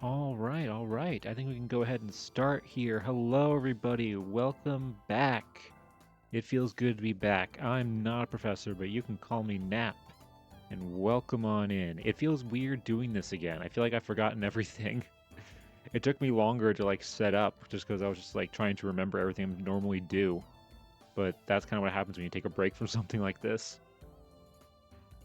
All right, all right. I think we can go ahead and start here. Hello, everybody. Welcome back. It feels good to be back. I'm not a professor, but you can call me Nap. And welcome on in. It feels weird doing this again. I feel like I've forgotten everything. It took me longer to set up just because I was just trying to remember everything I normally do. But that's kind of what happens when you take a break from something like this.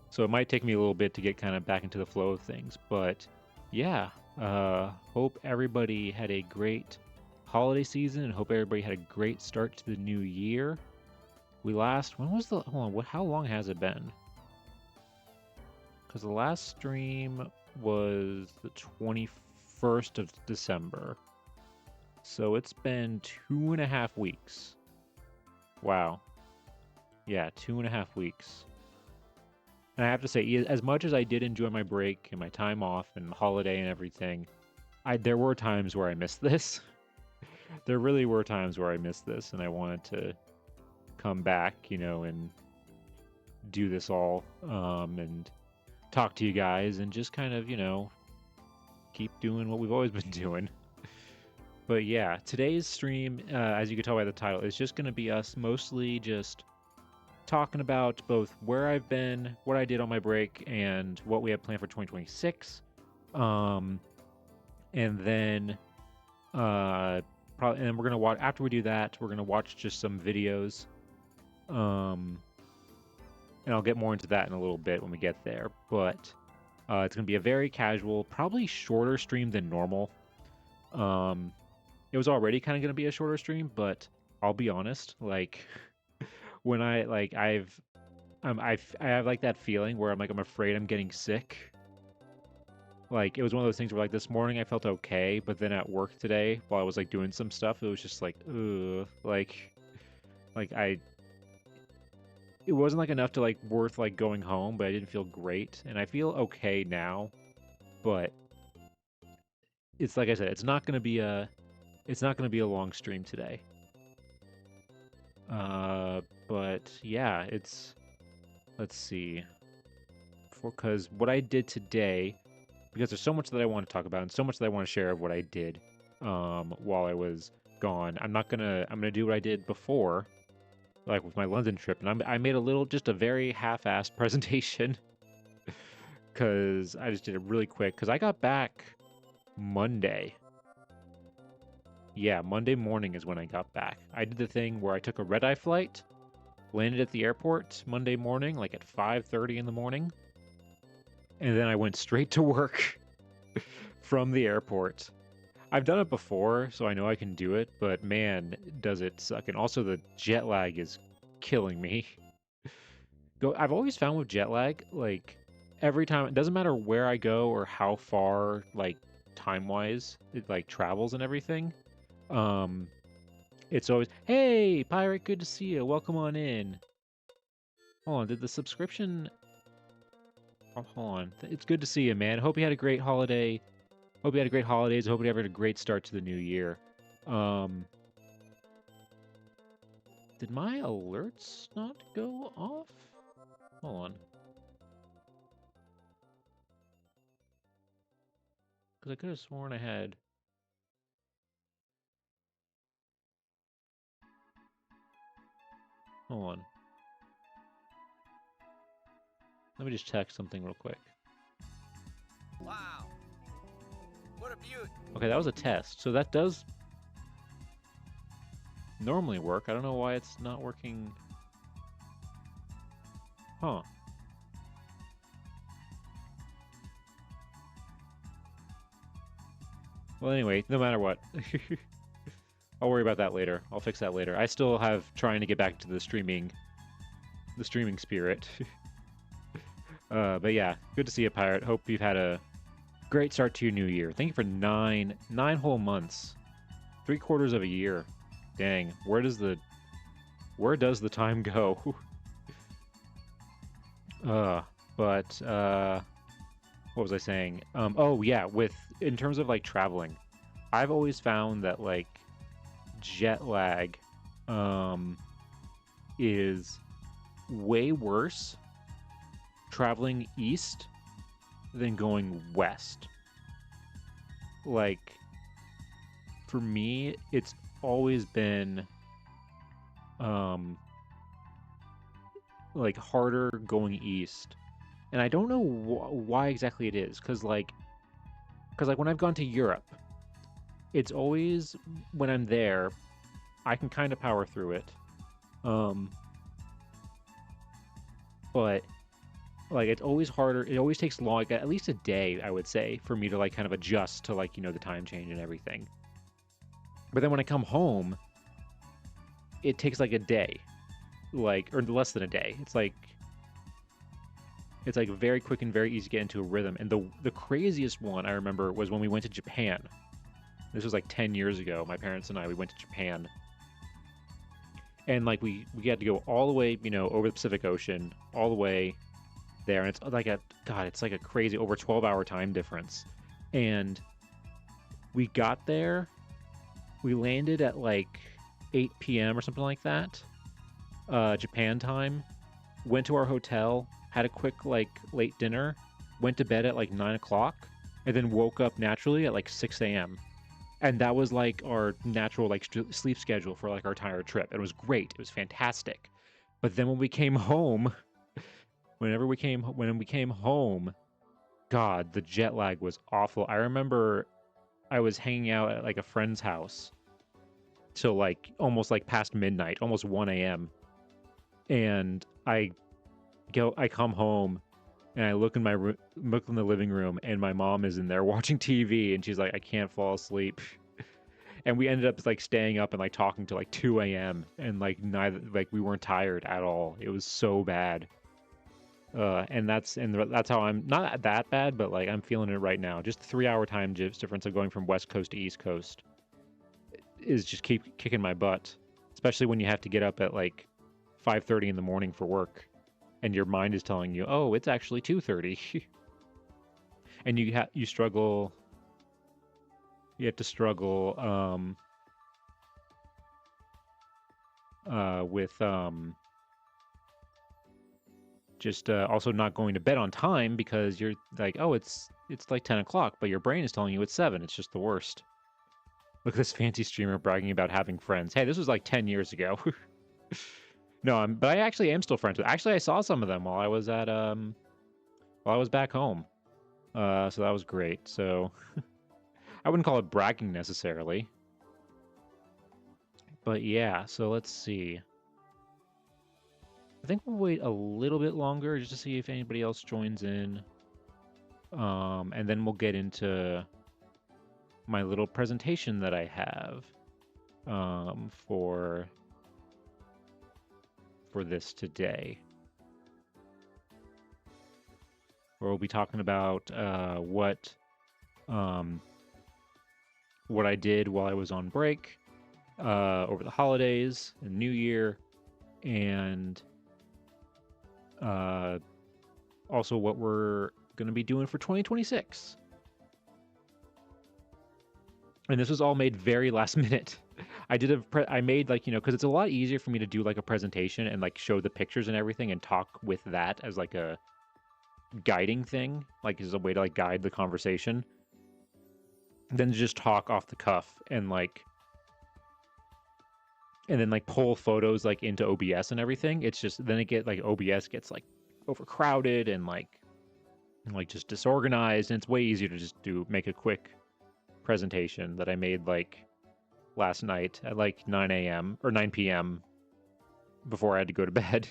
So it might take me a little bit to get kind of back into the flow of things. But yeah, hope everybody had a great holiday season and hope everybody had a great start to the new year. When was hold on, how long has it been? Because the last stream was the 21st of December. So it's been 2.5 weeks. Wow. Yeah, 2.5 weeks. And I have to say, as much as I did enjoy my break and my time off and holiday and everything, there were times where I missed this. There really were times where I missed this, and I wanted to come back, and do this all, and talk to you guys, and just kind of, keep doing what we've always been doing. But yeah, today's stream, as you can tell by the title, is just going to be us mostly just talking about both where I've been, what I did on my break, and what we have planned for 2026. And then and we're gonna watch. After we do that, we're gonna watch just some videos. And I'll get more into that in a little bit when we get there. But it's gonna be a very casual, probably shorter stream than normal. It was already kind of gonna be a shorter stream, but I'll be honest, when I have that feeling where I'm afraid I'm getting sick. It was one of those things where this morning I felt okay, but then at work today while I was doing some stuff, it was just ugh, I it wasn't enough to worth going home, but I didn't feel great, and I feel okay now, but it's like I said, it's not gonna be a long stream today. But yeah, let's see, because what I did today, because there's so much that I want to talk about and so much that I want to share of what I did while I was gone. I'm gonna do what I did before, with my London trip, and I made just a very half-assed presentation because I just did it really quick because I got back Monday. Yeah, Monday morning is when I got back. I did the thing where I took a red-eye flight, landed at the airport Monday morning, at 5:30 in the morning, and then I went straight to work from the airport. I've done it before, so I know I can do it, but man, does it suck. And also the jet lag is killing me. I've always found with jet lag, every time, it doesn't matter where I go or how far, time-wise, it travels and everything. It's always, hey, Pirate, good to see you. Welcome on in. Hold on, did the subscription... Oh, hold on. It's good to see you, man. Hope you had a great holiday. Hope you had a great holidays. Hope you had a great start to the new year. Did my alerts not go off? Hold on. Because I could have sworn I had... Hold on. Let me just check something real quick. Wow. What a beaut. Okay, that was a test. So that does normally work. I don't know why it's not working. Huh. Well, anyway, no matter what. I'll worry about that later. I'll fix that later. I still have trying to get back to the streaming spirit. But yeah, good to see you, Pirate. Hope you've had a great start to your new year. Thank you for nine whole months. 3/4 of a year. Dang, where does the time go? But what was I saying? Oh yeah, in terms of traveling, I've always found that jet lag is way worse traveling east than going west. like for me, it's always been um like harder going east, and I don't know why exactly it is, because when I've gone to Europe, it's always when I'm there, I can kind of power through it, um, but like it's always harder. It always takes long, like, at least a day, I would say, for me to like kind of adjust to like the time change and everything. But then when I come home, it takes like a day, like or less than a day. It's like very quick and very easy to get into a rhythm. And the craziest one I remember was when we went to Japan. This was like 10 years ago. My parents and I, we went to Japan, and like we had to go all the way, over the Pacific Ocean, all the way there, and it's like it's like a crazy over 12-hour time difference. And we got there, we landed at like 8 p.m. or something like that, Japan time. Went to our hotel, had a quick like late dinner, went to bed at like 9 o'clock, and then woke up naturally at like 6 a.m. And that was like our natural like sleep schedule for like our entire trip. It was great. It was fantastic. But then when we came home, when we came home, God, the jet lag was awful. I remember I was hanging out at like a friend's house till like almost like past midnight, almost 1 a.m. And I come home and I look in look in the living room, and my mom is in there watching TV, and she's like, I can't fall asleep. And we ended up like staying up and like talking to like 2 a.m. and like neither like we weren't tired at all. It was so bad. And that's how I'm not that bad, but like I'm feeling it right now. Just the 3 hour time difference of going from West Coast to East Coast is just keep kicking my butt, especially when you have to get up at like 5:30 in the morning for work, and your mind is telling you, oh, it's actually 2:30. And you struggle. You have to struggle with just also not going to bed on time, because you're like, oh, it's like 10 o'clock, but your brain is telling you it's 7. It's just the worst. Look at this fancy streamer bragging about having friends. Hey, this was like 10 years ago. No, but I actually am still friends with. Actually, I saw some of them while I was back home. So that was great. So I wouldn't call it bragging necessarily. But yeah, so let's see. I think we'll wait a little bit longer just to see if anybody else joins in. And then we'll get into my little presentation that I have for this today. Where we'll be talking about what I did while I was on break over the holidays and New Year, and also what we're going to be doing for 2026. And this was all made very last minute. I made like, because it's a lot easier for me to do like a presentation and like show the pictures and everything and talk with that as like a guiding thing, like as a way to like guide the conversation, than to just talk off the cuff and then like pull photos like into OBS and everything. It's just then OBS gets like overcrowded and like just disorganized, and it's way easier to just make a quick presentation that I made like last night at like 9 a.m. or 9 p.m. before I had to go to bed.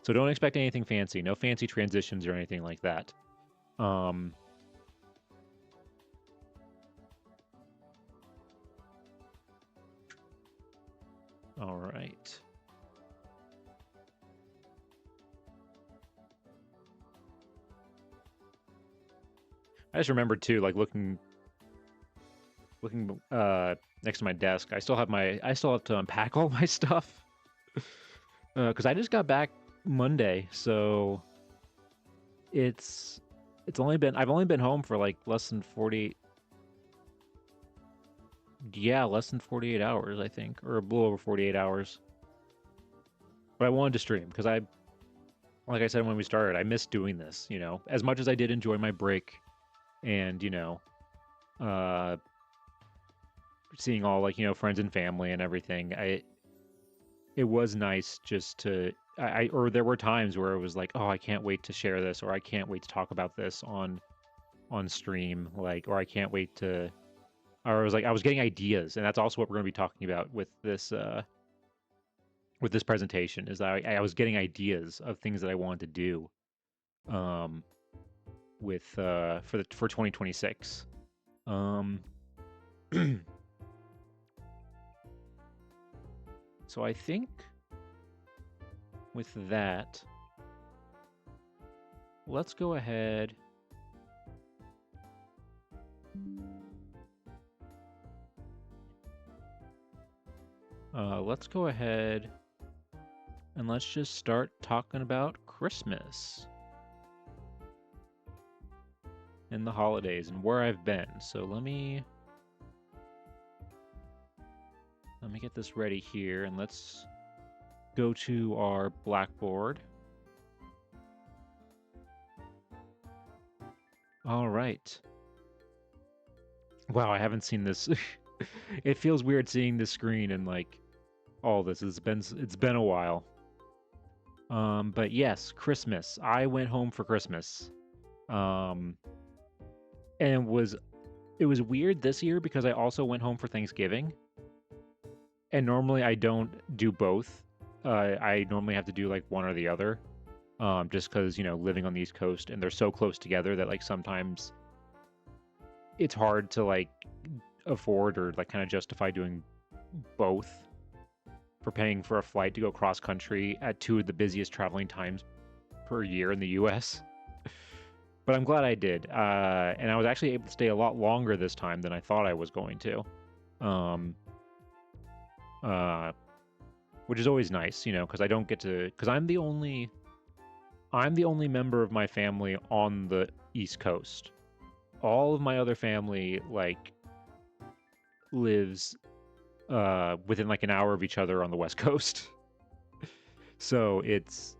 So don't expect anything fancy. No fancy transitions or anything like that. All right. I just remembered too, like looking next to my desk. I still have to unpack all my stuff because I just got back Monday, so I've only been home for like less than 48 hours, I think, or a little over 48 hours. But I wanted to stream because like I said when we started, I miss doing this, as much as I did enjoy my break and, seeing all like, friends and family and everything. It was nice just to or there were times where it was like, oh, I can't wait to share this, or I can't wait to talk about this on stream, like, or I can't wait to, or I was like, I was getting ideas, and that's also what we're going to be talking about with this presentation, is that I was getting ideas of things that I wanted to do, um, with for 2026. Um, so I think with that, let's go ahead. Let's go ahead and let's just start talking about Christmas and the holidays and where I've been. So let me get this ready here, and let's go to our Blackboard. All right. Wow, I haven't seen this. It feels weird seeing this screen and like all this. It's been a while. But yes, Christmas. I went home for Christmas. And it was weird this year because I also went home for Thanksgiving. And normally I don't do both. I normally have to do like one or the other. Just because, living on the East Coast and they're so close together that like sometimes it's hard to like afford or like kind of justify doing both for paying for a flight to go cross country at two of the busiest traveling times per year in the US. But I'm glad I did. And I was actually able to stay a lot longer this time than I thought I was going to. Which is always nice, because I don't get to, because I'm the only member of my family on the East Coast. All of my other family like lives within like an hour of each other on the West Coast. So it's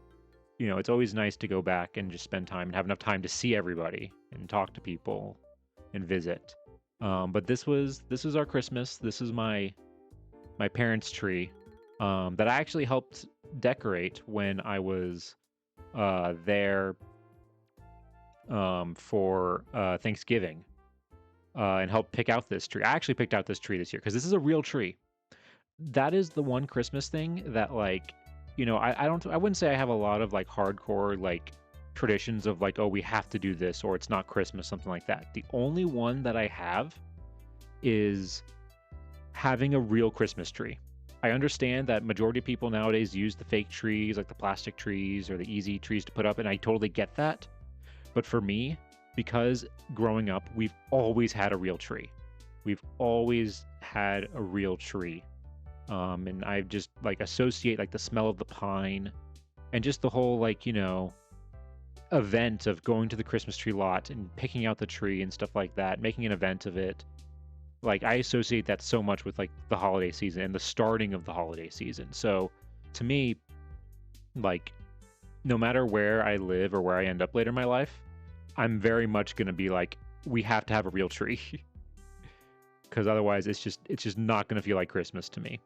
it's always nice to go back and just spend time and have enough time to see everybody and talk to people and visit. But this was our Christmas. This is my parents' tree that I actually helped decorate when I was there for Thanksgiving and helped pick out this tree. I actually picked out this tree this year because this is a real tree. That is the one Christmas thing that like, I wouldn't say I have a lot of like hardcore like traditions of like, oh, we have to do this or it's not Christmas, something like that. The only one that I have is having a real Christmas tree. I understand that majority of people nowadays use the fake trees, like the plastic trees or the easy trees to put up, and I totally get that. But for me, because growing up, we've always had a real tree. We've always had a real tree. And I just like associate like the smell of the pine and just the whole like, event of going to the Christmas tree lot and picking out the tree and stuff like that, making an event of it. Like I associate that so much with like the holiday season and the starting of the holiday season. So to me, like no matter where I live or where I end up later in my life, I'm very much going to be like, we have to have a real tree. Because otherwise it's just not going to feel like Christmas to me.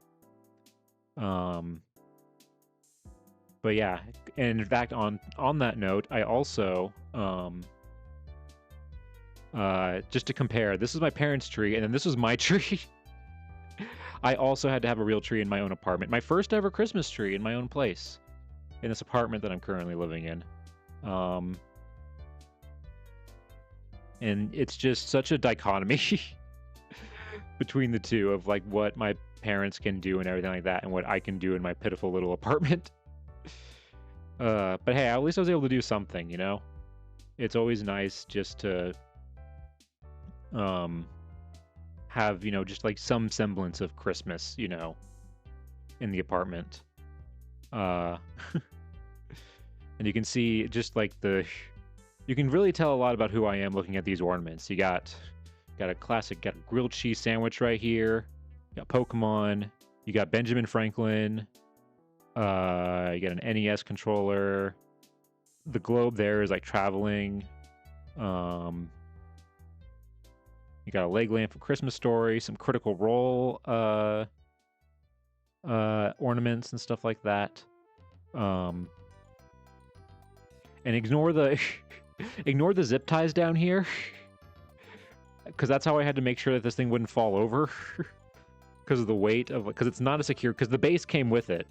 But yeah, and in fact on that note, I also just to compare, this is my parents' tree, and then this was my tree. I also had to have a real tree in my own apartment. My first ever Christmas tree in my own place, in this apartment that I'm currently living in. And it's just such a dichotomy between the two of like what my parents can do and everything like that, and what I can do in my pitiful little apartment. But hey, at least I was able to do something, It's always nice just to have just like some semblance of Christmas in the apartment, and you can see just like you can really tell a lot about who I am looking at these ornaments. You got a classic, got a grilled cheese sandwich right here, you got Pokemon, you got Benjamin Franklin, you got an NES controller, the globe there is like traveling, You got a leg lamp from Christmas Story, some Critical Role ornaments and stuff like that. And ignore the ignore the zip ties down here, because that's how I had to make sure that this thing wouldn't fall over because of the weight of, because it's not a secure, because the base came with it.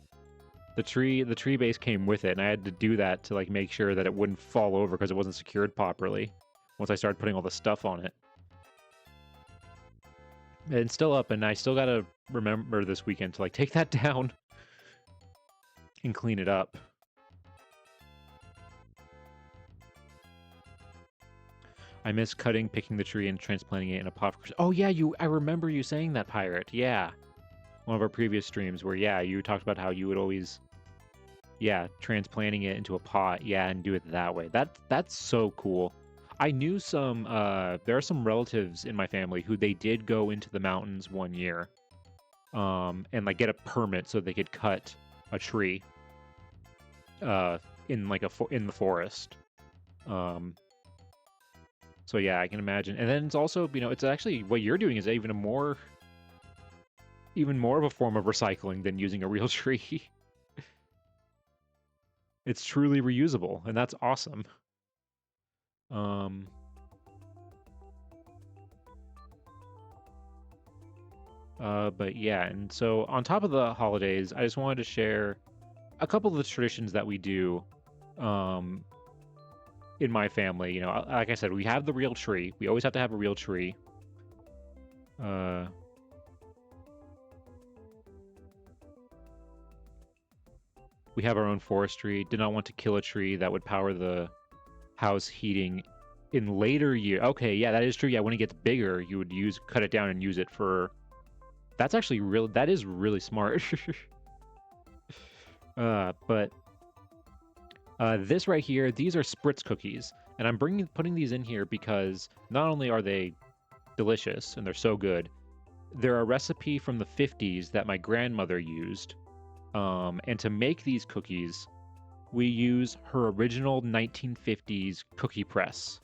The tree base came with it, and I had to do that to like make sure that it wouldn't fall over because it wasn't secured properly once I started putting all the stuff on it. And it's still up, and I still gotta remember this weekend to like take that down and clean it up. I miss cutting, picking the tree, and transplanting it in a pot. Oh yeah, I remember you saying that, Pirate. Yeah, one of our previous streams where you talked about how you would always, transplanting it into a pot, and do it that way. That's so cool. I knew some. There are some relatives in my family who they did go into the mountains one year, and like get a permit so they could cut a tree, in like in the forest. So yeah, I can imagine. And then it's also, it's actually what you're doing is even more of a form of recycling than using a real tree. It's truly reusable, and that's awesome. But yeah, and so on top of the holidays, I just wanted to share a couple of the traditions that we do, in my family. Like I said, we have the real tree. We always have to have a real tree. We have our own forestry. Did not want to kill a tree that would power the house heating in later year. Okay, yeah, that is true. Yeah, when it gets bigger, you would cut it down and use it for. That's actually that is really smart. But this right here, these are spritz cookies, and I'm putting these in here because not only are they delicious and they're so good, they're a recipe from the 50s that my grandmother used. And to make these cookies, we use her original 1950s cookie press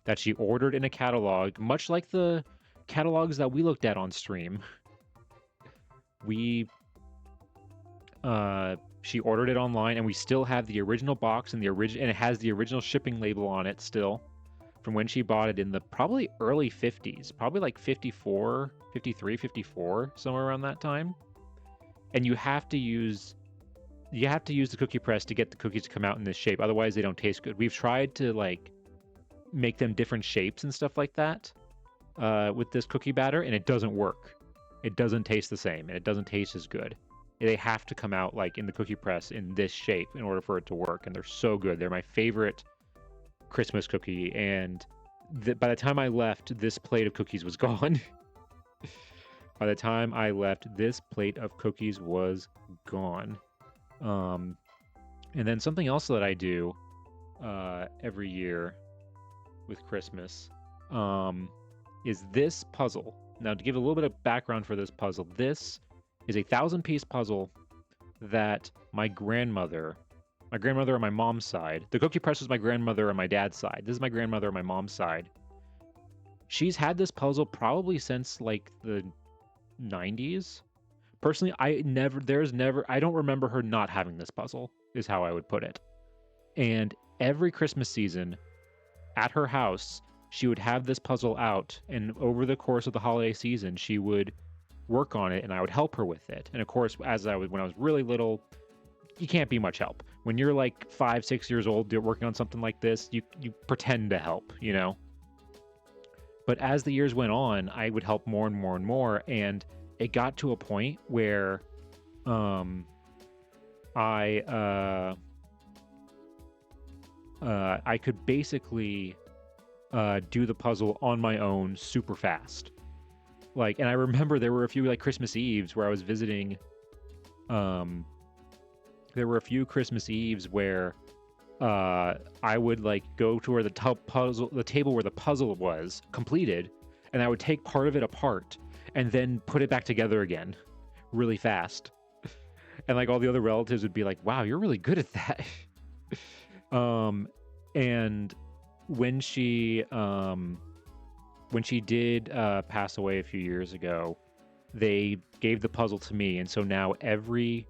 that she ordered in a catalog, much like the catalogs that we looked at on stream. She ordered it online, and we still have the original box and and it has the original shipping label on it still from when she bought it in the probably early 50s, probably like 54, 53, 54, somewhere around that time. And you have to use the cookie press to get the cookies to come out in this shape. Otherwise, they don't taste good. We've tried to like make them different shapes and stuff like that with this cookie batter, and it doesn't work. It doesn't taste the same, and it doesn't taste as good. They have to come out like in the cookie press in this shape in order for it to work, and they're so good. They're my favorite Christmas cookie, and by the time I left, this plate of cookies was gone. By the time I left, this plate of cookies was gone. And then something else that I do every year with Christmas is this puzzle. Now, to give a little bit of background for this puzzle, this is a 1,000-piece puzzle that my grandmother on my mom's side, the cookie press was my grandmother on my dad's side. This is my grandmother on my mom's side. She's had this puzzle probably since like the 90s. Personally, I don't remember her not having this puzzle, is how I would put it. And every Christmas season at her house, she would have this puzzle out, and over the course of the holiday season, she would work on it, and I would help her with it. And of course, when I was really little, you can't be much help. When you're like 5, 6 years old, you're working on something like this, you pretend to help, But as the years went on, I would help more and more and more, and it got to a point where I could basically do the puzzle on my own super fast. And I remember there were a few Christmas Eves where I was visiting. There were a few Christmas Eves where I would go to where the table where the puzzle was completed, and I would take part of it apart and then put it back together again really fast. And all the other relatives would be like, wow, you're really good at that. And when she when she did pass away a few years ago, they gave the puzzle to me, and so now every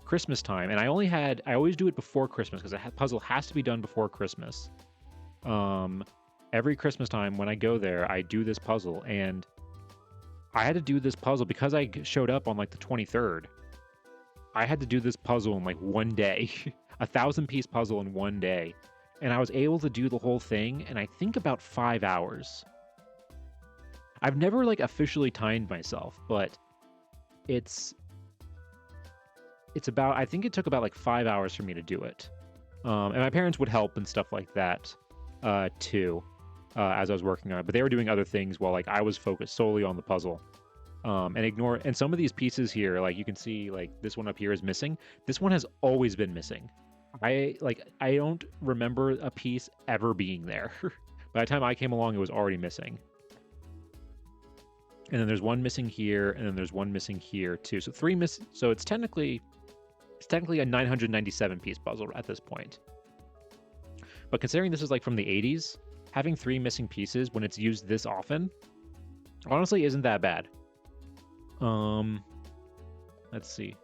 Christmas time, and I always do it before Christmas because the puzzle has to be done before Christmas. Um, every Christmas time when I go there, I do this puzzle, and I had to do this puzzle because I showed up on like the 23rd. I had to do this puzzle in like one day, a 1,000-piece puzzle in one day, and I was able to do the whole thing in I think about 5 hours. I've never like officially timed myself, but it's about I think it took about like 5 hours for me to do it. And my parents would help and stuff like that too, as I was working on it. But they were doing other things while like I was focused solely on the puzzle. And some of these pieces here, like you can see, like this one up here is missing. This one has always been missing. I don't remember a piece ever being there. By the time I came along, it was already missing. And then there's one missing here, and then there's one missing here too. So three miss. So it's technically a 997 piece puzzle at this point. But considering this is like from the 80s, having 3 missing pieces when it's used this often, honestly, isn't that bad. Let's see.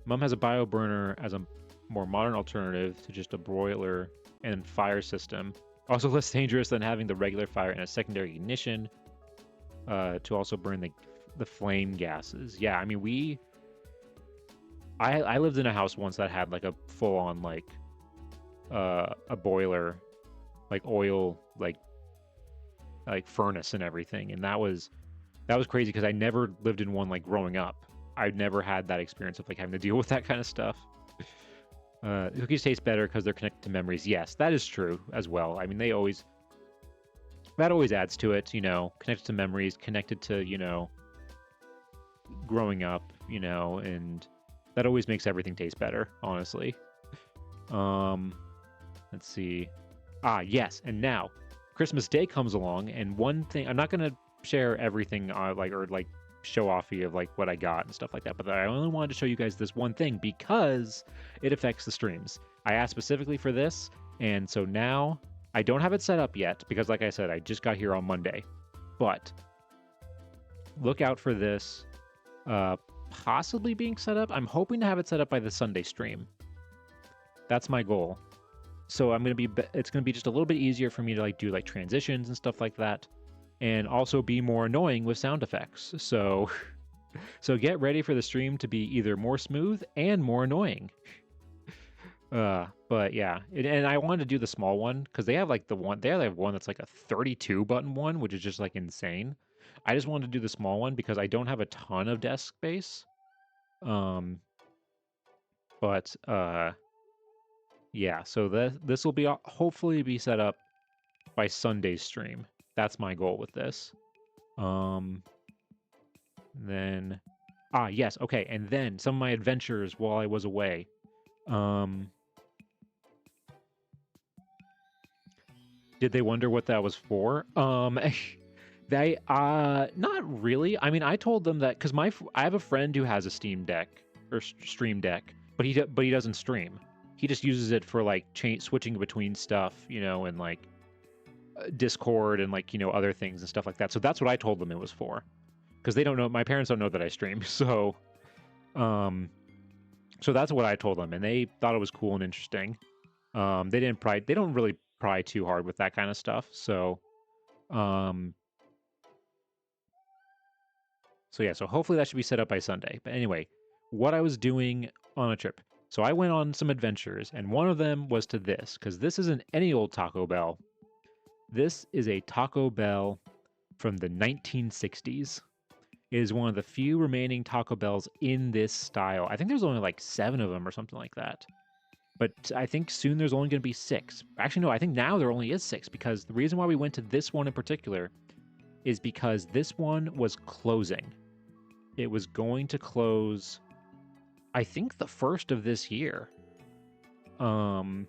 Mom has a bio burner as a more modern alternative to just a broiler and fire system. Also less dangerous than having the regular fire and a secondary ignition. To also burn the flame gases. Yeah, I mean I lived in a house once that had like a full on like a boiler, like oil like furnace and everything, and that was crazy because I never lived in one like growing up. I'd never had that experience of like having to deal with that kind of stuff. Cookies taste better because they're connected to memories. Yes, that is true as well. I mean, that always adds to it, connected to memories, connected to, growing up, and that always makes everything taste better, honestly. Let's see. Yes, and now Christmas Day comes along, and one thing, I'm not going to share everything, or show off of like what I got and stuff like that, but I only wanted to show you guys this one thing because it affects the streams. I asked specifically for this, and so now I don't have it set up yet because, like I said, I just got here on Monday. But look out for this possibly being set up. I'm hoping to have it set up by the Sunday stream. That's my goal. So it's gonna be just a little bit easier for me to like do like transitions and stuff like that, and also be more annoying with sound effects. So get ready for the stream to be either more smooth and more annoying. But yeah, and I wanted to do the small one because they have one that's like a 32 button one, which is just like insane. I just wanted to do the small one because I don't have a ton of desk space. But yeah, so this will be hopefully be set up by Sunday's stream. That's my goal with this. Then yes, okay, and then some of my adventures while I was away. Did they wonder what that was for? They not really. I mean, I told them that because I have a friend who has a Steam Deck or Stream Deck, but he doesn't stream. He just uses it for like switching between stuff, and like Discord and like other things and stuff like that. So that's what I told them it was for, because they don't know. My parents don't know that I stream, so that's what I told them, and they thought it was cool and interesting. They don't really pry too hard with that kind of stuff. So yeah, so hopefully that should be set up by Sunday. But anyway, what I was doing on a trip. So I went on some adventures, and one of them was to this, because this isn't any old Taco Bell. This is a Taco Bell from the 1960s. It is one of the few remaining Taco Bells in this style. I think there's only like 7 of them or something like that. But I think soon there's only going to be 6. Actually, no, I think now there only is 6, because the reason why we went to this one in particular is because this one was closing. It was going to close, I think, the 1st of this year. And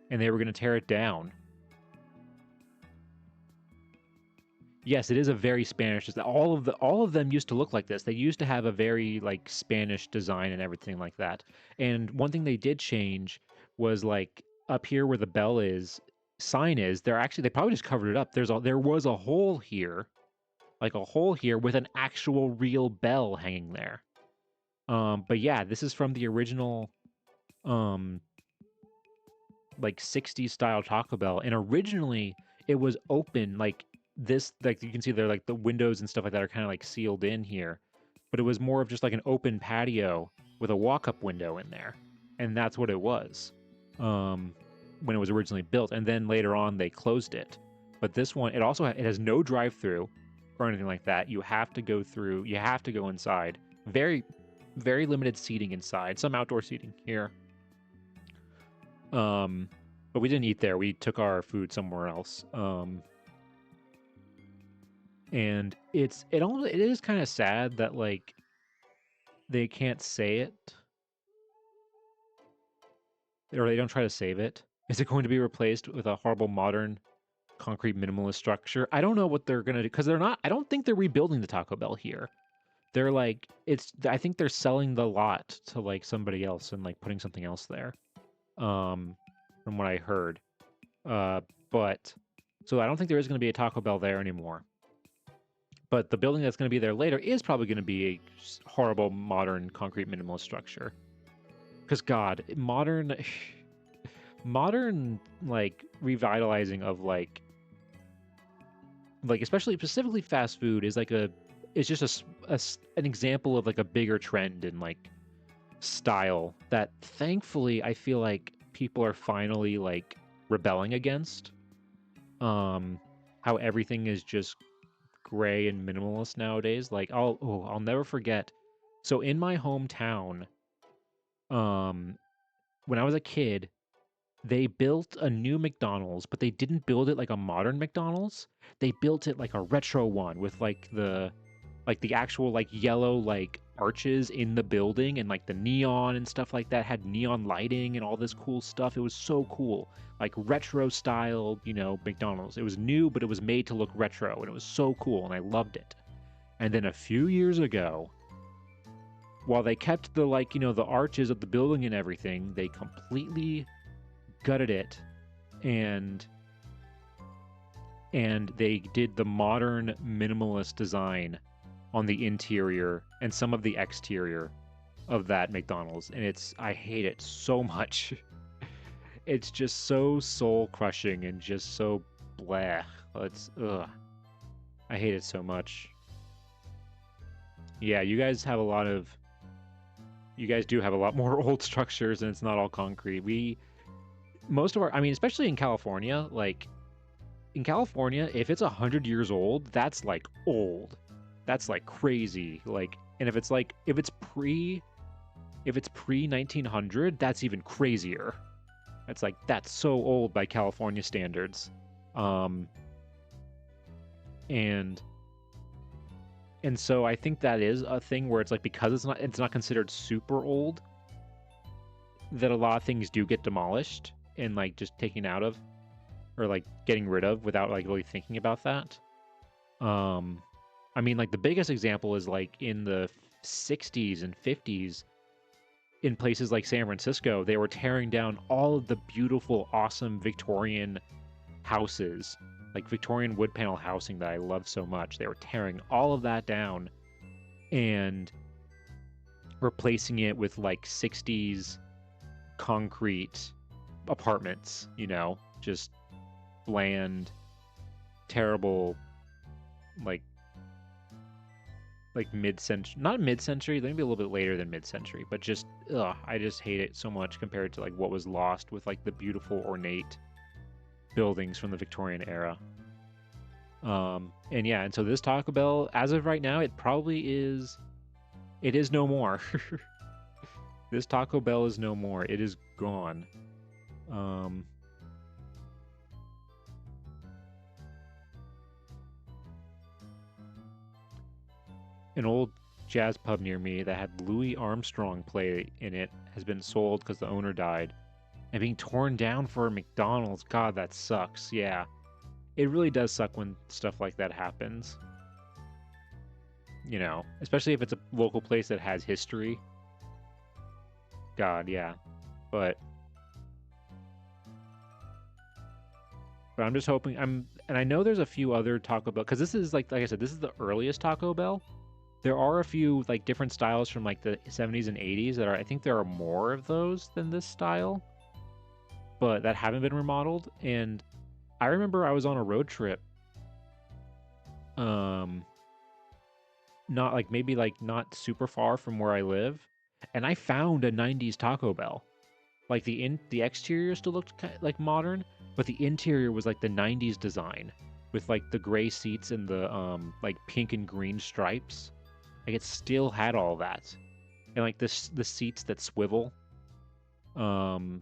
they were going to tear it down. Yes, it is a very Spanish. All of them used to look like this. They used to have a very like Spanish design and everything like that. And one thing they did change was like up here where the bell is, sign is, they probably just covered it up. There was a hole here, like a hole here with an actual real bell hanging there. But yeah, this is from the original um like 60s style Taco Bell, and originally it was open like this, like you can see there, like the windows and stuff like that are kind of like sealed in here, but it was more of just like an open patio with a walk-up window in there, and that's what it was um when it was originally built, and then later on they closed it. But this one, it has no drive-through or anything like that. You have to go through, you have to go inside. Very limited seating inside, some outdoor seating here. But we didn't eat there. We took our food somewhere else. And it is kind of sad that like they can't say it, or they don't try to save it. Is it going to be replaced with a horrible modern concrete minimalist structure? I don't know what they're gonna do, because they're not. I don't think they're rebuilding the Taco Bell here. They're like, I think they're selling the lot to like somebody else and like putting something else there. From what I heard. But so I don't think there is going to be a Taco Bell there anymore. But the building that's going to be there later is probably going to be a horrible modern concrete minimalist structure. Because God, modern like revitalizing of like especially specifically fast food is like it's just an example of like a bigger trend in like style that thankfully I feel like people are finally like rebelling against. How everything is just gray and minimalist nowadays. Like I'll never forget. So in my hometown, um, when I was a kid, they built a new McDonald's, but they didn't build it like a modern McDonald's. They built it like a retro one with like the actual like yellow like arches in the building, and like the neon and stuff like that, had neon lighting and all this cool stuff. It was so cool, like retro style, McDonald's. It was new, but it was made to look retro, and it was so cool, and I loved it. And then a few years ago, while they kept the the arches of the building and everything, they completely gutted it, and they did the modern minimalist design on the interior and some of the exterior of that McDonald's, and I hate it so much. It's just so soul crushing and just so blah. It's ugh. I hate it so much. Yeah, you guys do have a lot more old structures, and it's not all concrete. Most of our, I mean, especially in California, like in California, if it's 100 years old, that's like old. That's like crazy. Like, and if it's pre 1900, that's even crazier. That's so old by California standards. And so I think that is a thing where it's like, because it's not considered super old, that a lot of things do get demolished and like just taken out of, or like getting rid of without like really thinking about that. I mean, like the biggest example is like in the 60s and 50s, in places like San Francisco, they were tearing down all of the beautiful, awesome Victorian houses, like Victorian wood panel housing that I love so much. They were tearing all of that down and replacing it with like 60s concrete apartments, just bland, terrible, like mid-century, not mid-century, maybe a little bit later than mid-century, but just I just hate it so much compared to like what was lost with like the beautiful ornate buildings from the Victorian era. And yeah, and so this Taco Bell, as of right now, it is no more. This Taco Bell is no more. It is gone. An old jazz pub near me that had Louis Armstrong play in it has been sold because the owner died. And being torn down for a McDonald's, God, that sucks. Yeah. It really does suck when stuff like that happens. Especially if it's a local place that has history. God, yeah. But But I'm just hoping and I know there's a few other Taco Bell because this is like I said, this is the earliest Taco Bell. There are a few like different styles from like the 70s and 80s that are I think there are more of those than this style, but that haven't been remodeled. And I remember I was on a road trip, um, not like maybe like not super far from where I live, and I found a 90s Taco Bell. Like the exterior still looked like modern, but the interior was like the 90s design with like the gray seats and the like pink and green stripes. Like it still had all that. And like the seats that swivel. Um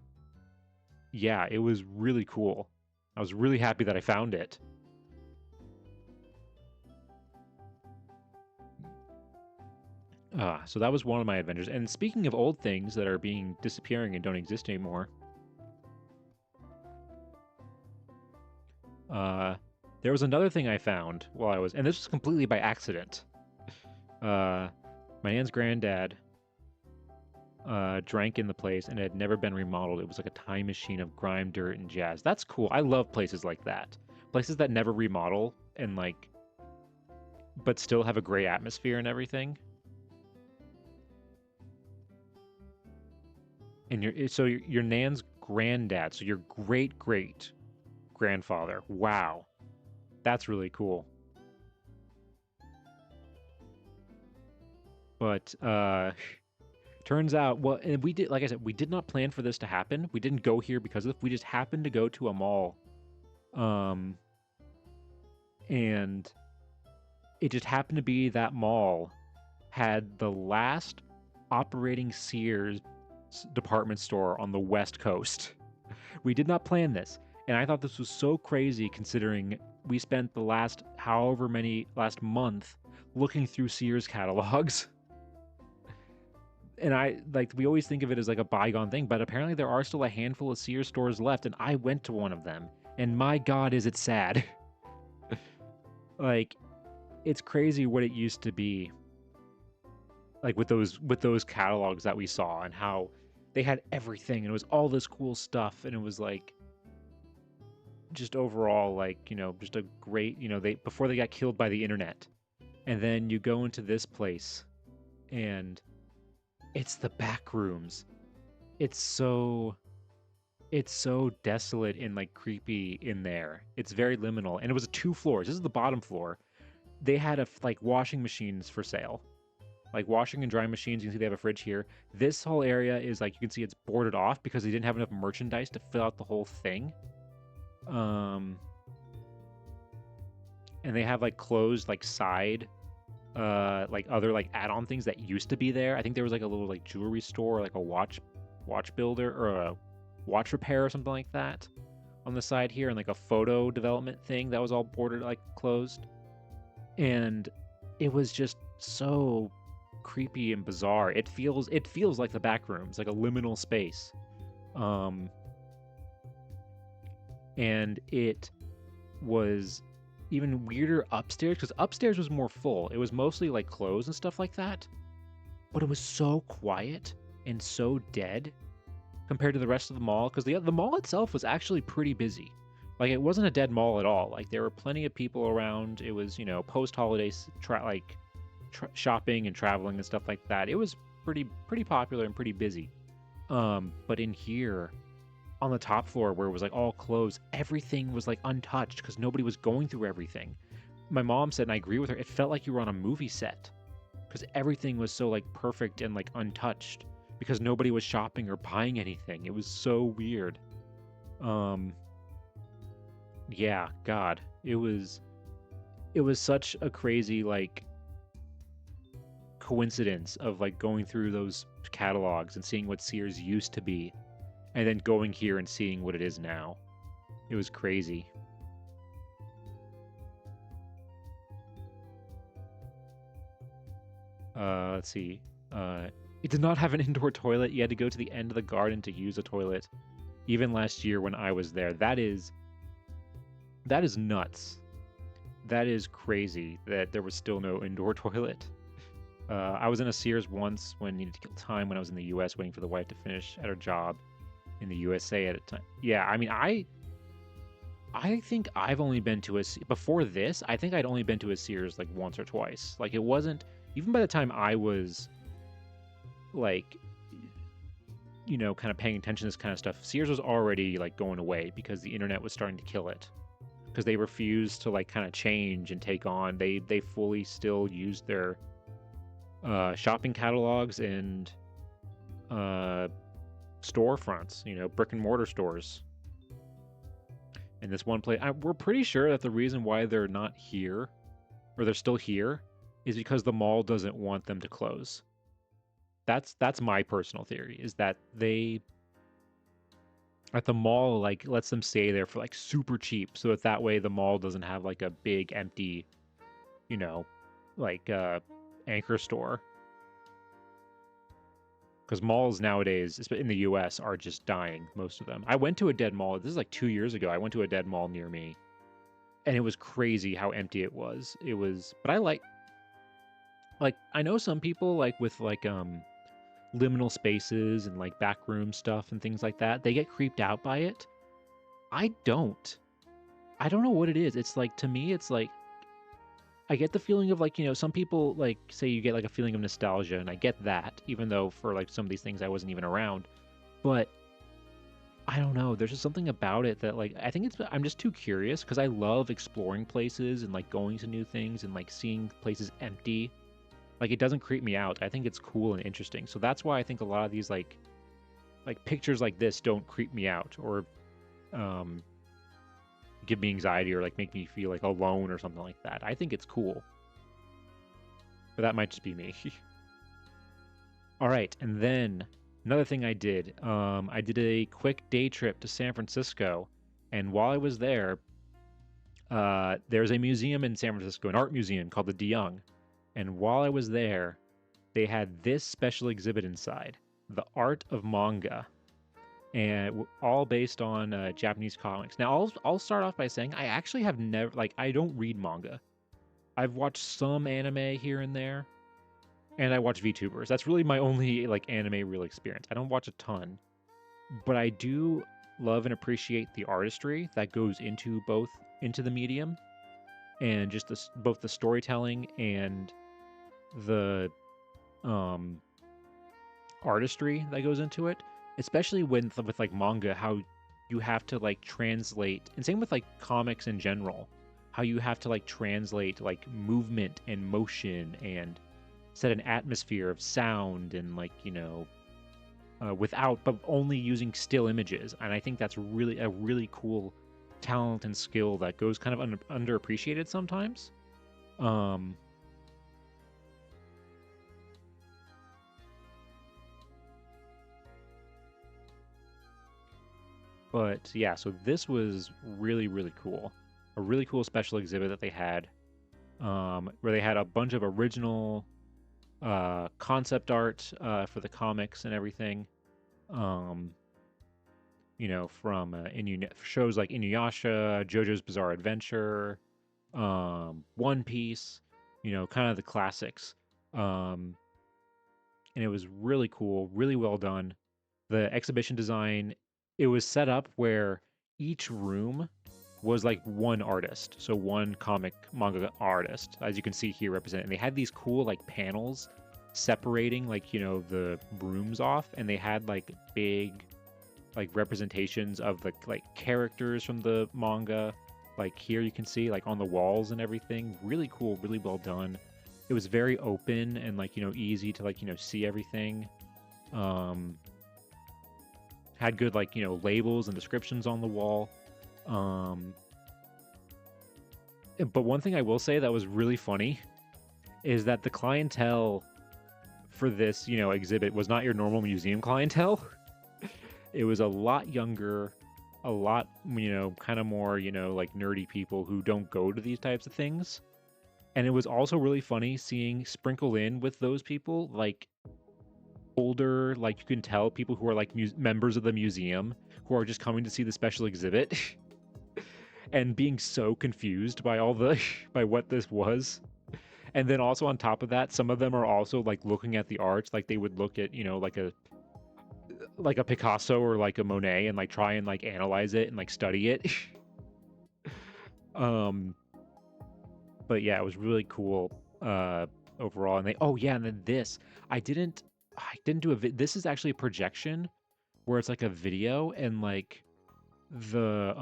yeah, it was really cool. I was really happy that I found it. So that was one of my adventures. And speaking of old things that are being disappearing and don't exist anymore, there was another thing I found while I was, and this was completely by accident. My aunt's granddad drank in the place and it had never been remodeled. It was like a time machine of grime, dirt, and jazz. That's cool. I love places like that. Places that never remodel and like, but still have a great atmosphere and everything. And your nan's granddad, so your great great grandfather. Wow, that's really cool. But turns out, well, and we did, like I said, we did not plan for this to happen. We didn't go here because of this. We just happened to go to a mall, um, and it just happened to be that mall had the last operating Sears department store on the West Coast. We did not plan this, and I thought this was so crazy considering we spent the last last month looking through Sears catalogs. And I like we always think of it as like a bygone thing, but apparently there are still a handful of Sears stores left, and I went to one of them, and my God, is it sad. Like, it's crazy what it used to be. Like with those catalogs that we saw and how they had everything and it was all this cool stuff and it was like just overall like, just a great, they before they got killed by the internet. And then you go into this place and it's the back rooms. It's so desolate and like creepy in there. It's very liminal. And it was 2 floors. This is the bottom floor. They had like washing machines for sale. Like washing and drying machines. You can see they have a fridge here. This whole area is like, you can see it's boarded off because they didn't have enough merchandise to fill out the whole thing. And they have like closed like side like other like add-on things that used to be there. I think there was like a little like jewelry store, like a watch builder or a watch repair or something like that on the side here, and like a photo development thing that was all boarded like closed. And it was just so creepy and bizarre. It feels like the back rooms, like a liminal space. And it was even weirder upstairs because upstairs was more full. It was mostly like clothes and stuff like that, but it was so quiet and so dead compared to the rest of the mall because the mall itself was actually pretty busy. Like it wasn't a dead mall at all. Like there were plenty of people around. It was post holidays shopping and traveling and stuff like that. It was pretty popular and pretty busy. But in here on the top floor where it was like all closed, everything was like untouched because nobody was going through everything. My mom said, and I agree with her, it felt like you were on a movie set because everything was so like perfect and like untouched because nobody was shopping or buying anything. It was so weird. Yeah, God, it was such a crazy like coincidence of like going through those catalogs and seeing what Sears used to be and then going here and seeing what it is now. It was crazy. Let's see. It did not have an indoor toilet. You had to go to the end of the garden to use a toilet. Even last year when I was there. That is nuts. That is crazy that there was still no indoor toilet. I was in a Sears once when I needed to kill time when I was in the US waiting for the wife to finish at her job in the USA at a time. Yeah, I mean, I think I've only been to before this, I think I'd only been to a Sears like once or twice. Like it wasn't even by the time I was like kind of paying attention to this kind of stuff, Sears was already like going away because the internet was starting to kill it. Because they refused to like kind of change and take on. They fully still used their shopping catalogs and uh, storefronts, brick and mortar stores. And this one place, we're pretty sure that the reason why they're not here, or they're still here, is because the mall doesn't want them to close. That's my personal theory, is that they at the mall like lets them stay there for like super cheap, so that way the mall doesn't have like a big empty, you know, like anchor store. Because malls nowadays, in the U.S., are just dying. Most of them. I went to a dead mall. This is like 2 years ago. I went to a dead mall near me, and it was crazy how empty it was. But I like I know some people like with like liminal spaces and like backroom stuff and things like that. They get creeped out by it. I don't. I don't know what it is. It's like, to me, it's like I get the feeling of like, some people like say you get like a feeling of nostalgia, and I get that, even though for like some of these things I wasn't even around. But I don't know. There's just something about it that like I'm just too curious because I love exploring places and like going to new things and like seeing places empty. Like it doesn't creep me out. I think it's cool and interesting. So that's why I think a lot of these like pictures like this don't creep me out or um give me anxiety or like make me feel like alone or something like that. I think it's cool. But that might just be me. All right, and then another thing I did a quick day trip to San Francisco, and while I was there, there's a museum in San Francisco, an art museum called the DeYoung, and while I was there, they had this special exhibit inside, the art of manga, and all based on Japanese comics. Now, I'll start off by saying I actually have never I don't read manga. I've watched some anime here and there, and I watch VTubers. That's really my only like anime real experience. I don't watch a ton, but I do love and appreciate the artistry that goes into the medium, and just both the storytelling and the artistry that goes into it, especially with like manga, how you have to like translate, and same with like comics in general, how you have to like translate like movement and motion and set an atmosphere of sound and like but only using still images. And I think that's really a really cool talent and skill that goes kind of underappreciated sometimes. But yeah, so this was really, really cool. A really cool special exhibit that they had, where they had a bunch of original concept art for the comics and everything. From shows like Inuyasha, JoJo's Bizarre Adventure, One Piece, kind of the classics. And it was really cool, really well done. The exhibition design, it was set up where each room was like one artist, so one comic manga artist, as you can see here represented. And they had these cool like panels separating like the rooms off, and they had like big like representations of the like characters from the manga. Like here you can see like on the walls and everything. Really cool, really well done. It was very open and like easy to like see everything. Had good like labels and descriptions on the wall. But one thing I will say that was really funny is that the clientele for this exhibit was not your normal museum clientele. It was a lot younger, a lot kind of more like nerdy people who don't go to these types of things. And it was also really funny seeing sprinkled in with those people like older, like you can tell people who are like members of the museum who are just coming to see the special exhibit and being so confused by by what this was. And then also on top of that, some of them are also like looking at the art like they would look at like a Picasso or like a Monet and like try and like analyze it and like study it. Um, but yeah, it was really cool overall. And oh yeah, and then this I didn't do this is actually a projection where it's like a video and like the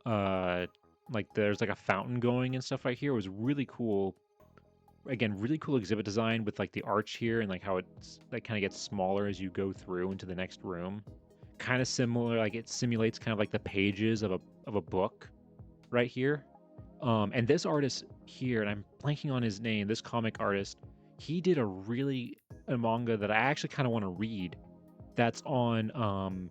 uh like there's like a fountain going and stuff right here. It was really cool. Again, really cool exhibit design with like the arch here and like how it's like kind of gets smaller as you go through into the next room. Kind of similar, like it simulates kind of like the pages of a book right here. And this artist here, and I'm blanking on his name, this comic artist, he did a manga that I actually kind of want to read. That's on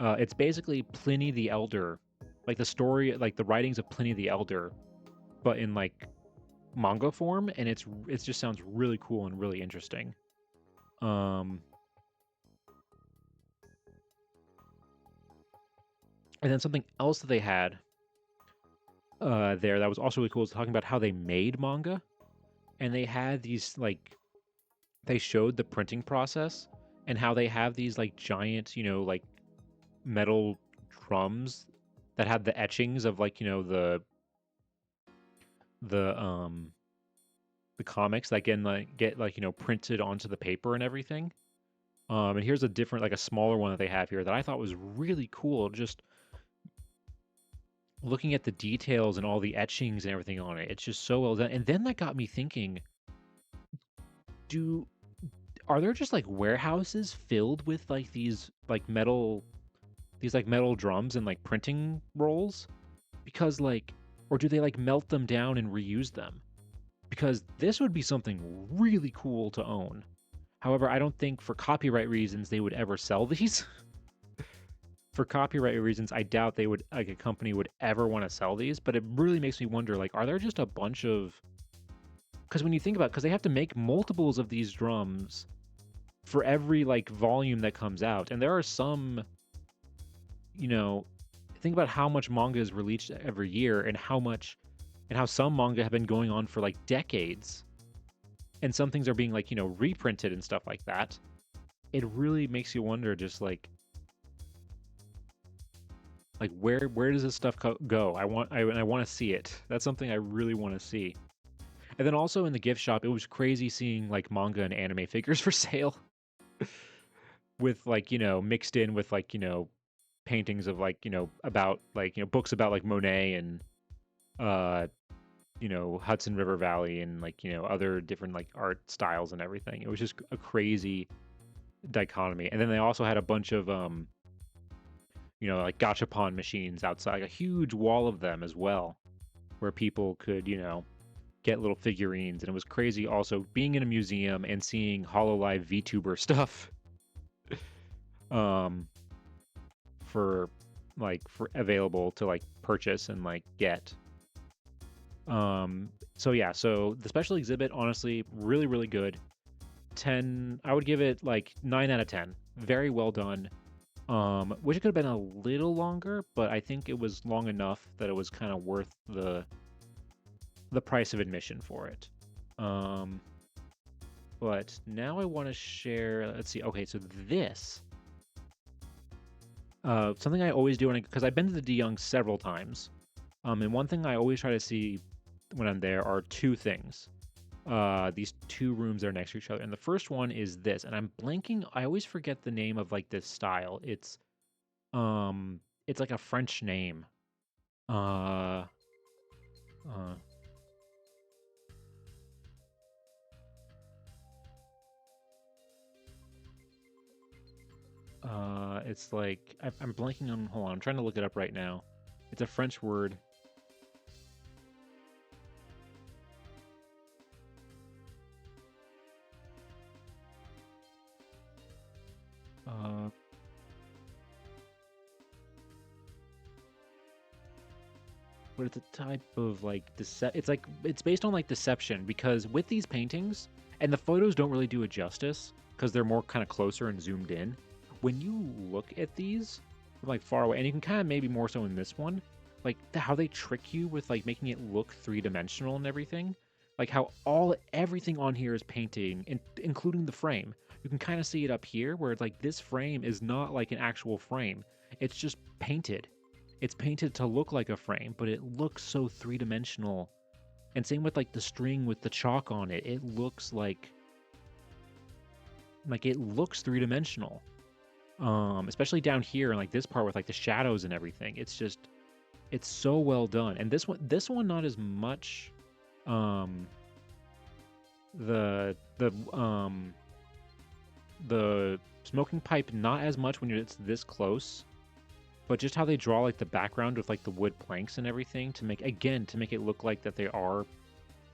it's basically Pliny the Elder, like the story, like the writings of Pliny the Elder, but in like manga form, and it just sounds really cool and really interesting. Um, and then something else that they had there that was also really cool is talking about how they made manga, and they had these like they showed the printing process and how they have these like giant, like metal drums that had the etchings of like the the comics that get like printed onto the paper and everything. And here's a different, like a smaller one that they have here that I thought was really cool. Just looking at the details and all the etchings and everything on it, it's just so well done. And then that got me thinking: Do are there just like warehouses filled with like these like metal drums and like printing rolls? Because like, or do they like melt them down and reuse them? Because this would be something really cool to own. However, I don't think for copyright reasons they would ever sell these. For copyright reasons, I doubt they would, like a company would ever want to sell these, but it really makes me wonder, like, are there just a bunch of, because when you think about, because they have to make multiples of these drums for every like volume that comes out, and there are some, you know, think about how much manga is released every year and how some manga have been going on for like decades, and some things are being like reprinted and stuff like that. It really makes you wonder, just like where does this stuff go? I want to see it. That's something I really want to see. And then also in the gift shop, it was crazy seeing like manga and anime figures for sale with like mixed in with like paintings of like about like books about like Monet and uh Hudson River Valley and like other different like art styles and everything. It was just a crazy dichotomy. And then they also had a bunch of like gachapon machines outside, like a huge wall of them as well, where people could, get little figurines. And it was crazy also being in a museum and seeing HoloLive VTuber stuff um for for available to like purchase and like get. So yeah, so the special exhibit, honestly, really, really good. 10, I would give it like 9 out of 10. Very well done. Wish it could have been a little longer, but I think it was long enough that it was kind of worth the price of admission for it. But now I want to share, let's see. Okay, so this something I always do because I've been to the De Young several times. And one thing I always try to see when I'm there are two things. These two rooms are next to each other, and the first one is this, and I'm blanking. I always forget the name of like this style. It's like a French name. Uh, uh, it's like I'm blanking on. Hold on, I'm trying to look it up right now. It's a French word. Uh, but it's a type of like it's like it's based on like deception, because with these paintings, and the photos don't really do it justice because they're more kind of closer and zoomed in. When you look at these from like far away, and you can kind of maybe more so in this one, like how they trick you with like making it look three-dimensional and everything, like how everything on here is painting, including the frame. You can kind of see it up here where it's like this frame is not like an actual frame, it's just painted. It's painted to look like a frame, but it looks so three-dimensional. And same with like the string with the chalk on it. It looks like it looks three-dimensional. Especially down here and like this part with like the shadows and everything. It's so well done. And this one not as much. Um, the smoking pipe not as much when it's this close, but just how they draw like the background with like the wood planks and everything to make it look like that it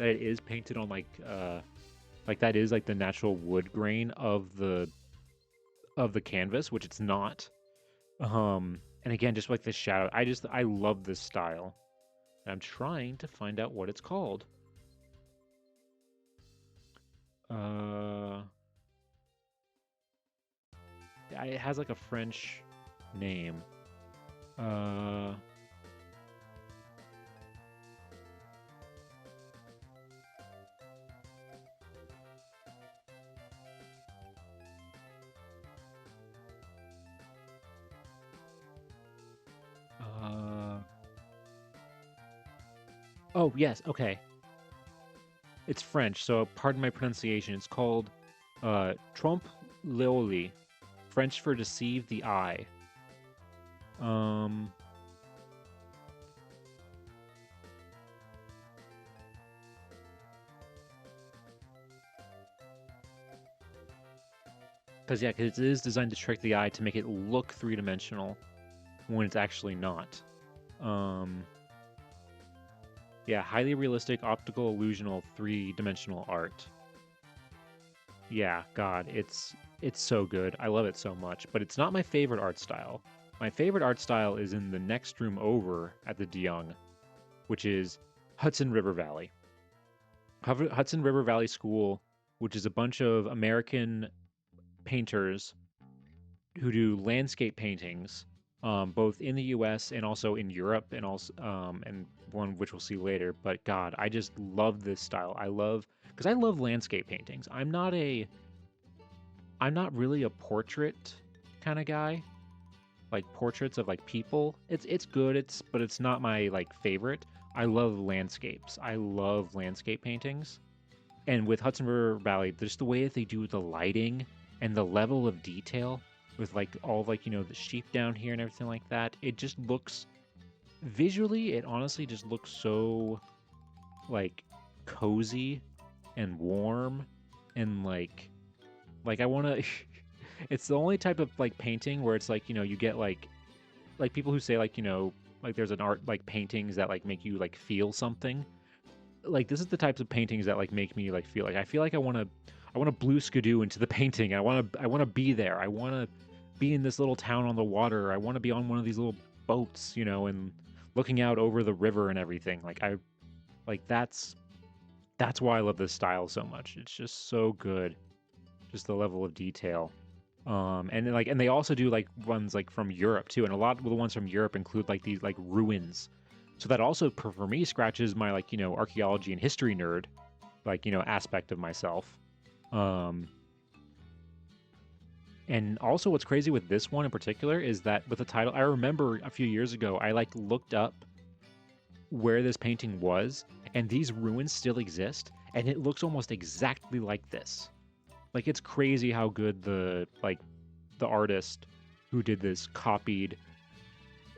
is painted on like that is like the natural wood grain of the canvas, which it's not. And again, just like the shadow, I love this style. I'm trying to find out what it's called. It has like a French name. Uh, oh, yes, okay. It's French, so pardon my pronunciation. It's called Trompe l'œil, French for deceive the eye. Um, because it is designed to trick the eye to make it look three-dimensional when it's actually not. Yeah, highly realistic optical illusional three-dimensional art. Yeah, God, it's so good. I love it so much, but it's not my favorite art style. My favorite art style is in the next room over at the DeYoung, which is Hudson River Valley. Hudson River Valley School, which is a bunch of American painters who do landscape paintings, both in the U.S. and also in Europe, and also and one which we'll see later. But God, I just love this style. Because I love landscape paintings. I'm not really a portrait kind of guy. Like portraits of like people. It's good, but it's not my like favorite. I love landscapes. I love landscape paintings. And with Hudson River Valley, just the way that they do the lighting and the level of detail with like all like, the sheep down here and everything like that, it just looks visually, it honestly just looks so like cozy and warm and like I want to it's the only type of like painting where it's like, you get like people who say like, like there's an art like paintings that like make you like feel something. Like this is the types of paintings that like make me like feel like I feel like I want to blue skidoo into the painting. I want to be there. I want to be in this little town on the water. I want to be on one of these little boats, and looking out over the river and everything. That's why I love this style so much. It's just so good. Just the level of detail. And they also do like ones like from Europe too, and a lot of the ones from Europe include like these like ruins. So that also for me scratches my like archaeology and history nerd like aspect of myself. And also what's crazy with this one in particular is that with the title, I remember a few years ago I like looked up where this painting was, and these ruins still exist, and it looks almost exactly like this. Like it's crazy how good the artist who did this copied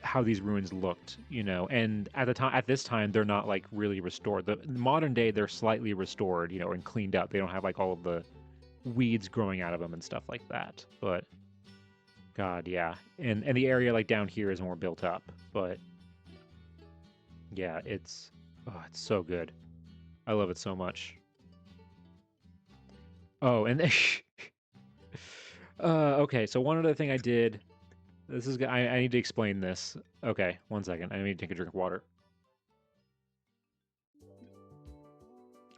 how these ruins looked, and at this time they're not like really restored. The modern day they're slightly restored, and cleaned up. They don't have like all of the weeds growing out of them and stuff like that. But God, yeah. And the area like down here is more built up, but yeah, it's so good. I love it so much. Oh, and okay, so one other thing I did. This is I need to explain this. Okay, 1 second. I need to take a drink of water.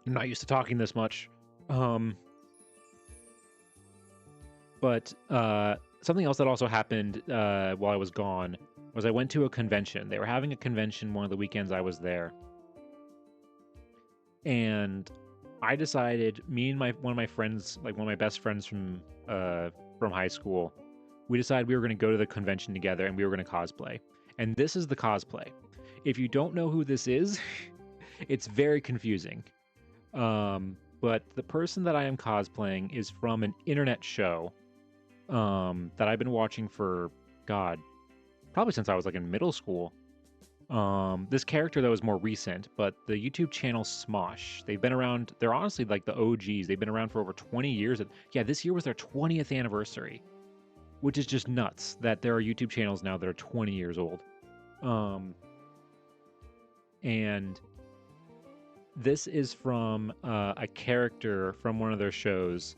I'm not used to talking this much. But something else that also happened while I was gone was I went to a convention. They were having a convention one of the weekends I was there. And I decided, me and one of my friends, like one of my best friends from high school, we decided we were going to go to the convention together and we were going to cosplay. And this is the cosplay. If you don't know who this is, it's very confusing. But the person that I am cosplaying is from an internet show that I've been watching for, God, probably since I was like in middle school. This character though is more recent, but the YouTube channel Smosh, they've been around. They're honestly like the OGs. They've been around for over 20 years. Yeah, this year was their 20th anniversary, which is just nuts that there are YouTube channels now that are 20 years old. And this is from a character from one of their shows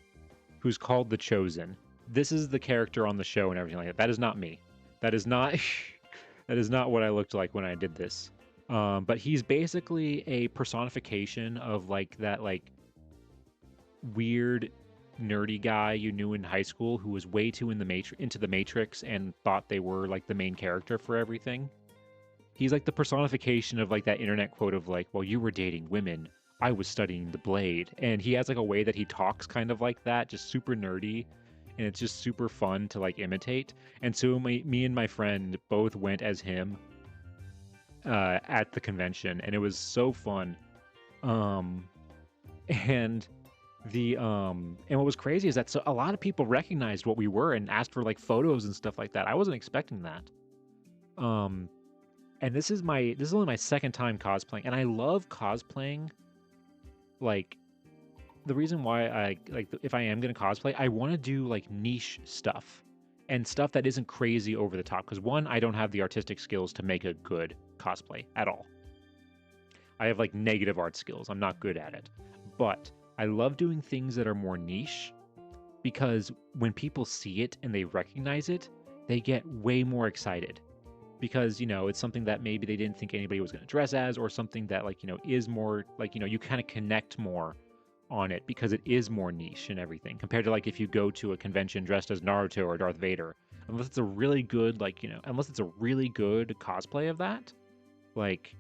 who's called The Chosen. This is the character on the show and everything like that. That is not me. That is not that is not what I looked like when I did this. But he's basically a personification of like that like weird nerdy guy you knew in high school who was way too into the Matrix and thought they were like the main character for everything. He's like the personification of like that internet quote of like, well, you were dating women, I was studying the blade. And he has like a way that he talks kind of like that, just super nerdy. And it's just super fun to like imitate. And so me and my friend both went as him at the convention, and it was so fun. And and what was crazy is that a lot of people recognized what we were and asked for like photos and stuff like that. I wasn't expecting that. And this is only my second time cosplaying, and I love cosplaying. Like, the reason why I like, if I am gonna cosplay, I want to do like niche stuff and stuff that isn't crazy over the top. Because one, I don't have the artistic skills to make a good cosplay at all. I have like negative art skills. I'm not good at it. But I love doing things that are more niche, because when people see it and they recognize it, they get way more excited. Because, you know, it's something that maybe they didn't think anybody was going to dress as, or something that, like, you know, is more like, you know, you kind of connect more on it because it is more niche and everything, compared to like if you go to a convention dressed as Naruto or Darth Vader. Unless it's a really good, like, you know, unless it's a really good cosplay of that, like,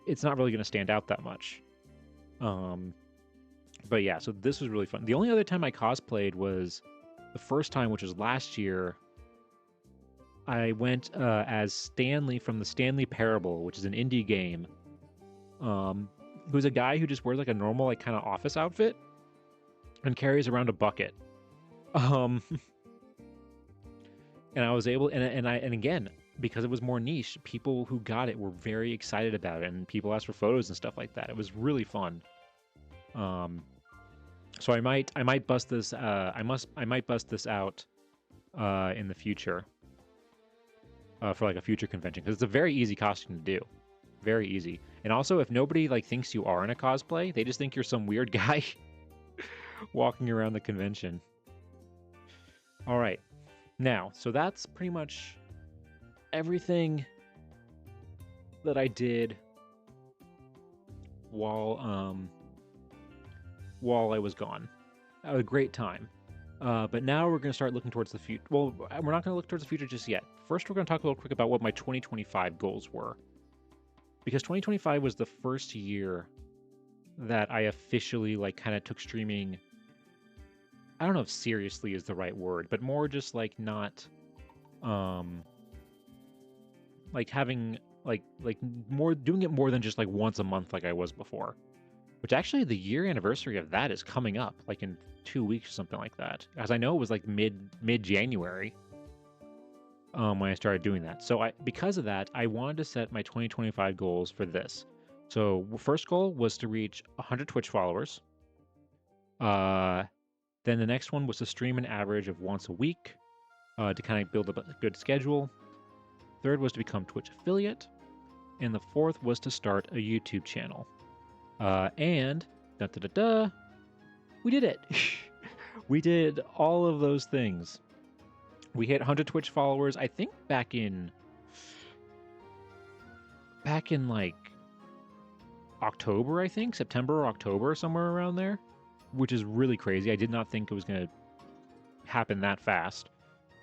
it's not really going to stand out that much. But yeah, so this was really fun. The only other time I cosplayed was the first time, which was last year. I went as Stanley from the Stanley Parable, which is an indie game. Who's a guy who just wears like a normal, like, kind of office outfit and carries around a bucket. And I was able, and again, because it was more niche, people who got it were very excited about it, and people asked for photos and stuff like that. It was really fun. So I might bust this. I might bust this out in the future. For like a future convention, because it's a very easy costume to do. Very easy. And also, if nobody like thinks you are in a cosplay, they just think you're some weird guy walking around the convention. All right. Now, so that's pretty much everything that I did while I was gone. I had a great time. But now we're going to start looking towards the future. Well, we're not going to look towards the future just yet. First, we're going to talk a little quick about what my 2025 goals were. Because 2025 was the first year that I officially, like, kind of took streaming. I don't know if seriously is the right word, but more just, like, not, like, having, like, more, doing it more than just, like, once a month like I was before. Which actually, the year anniversary of that is coming up, like, in 2 weeks or something like that. As I know, it was like mid-January when I started doing that. So because of that, I wanted to set my 2025 goals for this. So first goal was to reach 100 Twitch followers. Then the next one was to stream an average of once a week to kind of build up a good schedule. Third was to become Twitch affiliate. And the fourth was to start a YouTube channel. And we did it. We did all of those things. We hit 100 Twitch followers, I think back in like October, I think, September or October, somewhere around there, which is really crazy. I did not think it was going to happen that fast.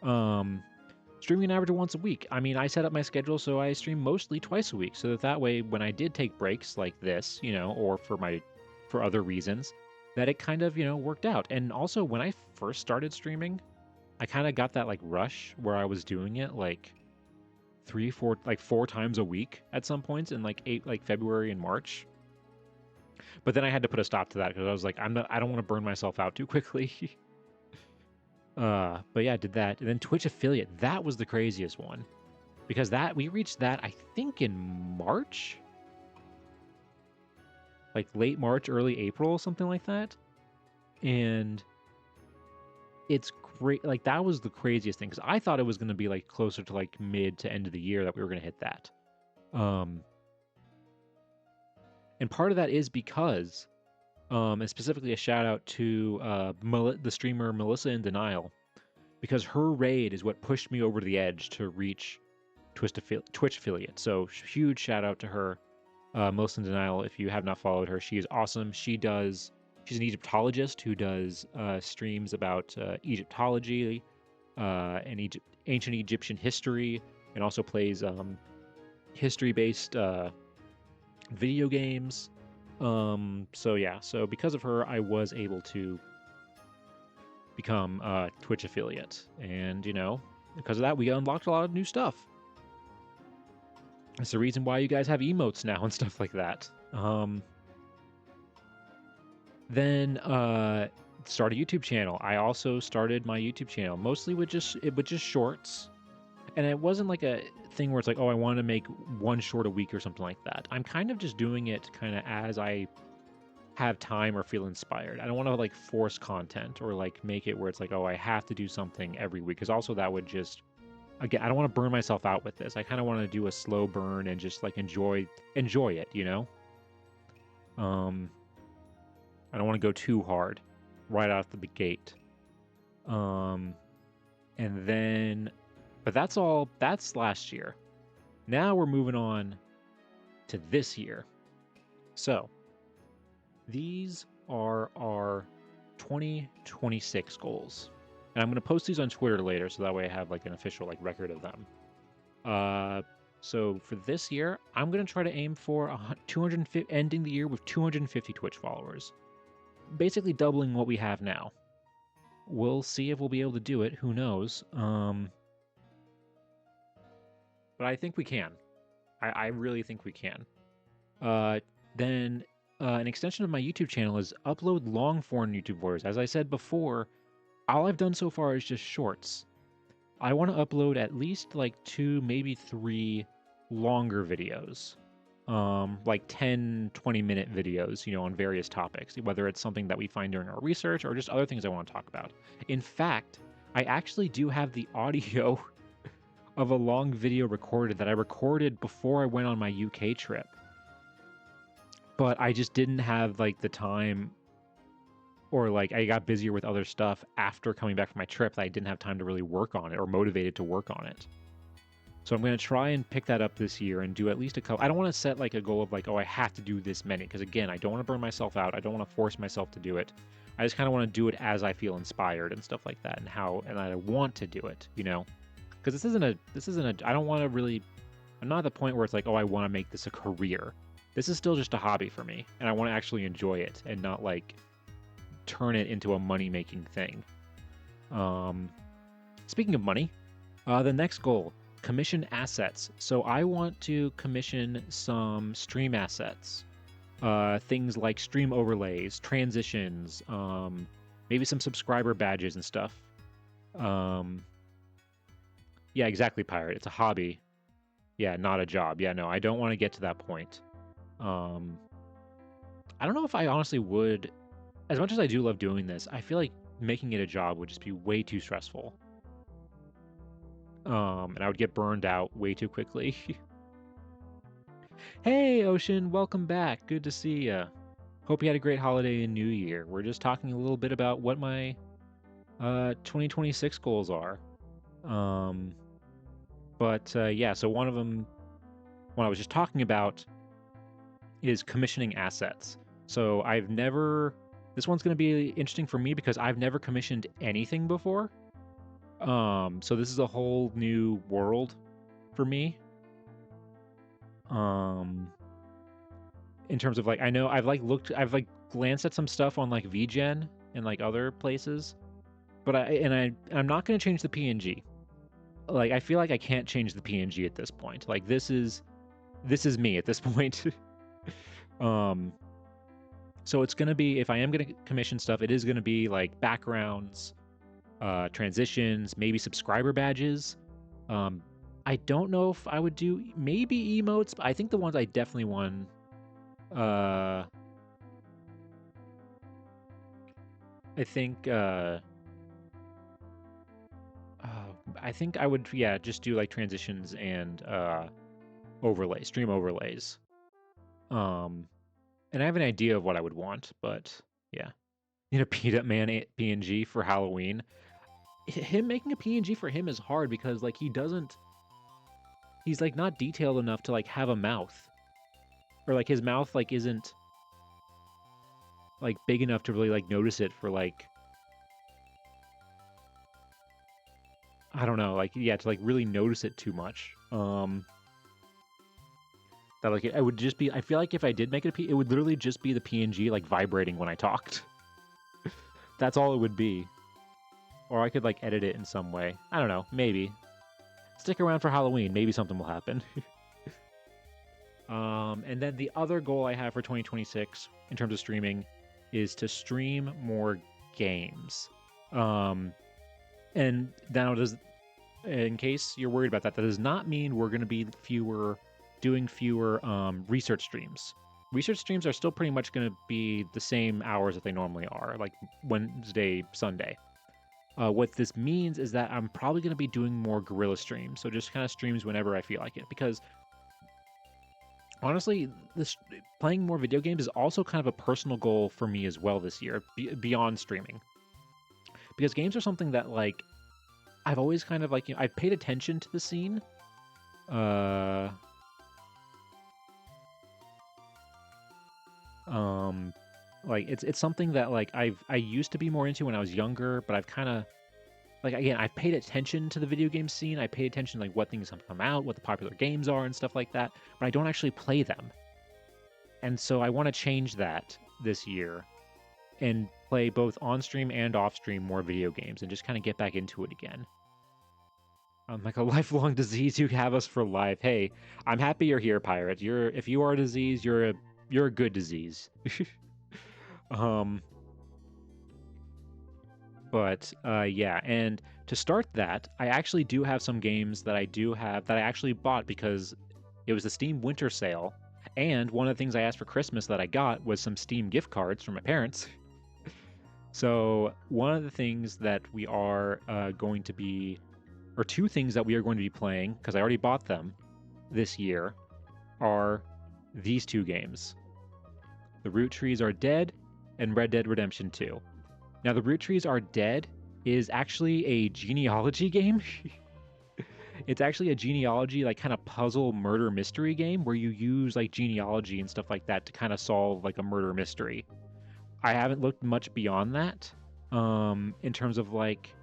Streaming an average of once a week. I mean, I set up my schedule so I stream mostly twice a week, so that way when I did take breaks like this, you know, or for other reasons, that it kind of, you know, worked out. And also, when I first started streaming, I kind of got that like rush where I was doing it like four times a week at some points in like February and March. But then I had to put a stop to that because I was like, I don't want to burn myself out too quickly. But yeah, I did that. And then Twitch affiliate, that was the craziest one. Because we reached that, I think, in March? Like late March, early April, something like that. And it's great. Like, that was the craziest thing. Because I thought it was going to be like closer to like mid to end of the year that we were going to hit that. And part of that is because, and specifically a shout out to the streamer Melissa in Denial, because her raid is what pushed me over the edge to reach Twitch affiliate. So huge shout out to her, Melissa in Denial. If you have not followed her, she is awesome. She's an Egyptologist who does streams about Egyptology and ancient Egyptian history, and also plays history-based video games. So yeah, so because of her, I was able to become a Twitch affiliate, and because of that, we unlocked a lot of new stuff. That's the reason why you guys have emotes now and stuff like that. Then start a YouTube channel. I also started my YouTube channel mostly with just shorts, and it wasn't like a thing where it's like, oh, I want to make one short a week or something like that. I'm kind of just doing it kind of as I have time or feel inspired. I don't want to like force content or like make it where it's like, oh, I have to do something every week, because also that would just, again, I don't want to burn myself out with this. I kind of want to do a slow burn and just like enjoy it, I don't want to go too hard right out the gate. And then, but that's last year. Now we're moving on to this year. So these are our 2026 goals. And I'm going to post these on Twitter later, so that way I have like an official like record of them. So for this year, I'm going to try to aim for 250, ending the year with 250 Twitch followers. Basically doubling what we have now. We'll see if we'll be able to do it. Who knows? But I think we can. I really think we can. Then an extension of my YouTube channel is upload long-form YouTube videos. As I said before, all I've done so far is just shorts. I want to upload at least like 2, maybe 3 longer videos. Like 10, 20-minute videos, on various topics, whether it's something that we find during our research or just other things I want to talk about. In fact, I actually do have the audio of a long video recorded that I recorded before I went on my UK trip. But I just didn't have like the time, or like I got busier with other stuff after coming back from my trip that I didn't have time to really work on it or motivated to work on it. So I'm going to try and pick that up this year and do at least a couple. I don't want to set like a goal of like, oh, I have to do this many, because again, I don't want to burn myself out. I don't want to force myself to do it. I just kind of want to do it as I feel inspired and stuff like that, and I want to do it, because this isn't a, I don't want to really, I'm not at the point where it's like, oh, I want to make this a career. This is still just a hobby for me, and I want to actually enjoy it and not like turn it into a money-making thing. Speaking of money, the next goal, commission assets. So I want to commission some stream assets, things like stream overlays, transitions, maybe some subscriber badges and stuff. Yeah, exactly, Pirate. It's a hobby. Yeah, not a job. Yeah, no, I don't want to get to that point. I don't know if I honestly would, as much as I do love doing this, I feel like making it a job would just be way too stressful. And I would get burned out way too quickly. Hey, Ocean, welcome back. Good to see ya. Hope you had a great holiday and New Year. We're just talking a little bit about what my 2026 goals are. Yeah, so one of them, what I was just talking about, is commissioning assets. So this one's going to be interesting for me because I've never commissioned anything before. So this is a whole new world for me. In terms of like, I know I've glanced at some stuff on like VGen and like other places, but I'm not going to change the PNG. like I feel like I can't change the PNG at this point. Like this is me at this point. um so it's going to be, if I am going to commission stuff, it is going to be like backgrounds, transitions, maybe subscriber badges. um I don't know if I would do maybe emotes, but I think the ones I definitely want, I think I think I would, yeah, just do like transitions and overlays, stream overlays. Um, and I have an idea of what I would want, but yeah, a Peanut Man PNG for Halloween. Him making a PNG for him is hard because like he's like not detailed enough to like have a mouth, or like his mouth like isn't like big enough to really like notice it for like, I don't know, like yeah, to like really notice it too much. That like it would just be, I feel like if I did make it it would literally just be the PNG like vibrating when I talked. That's all it would be. Or I could like edit it in some way. I don't know, maybe. Stick around for Halloween, maybe something will happen. And then the other goal I have for 2026 in terms of streaming is to stream more games. And now does, in case you're worried about that, that does not mean we're going to be doing fewer research streams. Research streams are still pretty much going to be the same hours that they normally are, like Wednesday, Sunday. What this means is that I'm probably going to be doing more guerrilla streams, so just kind of streams whenever I feel like it. Because honestly, playing more video games is also kind of a personal goal for me as well this year, beyond streaming. Because games are something that like I've always kind of like, I've paid attention to the scene. Like it's something that like I used to be more into when I was younger, but I've kind of like, again, I've paid attention to the video game scene. I pay attention to like what things have come out, what the popular games are and stuff like that, but I don't actually play them. And so I want to change that this year and play both on stream and off stream more video games and just kind of get back into it again. Like a lifelong disease, you have us for life. Hey, I'm happy you're here, Pirate. If you are a disease, you're a good disease. But yeah, and to start that, I actually do have some games that I actually bought because it was the Steam Winter Sale, and one of the things I asked for Christmas that I got was some Steam gift cards from my parents. So one of the things that we are going to be, or two things that we are going to be playing, because I already bought them this year, are these two games. The Root Trees Are Dead and Red Dead Redemption 2. Now, The Root Trees Are Dead is actually a genealogy game. It's actually a genealogy, like, kind of puzzle murder mystery game where you use, like, genealogy and stuff like that to kind of solve, like, a murder mystery. I haven't looked much beyond that in terms of, like,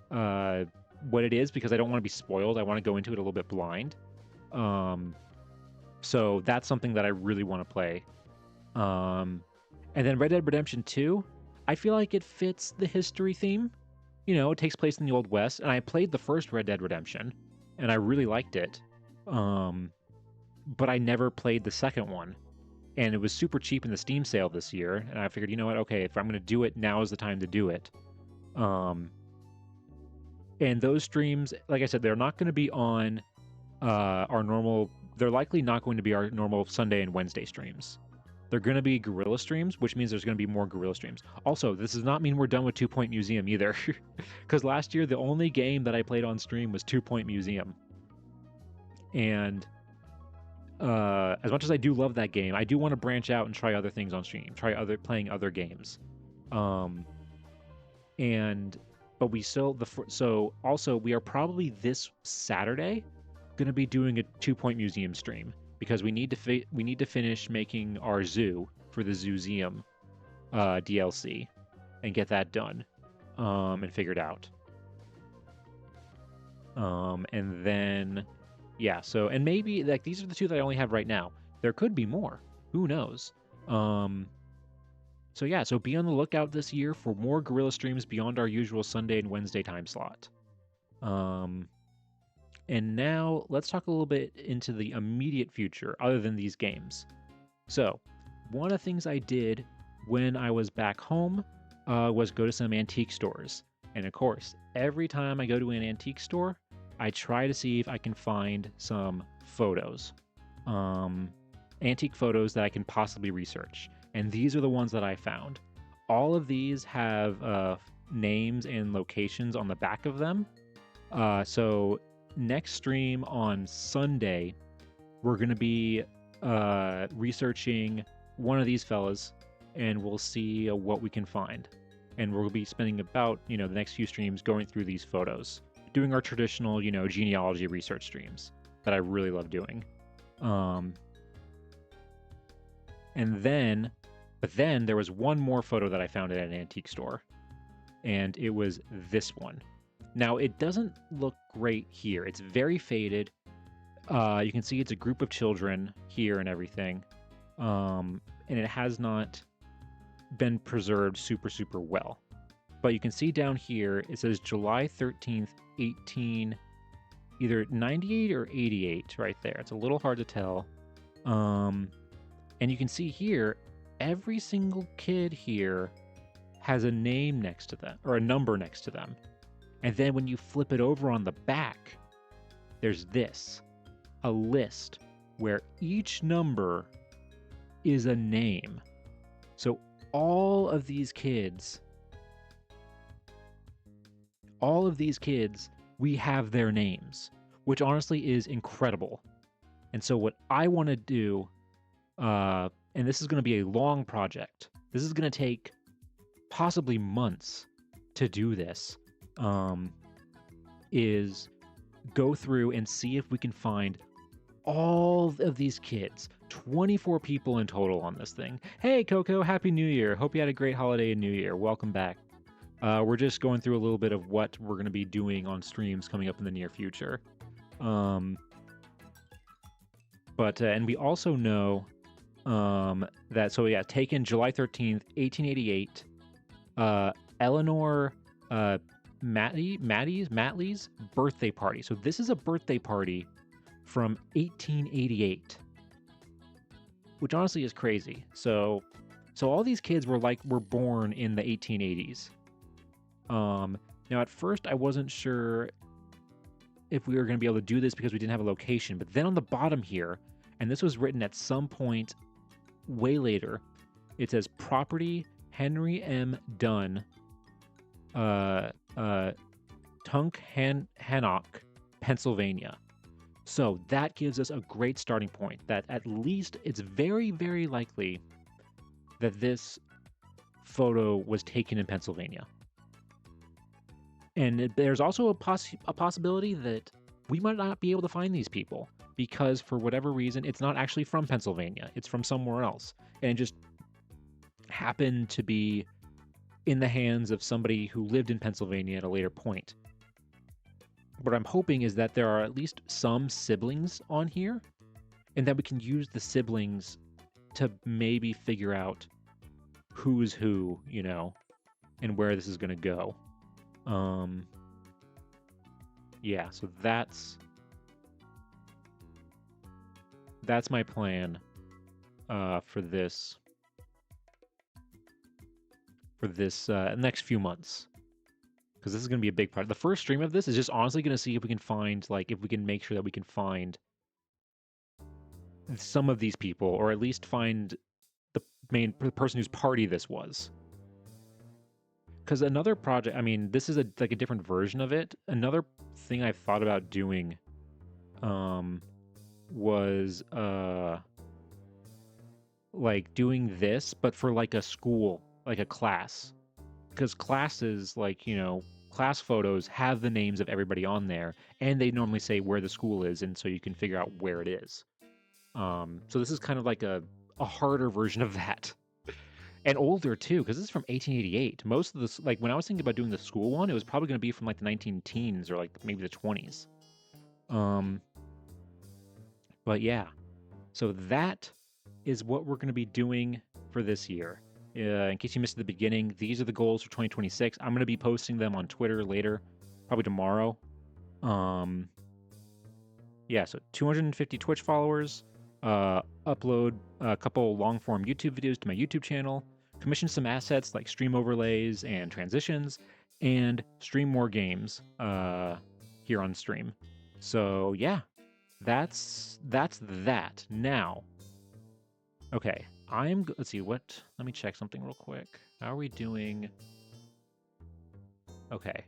what it is, because I don't want to be spoiled. I want to go into it a little bit blind. So that's something that I really want to play. And then Red Dead Redemption 2, I feel like it fits the history theme. It takes place in the Old West, and I played the first Red Dead Redemption, and I really liked it. But I never played the second one, and it was super cheap in the Steam sale this year, and I figured, you know what, okay, if I'm going to do it, now is the time to do it. And those streams, like I said, they're not going to be on our normal, they're likely not going to be our normal Sunday and Wednesday streams. They're going to be guerrilla streams, which means there's going to be more guerrilla streams. Also, this does not mean we're done with 2 Point Museum either. Because last year, the only game that I played on stream was 2 Point Museum. And as much as I do love that game, I do want to branch out and try other things on stream, playing other games. But we still, so also, we are probably this Saturday going to be doing a 2 Point Museum stream, because we need to finish making our zoo for the Zooseum DLC and get that done and figured out. And then yeah, so, and maybe like these are the two that I only have right now. There could be more. Who knows? So yeah, so be on the lookout this year for more guerrilla streams beyond our usual Sunday and Wednesday time slot. And now let's talk a little bit into the immediate future, other than these games. So, one of the things I did when I was back home was go to some antique stores. And of course, every time I go to an antique store, I try to see if I can find some photos, um, antique photos that I can possibly research. And these are the ones that I found. All of these have names and locations on the back of them. So, next stream on Sunday, we're going to be researching one of these fellas, and we'll see what we can find. And we'll be spending about, the next few streams going through these photos, doing our traditional, genealogy research streams that I really love doing. But then there was one more photo that I found at an antique store, and it was this one. Now, it doesn't look great here. It's very faded. You can see it's a group of children here and everything. And it has not been preserved super, super well. But you can see down here, it says July 13th, either 98 or 88 right there. It's a little hard to tell. And you can see here, every single kid here has a name next to them, or a number next to them. And then when you flip it over on the back, there's this, a list where each number is a name. So all of these kids, we have their names, which honestly is incredible. And so what I want to do, and this is going to be a long project. This is going to take possibly months to do this, is go through and see if we can find all of these kids, 24 people in total on this thing. Hey, Coco, Happy New Year. Hope you had a great holiday and New Year. Welcome back. We're just going through a little bit of what we're going to be doing on streams coming up in the near future. And we also know that, so yeah, taken July 13th, 1888, Eleanor Matley's birthday party. So this is a birthday party from 1888, which honestly is crazy. So all these kids were born in the 1880s. Now at first I wasn't sure if we were going to be able to do this because we didn't have a location, but then on the bottom here, and this was written at some point way later, it says property Henry M. Dunn, Tunkhannock, Pennsylvania. So that gives us a great starting point that at least it's very, very likely that this photo was taken in Pennsylvania. And there's also a possibility that we might not be able to find these people because for whatever reason, it's not actually from Pennsylvania. It's from somewhere else. And it just happened to be in the hands of somebody who lived in Pennsylvania at a later point. What I'm hoping is that there are at least some siblings on here and that we can use the siblings to maybe figure out who's who, and where this is going to go. Yeah, so that's my plan for this next few months, because this is going to be a big part. The first stream of this is just honestly going to see if we can find, if we can make sure that we can find some of these people, or at least find the person whose party this was. Because another project, this is a different version of it. Another thing I've thought about doing was doing this, but for a school, a class. Because classes, class photos have the names of everybody on there, and they normally say where the school is, and so you can figure out where it is. So this is kind of a harder version of that. And older too, because this is from 1888. Most of this, when I was thinking about doing the school one, it was probably going to be from the 19-teens or maybe the 20s. But yeah, so that is what we're going to be doing for this year. In case you missed the beginning, these are the goals for 2026. I'm going to be posting them on Twitter later, probably tomorrow. Yeah, so 250 Twitch followers, upload a couple long form YouTube videos to my YouTube channel, commission some assets like stream overlays and transitions, and stream more games here on stream. So yeah, that's that. Now, okay, let's see what. Let me check something real quick. How are we doing? Okay.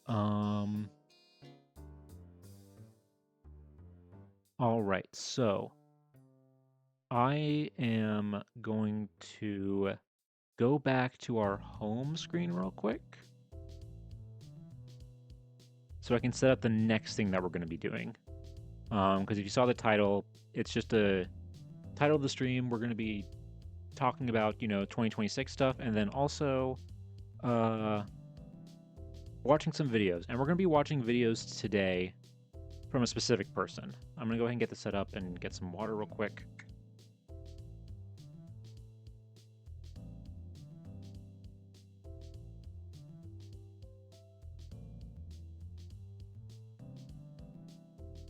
Um. All right. So I am going to go back to our home screen real quick so I can set up the next thing that we're going to be doing. Because if you saw the title, it's just a title of the stream. We're going to be talking about 2026 stuff, and then also uh, watching some videos. And we're going to be watching videos today from a specific person. I'm going to go ahead and get this set up and get some water real quick.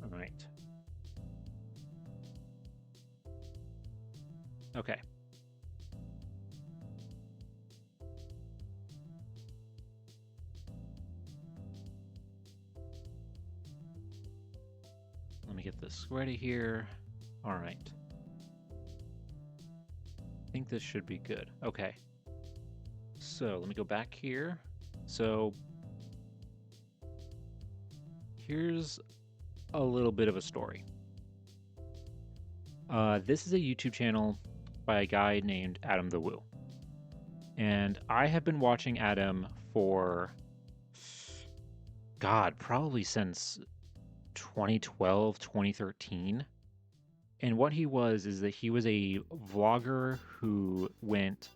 All right. Okay. Let me get this ready here. All right. I think this should be good. Okay. So let me go back here. So here's a little bit of a story. This is a YouTube channel by a guy named Adam the Woo. And I have been watching Adam for, God, probably since 2012, 2013. And what he was is that he was a vlogger who went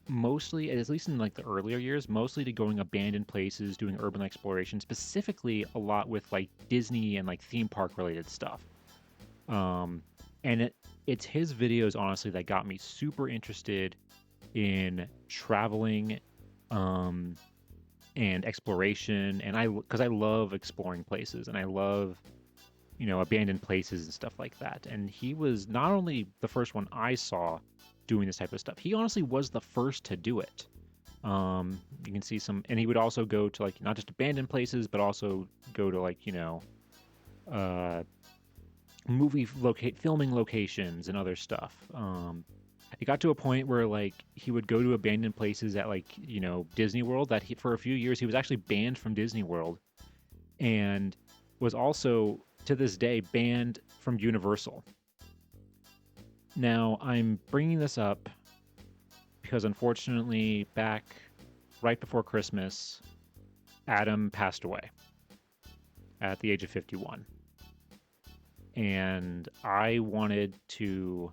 mostly, at least in like the earlier years, mostly to going abandoned places, doing urban exploration, specifically a lot with like Disney and like theme park related stuff. Um, and it's his videos honestly that got me super interested in traveling, um, and exploration, and because I love exploring places and I love abandoned places and stuff like that. And he was not only the first one I saw doing this type of stuff, he honestly was the first to do it. You can see some, and he would also go to like not just abandoned places, but also go to like uh, filming locations and other stuff. It got to a point where like he would go to abandoned places at like Disney World that for a few years he was actually banned from Disney World, and was also to this day banned from Universal. Now I'm bringing this up because unfortunately back right before Christmas, Adam passed away at the age of 51. And I wanted to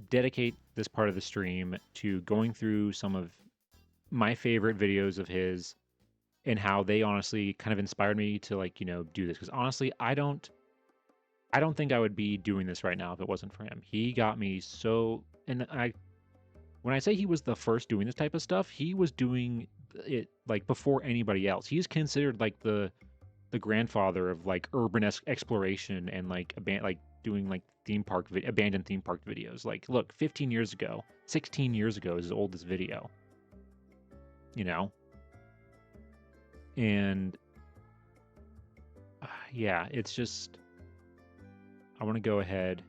dedicate this part of the stream to going through some of my favorite videos of his and how they honestly kind of inspired me to like, do this. Because honestly, I don't think I would be doing this right now if it wasn't for him. He got me so, and when I say he was the first doing this type of stuff, he was doing it like before anybody else. He's considered like the grandfather of like urban exploration and like doing like abandoned theme park videos. Like, look, 15 years ago, 16 years ago is his oldest video, you know? And yeah, it's just, I want to go ahead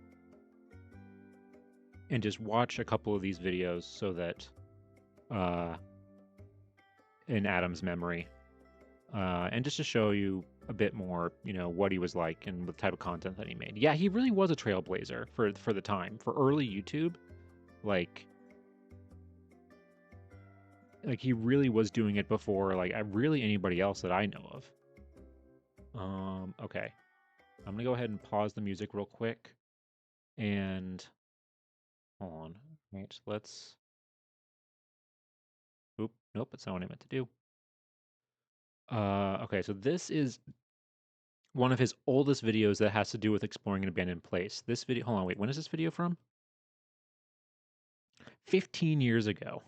and just watch a couple of these videos so that, in Adam's memory, and just to show you a bit more, what he was like and the type of content that he made. Yeah, he really was a trailblazer for the time, for early YouTube. Like he really was doing it before like really anybody else that I know of. Okay, I'm gonna go ahead and pause the music real quick, and hold on. Right, let's. Oop, nope, that's not what I meant to do. Okay, so this is one of his oldest videos that has to do with exploring an abandoned place. This video, hold on, wait, when is this video from? 15 years ago.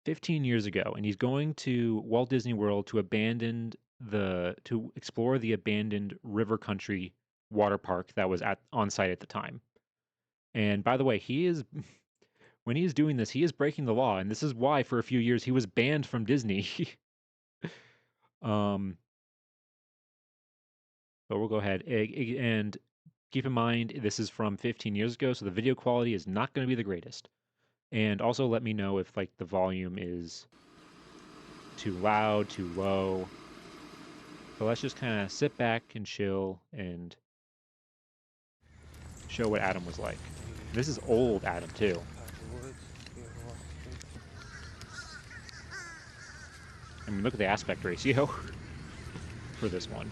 15 years ago, and he's going to Walt Disney World to abandoned to explore the abandoned river country water park that was on site at the time. And by the way, he is when he is doing this, he is breaking the law, and this is why for a few years he was banned from Disney. um, but we'll go ahead and keep in mind this is from 15 years ago, so the video quality is not going to be the greatest. And also let me know if like the volume is too loud, too low. So let's just kind of sit back and chill and show what Adam was like. This is old Adam too. I mean, look at the aspect ratio for this one.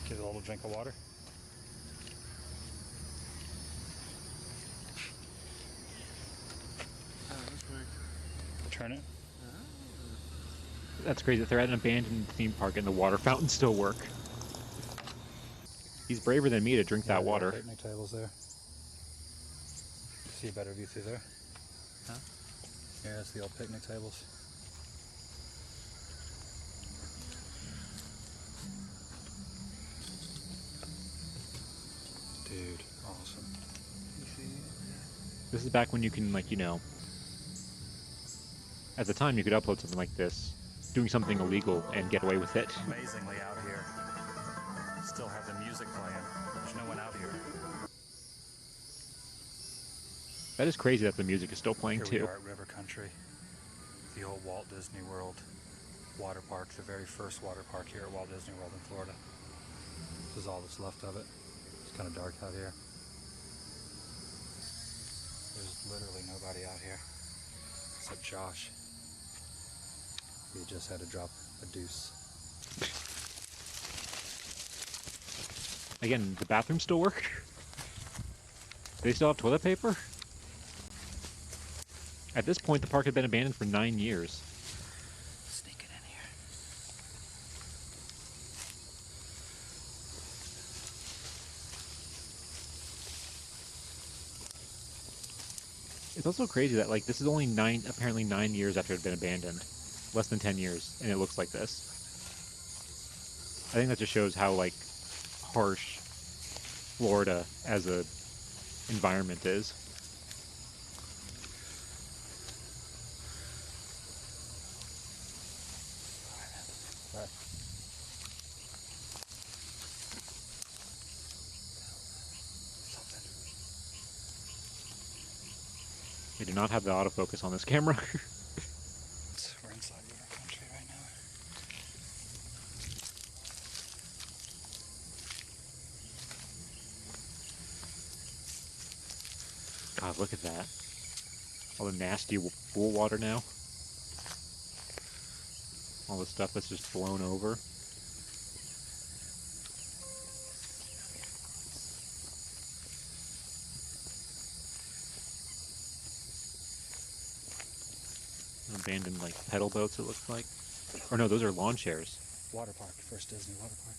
Get a little drink of water. Turn it. That's crazy that they're at an abandoned theme park and the water fountains still work. He's braver than me to drink that water. Picnic tables there. See a better view through there? Huh? Yeah, that's the old picnic tables. Dude, awesome. This is back when you can, like, you know, at the time you could upload something like this, doing something illegal and get away with it. Amazingly out here. Still have the music playing. There's no one out here. That is crazy that the music is still playing Here too. we are at River Country, the old Walt Disney World water park, the very first water park here at Walt Disney World in Florida. This is all that's left of it. It's kind of dark out here. There's literally nobody out here except Josh. He just had to drop a deuce. Again, the bathrooms still work? They still have toilet paper? At this point, the park had been abandoned for 9 years. Sneaking in here. It's also crazy that, like, this is only apparently 9 years after it had been abandoned. Less than 10 years, and it looks like this. I think that just shows how, like, harsh Florida as a environment is. We do not have the autofocus on this camera. We're inside River Country right now. God, look at that. All the nasty pool water now. All the stuff that's just blown over. Abandoned, like, pedal boats, it looks like. Or no, those are lawn chairs. Water park, first Disney water park.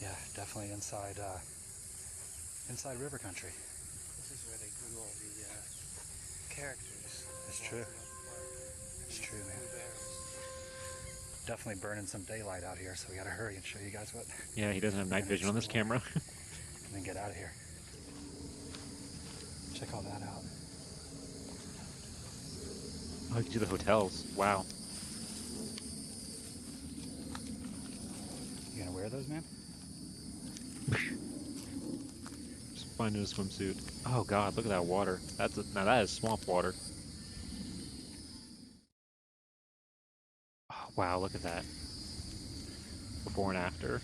Yeah, definitely inside River Country. This is where they grew all the characters. It's true. It's true, man. Definitely burning some daylight out here, so we gotta hurry and show you guys what. Yeah, he doesn't have night vision on this camera. And then get out of here. Check all that out. Oh, you can see the hotels. Wow. You gonna wear those, man? Just finding a swimsuit. Oh god, look at that water. Now that is swamp water. Oh, wow, look at that. Before and after.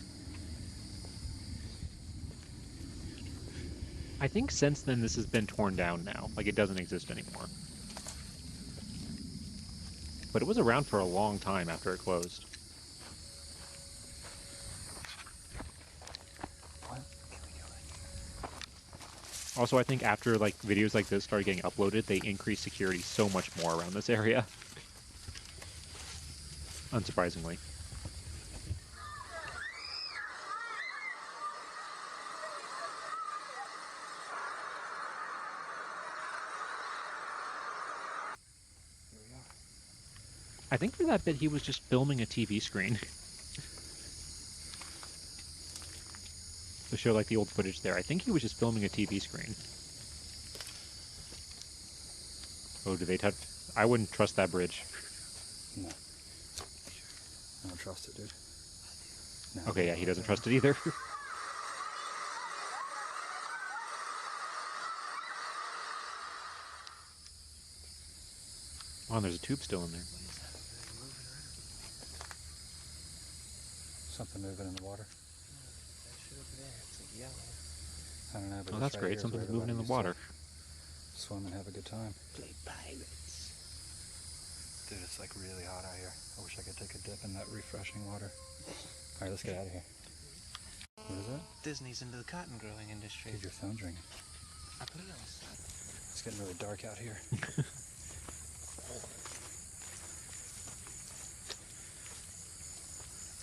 I think since then this has been torn down now. Like, it doesn't exist anymore. But it was around for a long time after it closed. What? Can we go in? Also, I think after, like, videos like this started getting uploaded, they increased security so much more around this area. unsurprisingly. Here we are. I think for that bit he was just filming a TV screen to show like the old footage there. I think he was just filming a TV screen. Oh, do they touch? I wouldn't trust that bridge. No. I don't trust it, dude. No, Okay, yeah, he doesn't trust it either. Oh, and there's a tube still in there. What is that? Are they moving around? Something moving in the water. That shit over there, it's like yellow. I don't know, but Oh, this that's right great. here is Something's where moving in the everybody water. used to swim and have a good time. Play pirates. Dude, it's like really hot out here. I wish I could take a dip in that refreshing water. Alright, let's get out of here. What is that? Disney's into the cotton growing industry. Dude, your phone's ringing. I put it on silent. It's getting really dark out here.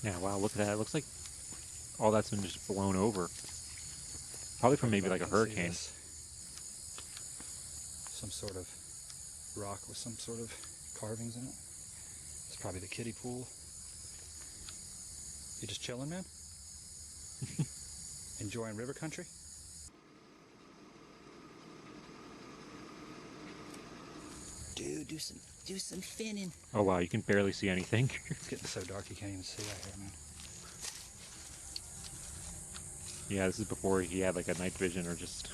Yeah, wow, look at that. It looks like all that's been just blown over. Probably from maybe like a Everybody can see hurricane. this. Some sort of rock with some sort of carvings in it. It's probably the kiddie pool. You just chilling, man? Enjoying river country? Dude, do some finning. Oh wow, you can barely see anything. It's getting so dark you can't even see out here, man. Yeah, this is before he had like a night vision or just...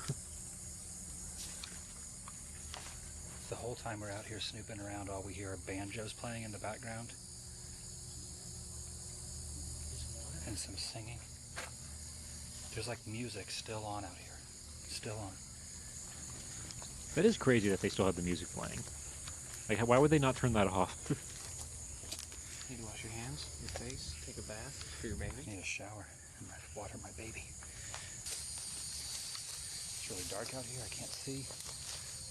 The whole time we're out here snooping around, all we hear are banjos playing in the background. And some singing. There's like music still on out here. Still on. That is crazy that they still have the music playing. Like, why would they not turn that off? Need to wash your hands, your face, take a bath for your baby. I need a shower and water my baby. It's really dark out here. I can't see.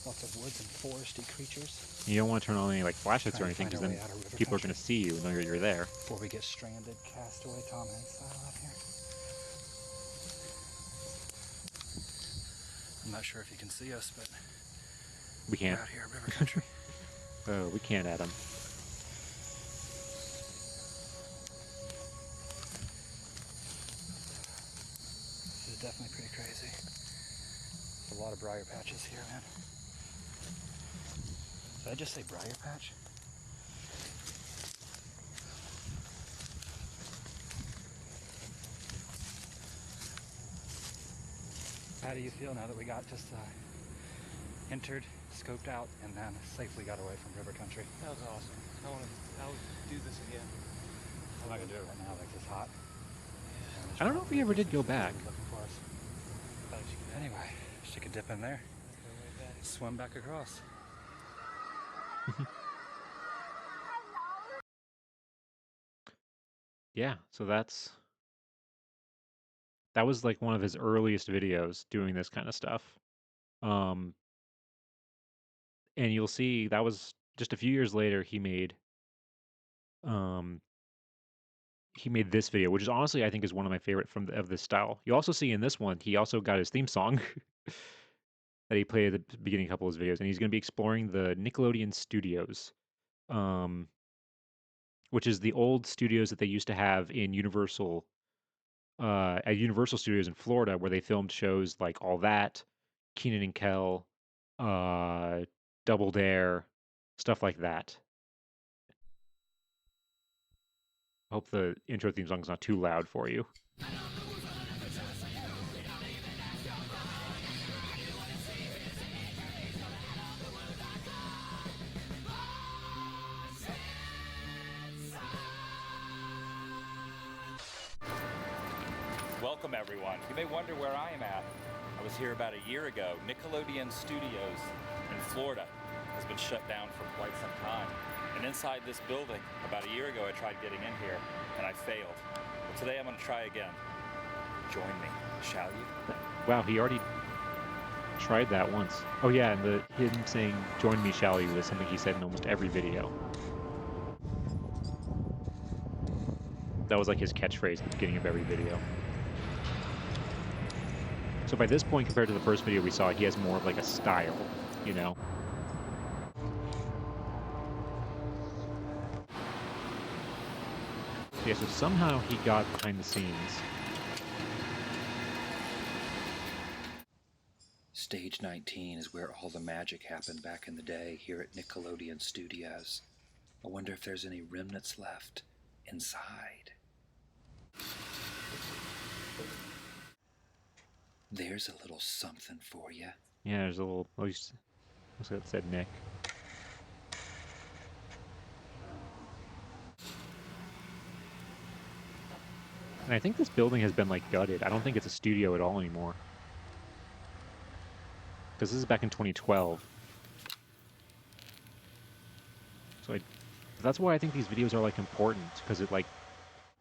Lots of woods and foresty creatures. You don't want to turn on any like flashlights or Trying to anything because find our then way out of river people are going country. to see you and know you're there. Before we get stranded, castaway Tom Hanks style out here. I'm not sure if you can see us, but We we're can't. out here in river country. Oh, we can't, Adam. This is definitely pretty crazy. There's a lot of briar patches here, man. Did I just say briar patch? How do you feel now that we got just entered, scoped out, and then safely got away from river country? That was awesome. I would do this again. I'm not gonna do it right now, like it's hot. I don't know if we ever did go back. Looking for us. Thought you could Anyway, stick a dip in there, make our way back. swim back across. Yeah, so that was like one of his earliest videos doing this kind of stuff. And you'll see that was just a few years later um he made this video, which is honestly I think is one of my favorite of this style. You also see in this one he also got his theme song that he played at the beginning of a couple of his videos, and he's going to be exploring the Nickelodeon Studios, which is the old studios that they used to have in Universal at Universal Studios in Florida, where they filmed shows like All That, Keenan and Kel, uh, Double Dare, stuff like that. I hope the intro theme song's not too loud for you. Welcome, everyone. You may wonder where I am at. I was here about a year ago. Nickelodeon Studios in Florida has been shut down for quite some time. And inside this building, about a year ago, I tried getting in here, and I failed. But today I'm going to try again. Join me, shall you? Wow, he already tried that once. Oh yeah, and him saying "Join me, shall you" was something he said in almost every video. That was like his catchphrase at the beginning of every video. So by this point, compared to the first video we saw, he has more of like a style, you know? Yeah, so somehow he got behind the scenes. Stage 19 is where all the magic happened back in the day here at Nickelodeon Studios. I wonder if there's any remnants left inside. There's a little something for you. Yeah, there's a little, at least, looks like it said Nick. And I think this building has been, like, gutted. I don't think it's a studio at all anymore. Because this is back in 2012. So that's why I think these videos are, like, important. Because it, like,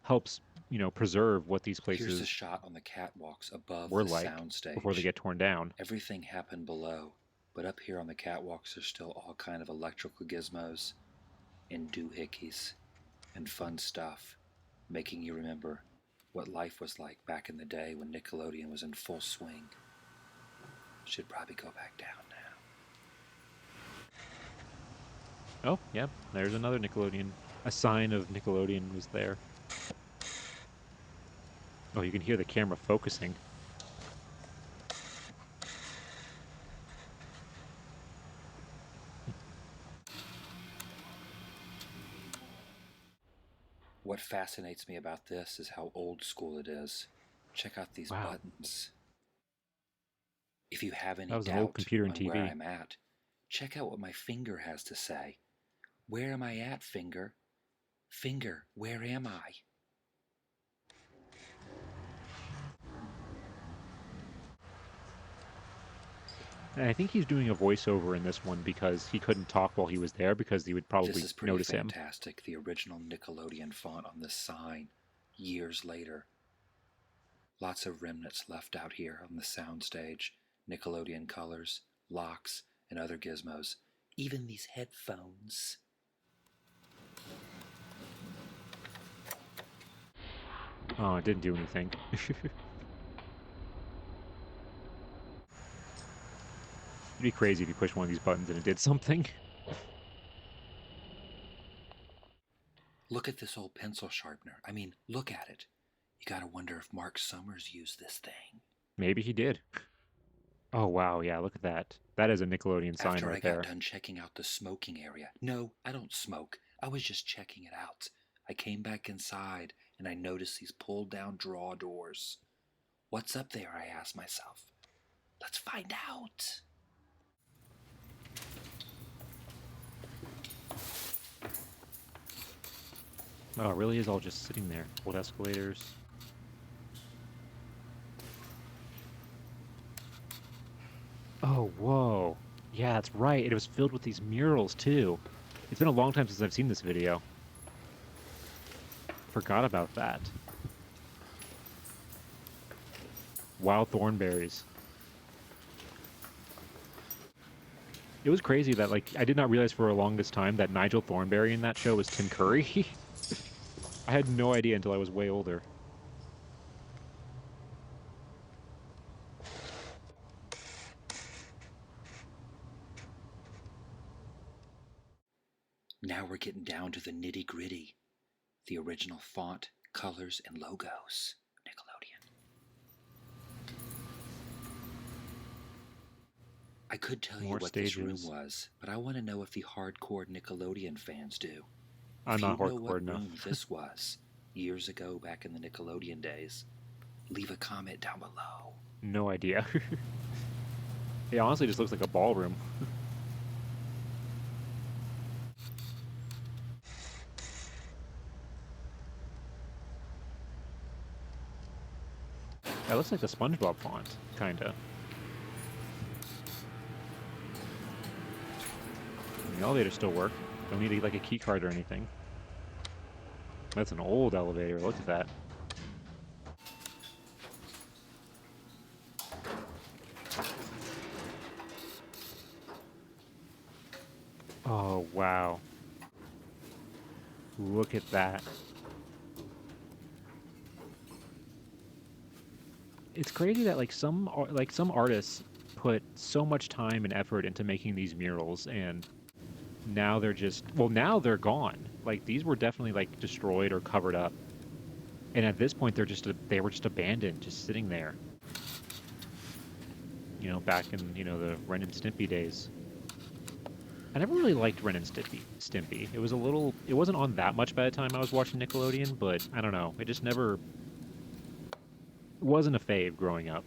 helps, you know, preserve what these Here's a places shot on the catwalks above were the like soundstage. before they get torn down. Everything happened below, but up here on the catwalks there's still all kind of electrical gizmos and doohickeys and fun stuff, making you remember what life was like back in the day when Nickelodeon was in full swing. Should probably go back down now. Oh, yeah, there's another Nickelodeon. A sign of Nickelodeon was there. Oh, you can hear the camera focusing. What fascinates me about this is how old school it is. Check out these Wow. buttons. If you have any That was doubt an old computer and on where TV. I'm at, check out what my finger has to say. Where am I at, finger? Finger, where am I? And I think he's doing a voiceover in this one because he couldn't talk while he was there because he would probably This is pretty notice him. fantastic. The original Nickelodeon font on this sign, years later. Lots of remnants left out here on the soundstage. Nickelodeon colors, locks, and other gizmos. Even these headphones. Oh, it didn't do anything. It'd be crazy if you pushed one of these buttons and it did something. Look at this old pencil sharpener. I mean, look at it. You gotta wonder if Mark Summers used this thing. Maybe he did. Oh, wow, yeah, look at that. That is a Nickelodeon sign After right I there. got done checking out the smoking area. No, I don't smoke. I was just checking it out. I came back inside and I noticed these pulled down drawer doors. What's up there, I asked myself. Let's find out. Oh, it really is all just sitting there. Old escalators. Oh, whoa. Yeah, that's right. It was filled with these murals, too. It's been a long time since I've seen this video. Forgot about that. Wild thornberries. It was crazy that, like, I did not realize for a longest time that Nigel Thornberry in that show was Tim Curry. I had no idea until I was way older. Now we're getting down to the nitty-gritty. The original font, colors, and logos. Nickelodeon. I could tell you More what this room stages. was, but I want to know if the hardcore Nickelodeon fans do. I'm If not you know hardcore what enough. room this was, years ago back in the Nickelodeon days, leave a comment down below. No idea. It honestly just looks like a ballroom. That looks like the SpongeBob font, kinda. The elevators still work. Don't need like a key card or anything. That's an old elevator. Look at that. Oh, wow. Look at that. it's crazy that like some artists put so much time and effort into making these murals, and now they're just now they're gone. Like these were definitely like destroyed or covered up, and at this point they were just abandoned, just sitting there. Back in the Ren and Stimpy days. I never really liked Ren and Stimpy. It wasn't on that much by the time I was watching Nickelodeon, but I don't know. It just never wasn't a fave growing up.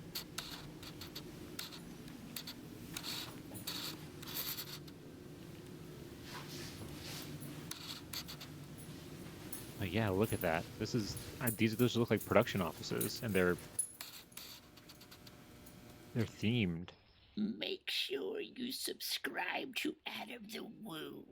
But yeah, look at that. Those look like production offices, and they're themed. Make sure you subscribe to Out of the Woo.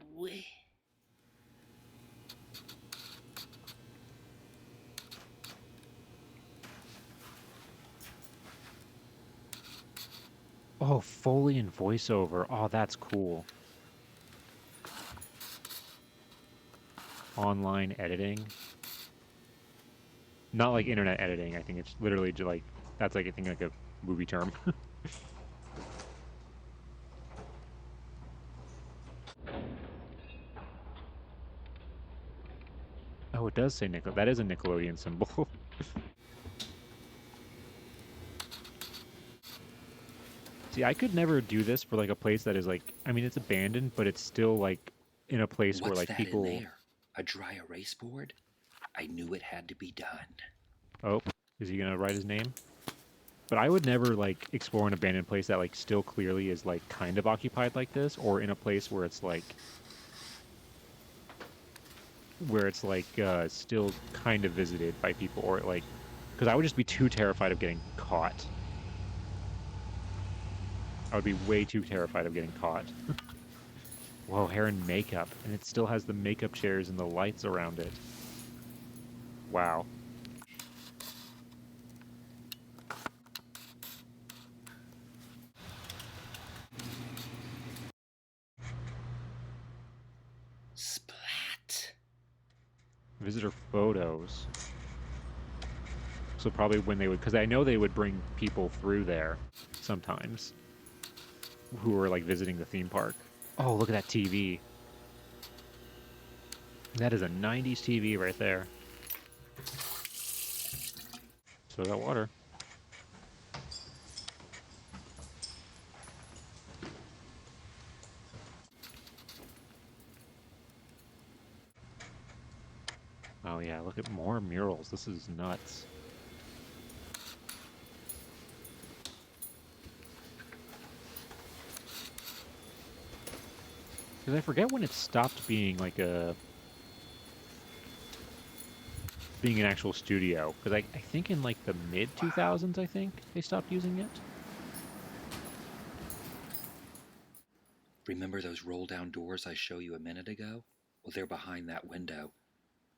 Oh, Foley and voiceover. Oh, that's cool. Online editing. Not like internet editing. I think it's literally just like that's like I think like a movie term. Oh, it does say Nickel. That is a Nickelodeon symbol. See, I could never do this for like a place that is like, I mean, it's abandoned, but it's still like in a place where What's like that people. in there? A dry erase board? I knew it had to be done. Oh, is he gonna write his name? But I would never like explore an abandoned place that like still clearly is like kind of occupied like this, or in a place where it's like still kind of visited by people, or like because I would just be too terrified of getting caught. I would be way too terrified of getting caught. Whoa, hair and makeup, and it still has the makeup chairs and the lights around it. Wow. Splat. Visitor photos. So probably when they would, because I know they would bring people through there sometimes who were like visiting the theme park. Oh, look at that TV. That is a 90s TV right there. So that water. Oh yeah, look at more murals. This is nuts. Because I forget when it stopped being like being an actual studio. Because I think in like the mid 2000s, I think they stopped using it. Remember those roll down doors I showed you a minute ago? Well, they're behind that window.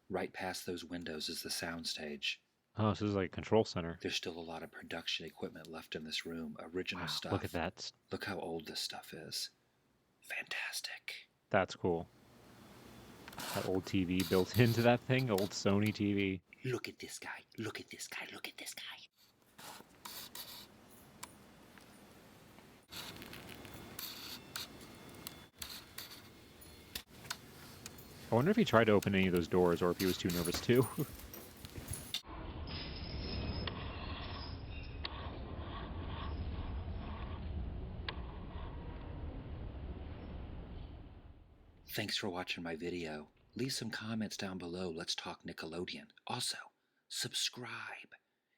Right past those windows is the soundstage. Oh, so this is like a control center. There's still a lot of production equipment left in this room. Original Wow, stuff. look at that. Look how old this stuff is. Fantastic. That's cool. That old TV built into that thing, old Sony TV. Look at this guy. Look at this guy. Look at this guy. I wonder if he tried to open any of those doors or if he was too nervous too. Thanks for watching my video. Leave some comments down below. Let's talk Nickelodeon. Also, subscribe.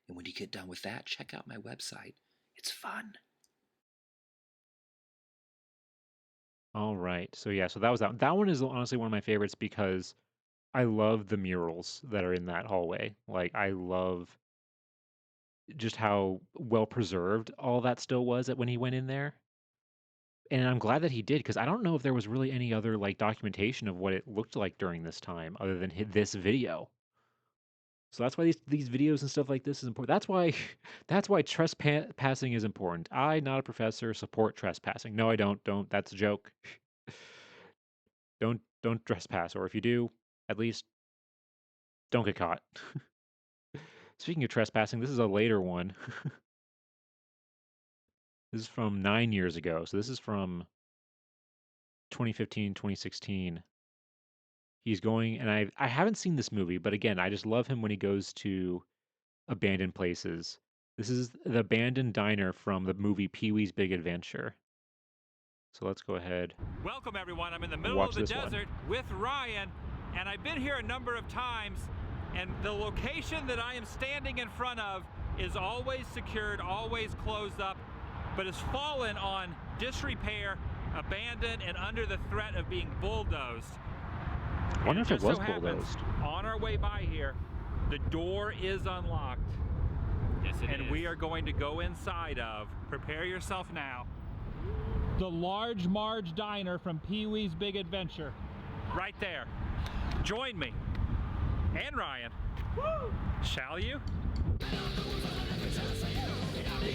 And when you get done with that, check out my website. It's fun. All right. So yeah, so that was that. That one is honestly one of my favorites because I love the murals that are in that hallway. Like I love just how well preserved all that still was when he went in there. And I'm glad that he did because I don't know if there was really any other like documentation of what it looked like during this time other than this video. So that's why these videos and stuff like this is important. That's why trespassing is important. I, not a professor, support trespassing. No, I don't. Don't. That's a joke. Don't trespass, or if you do, at least don't get caught. Speaking of trespassing, this is a later one. This is from 9 years ago. So this is from 2015, 2016. He's going, and I haven't seen this movie, but again, I just love him when he goes to abandoned places. This is the abandoned diner from the movie Pee-wee's Big Adventure. So let's go ahead. Welcome everyone. I'm in the and middle watch of the this one. desert with Ryan, and I've been here a number of times, and the location that I am standing in front of is always secured, always closed up, but has fallen on disrepair, abandoned, and under the threat of being bulldozed. I wonder And if it just was so happens, bulldozed. on our way by here, the door is unlocked. Yes, it And is. we are going to go inside of, prepare yourself now, the Large Marge Diner from Pee-wee's Big Adventure. Right there. Join me. And Ryan. Woo! Shall you?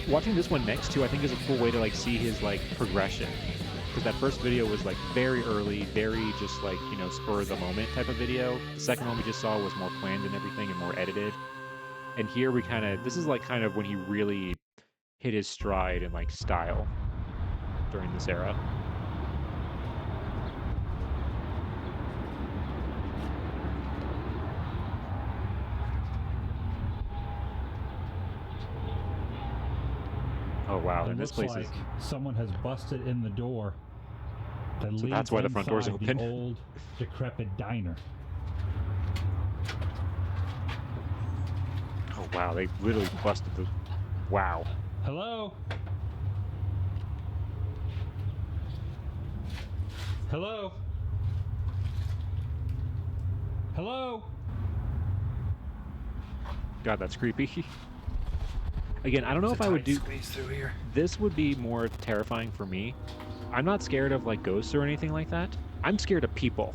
Watching this one next to, I think, is a cool way to like see his like progression. Because that first video was like very early, very just like, you know, spur of the moment type of video. The second one we just saw was more planned and everything and more edited. And here we this is like kind of when he really hit his stride in like style during this era. Oh wow, It and this looks place like is someone has busted in the door that So leads that's why the front door's inside open. the old, decrepit diner. oh wow, they literally busted the wow. Hello? Hello? Hello? God, that's creepy. Again, I don't know if I would do Squeeze through here. this would be more terrifying for me. I'm not scared of like ghosts or anything like that. I'm scared of people.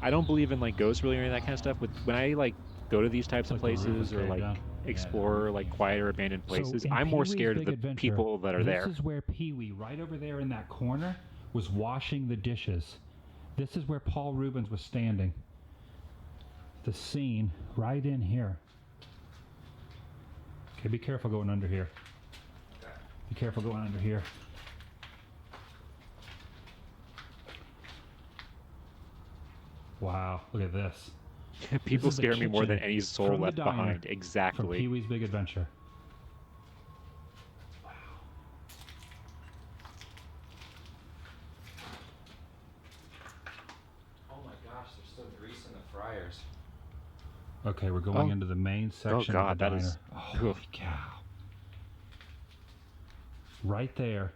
I don't believe in like ghosts really or any of that kind of stuff. When I like go to these types of Like the roof places is or caved like down? Yeah. explore like quieter abandoned places, So in I'm more Pee-wee's scared of Big the Adventure, people that are there. This is where Pee-wee, right over there in that corner, was washing the dishes. This is where Paul Rubens was standing. The scene right in here. Okay, be careful going under here. Be careful going under here. Wow, look at this. People is the scare me more than kitchen any soul from the left diner behind. From Exactly. Pee-wee's Big Adventure. Oh my gosh, there's still grease in the fryers. Okay, we're going Oh. into the main section God, of the that diner. is- Holy ugh. cow. Right there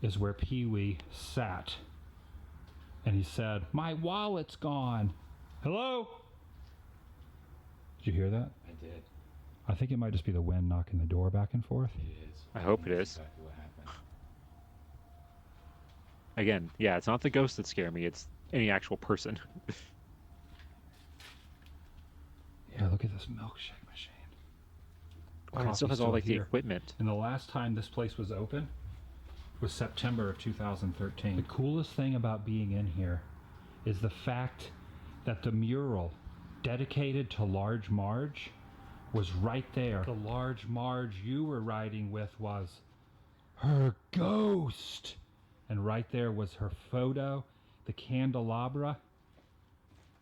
is where Pee-wee sat. And he said, "My wallet's gone." Hello? Did you hear that? I did. I think it might just be the wind knocking the door back and forth. It is. I hope it That's is. exactly what happened. Again, yeah, it's not the ghosts that scare me, it's any actual person. Yeah, look at this milkshake machine. Oh, and it still Coffee's has all like the here. equipment. And the last time this place was open was September of 2013. The coolest thing about being in here is the fact that the mural dedicated to Large Marge was right there. The Large Marge you were riding with was her ghost. And right there was her photo, the candelabra,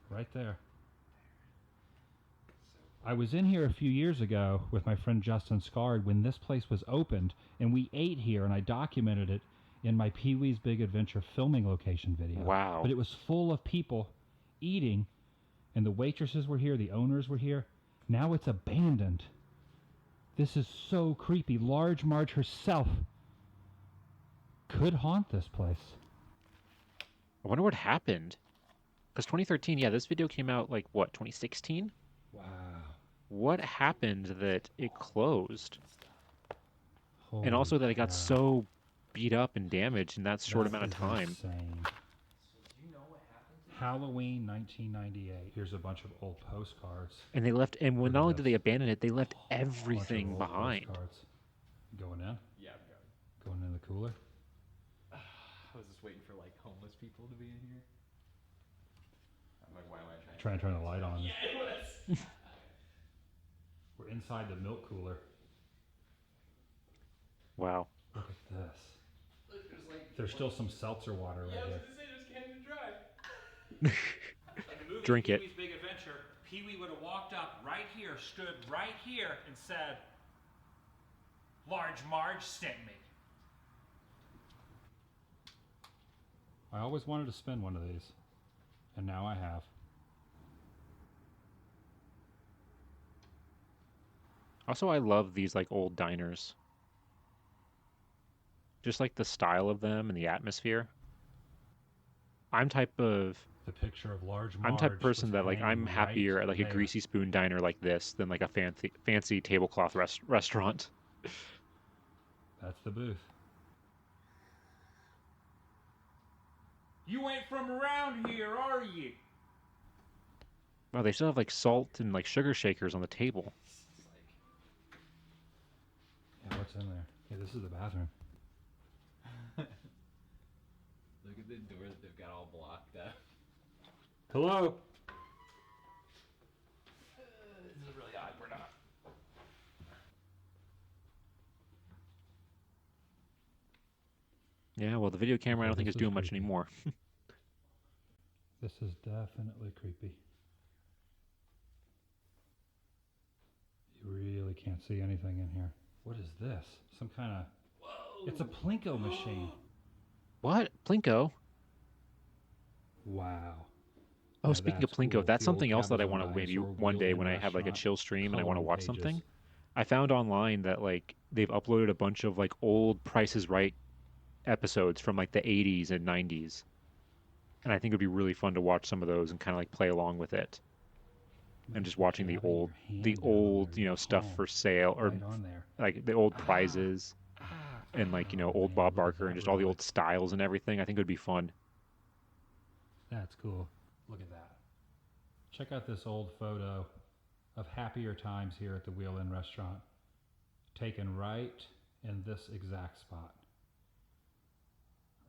right there. I was in here a few years ago with my friend Justin Scard when this place was opened, and we ate here, and I documented it in my Pee-wee's Big Adventure filming location video. Wow. But it was full of people eating, and the waitresses were here, the owners were here. Now it's abandoned. This is so creepy. Large Marge herself could haunt this place. I wonder what happened. Because 2013, yeah, this video came out like what, 2016? Wow. What happened that it closed? Holy And also that it got cow. so beat up and damaged in that short That amount of is time. insane. Halloween 1998. Here's a bunch of old postcards. And they left, and when Look not at only did they this. abandon it, they left Bunch of everything old behind. postcards. Going in? Yeah, I'm Going in the cooler? I was just waiting for like homeless people to be in here. I'm like, why am I trying? Trying to turn the light on. Yeah, it was. We're inside the milk cooler. Wow. Look at this? Look, there's like. There's still some seltzer water right Yeah, I was here. gonna say there's Canada Dry. In the movie Drink it. Pee-wee's Big Adventure, Pee-wee would have walked up right here, stood right here, and said, "Large Marge sent me." I always wanted to spin one of these, and now I have. Also, I love these like old diners. Just like the style of them and the atmosphere. I'm type of Large Marge. I'm type of person was that like I'm hanging happier right at like a there. greasy spoon diner like this than like a fancy tablecloth restaurant. That's the booth. You ain't from around here, are you? Wow, they still have like salt and like sugar shakers on the table. Yeah, what's in there? Yeah, this is the bathroom. Look at the door that they've got all blocked up. Hello. This is really odd. We're not. Yeah, well, the video camera I Okay, don't think this is is doing much creepy. anymore. This is definitely creepy. You really can't see anything in here. What is this? Some kind of... Whoa. It's a Plinko machine. What? Plinko? Wow. Oh, Yeah, speaking of that's Plinko, cool. that's The old something else that I Cabazon want to maybe dinosaur one day wheel-in when I have like a restaurant chill stream and I want to coloring watch pages. something. I found online that like they've uploaded a bunch of like old Price is Right episodes from like the 80s and 90s. And I think it would be really fun to watch some of those and kind of like play along with it. And just watching the Jabbing old, your hand the down on old, there, your stuff palm, for sale or right on there. like the old prizes and like, Oh, old man, Bob what is Barker that and just all the relic? old styles and everything. I think it would be fun. That's cool. Look at that. Check out this old photo of happier times here at the Wheel-In restaurant. Taken right in this exact spot.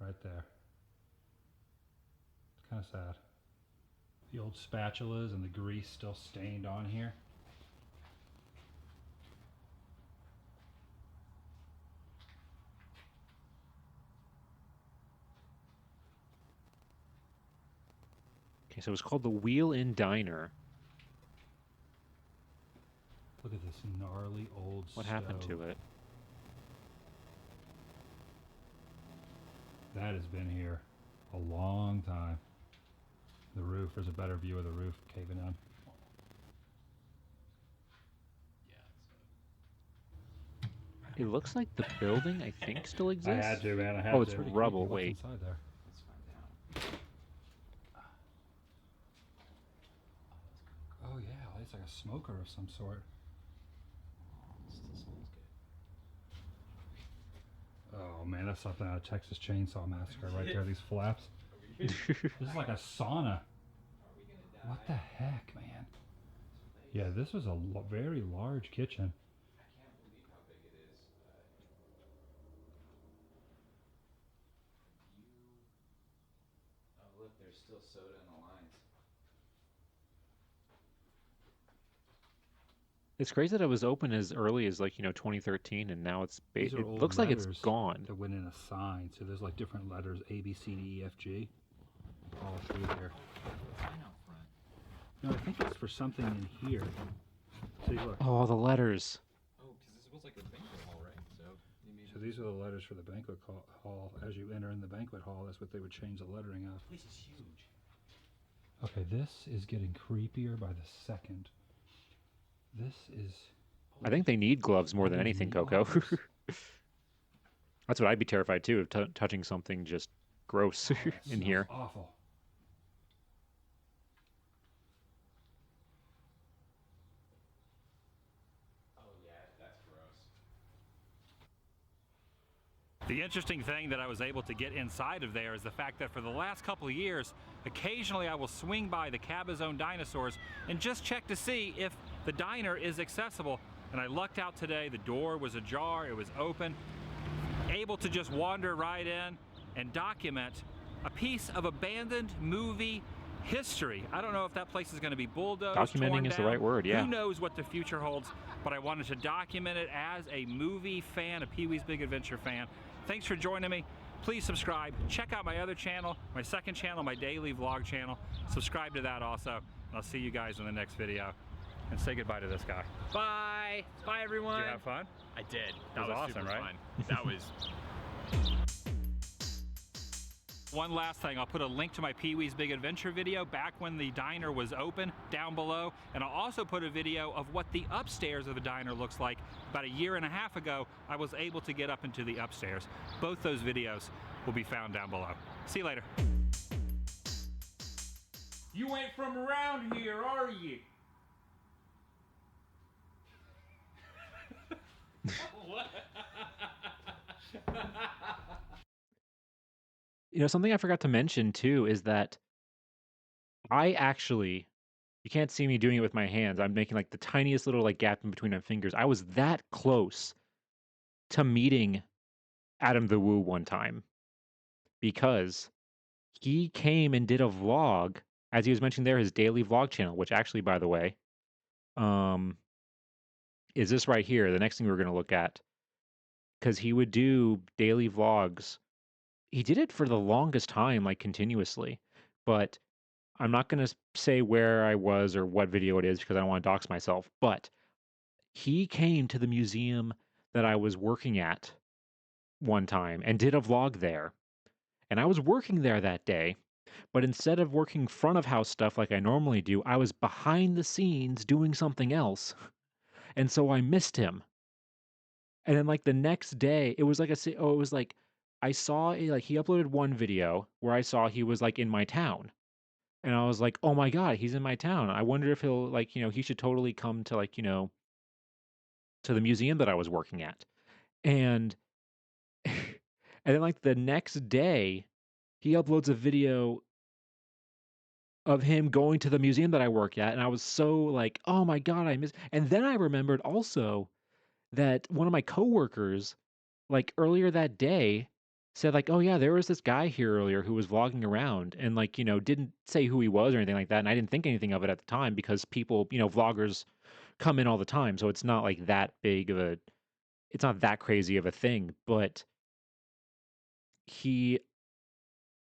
Right there. It's kind of sad. The old spatulas and the grease still stained on here. Okay, so it's called the Wheel-In Diner. Look at this gnarly old What happened stove. to it? That has been here a long time. The roof, there's a better view of the roof caving in. It looks like the building, I think, still I exists. had to, man. I had Oh, to. it's Pretty rubble. creepy. Wait. What's inside there? Let's find out. Oh yeah, it's like a smoker of some sort. Still smells good. Oh man, that's something out of Texas Chainsaw Massacre right there. These flaps. This is like a sauna. What the heck, man? Yeah, this was a very large kitchen. I can't believe how big it is. Oh look, there's still soda in the lines. It's crazy that it was open as early as like 2013, and now it's These are it old looks like it's letters gone. that went in a sign. So there's like different letters: A, B, C, D, E, F, G, all through there. No, I think it's for something in here. See, look. Oh, the letters. Oh, because this was like a banquet hall, right? So you mean So these are the letters for the banquet hall. As you enter in the banquet hall, that's what they would change the lettering of. this is huge. Okay, this is getting creepier by the second. This is... I think they need gloves more than Those anything, neon Coco. gloves. That's what I'd be terrified too, of touching something just gross Oh, that in smells here. awful. Oh yeah, that's gross. The interesting thing that I was able to get inside of there is the fact that for the last couple of years, occasionally I will swing by the Cabazon dinosaurs and just check to see if the diner is accessible. And I lucked out today, the door was ajar, it was open, able to just wander right in and document a piece of abandoned movie history. I don't know if that place is going to be bulldozed, Documenting torn is the down. right word, yeah. Who knows what the future holds, but I wanted to document it as a movie fan, a Pee-wee's Big Adventure fan. Thanks for joining me. Please subscribe. Check out my other channel, my second channel, my daily vlog channel. Subscribe to that also. And I'll see you guys in the next video. And say goodbye to this guy. Bye. Bye, everyone. Did you have fun? I did. That was awesome, super right? fun. That was. One last thing, I'll put a link to my Pee-wee's Big Adventure video back when the diner was open down below, and I'll also put a video of what the upstairs of the diner looks like. About 1.5 years ago, I was able to get up into the upstairs. Both those videos will be found down below. See you later. You ain't from around here, are you? You know, something I forgot to mention too is that I actually, you can't see me doing it with my hands. I'm making like the tiniest little like gap in between my fingers. I was that close to meeting Adam the Woo one time because he came and did a vlog, as he was mentioning there, his daily vlog channel, which actually, by the way, um, is this right here, the next thing we're going to look at, because he would do daily vlogs. He did it for the longest time, like continuously, but I'm not going to say where I was or what video it is because I don't want to dox myself, but he came to the museum that I was working at one time and did a vlog there. And I was working there that day, but instead of working front of house stuff like I normally do, I was behind the scenes doing something else. And so I missed him. And then like the next day, it was like it was like I saw like he uploaded one video where I saw he was like in my town. And I was like, "Oh my god, he's in my town. I wonder if he'll like, he should totally come to like, to the museum that I was working at." And and then like the next day, he uploads a video of him going to the museum that I work at, and I was so like, "Oh my god, I miss." And then I remembered also that one of my coworkers, like earlier that day, said like, "Oh yeah, there was this guy here earlier who was vlogging around," and like, didn't say who he was or anything like that. And I didn't think anything of it at the time because people, vloggers come in all the time, so it's not like that big of a, it's not that crazy of a thing. He,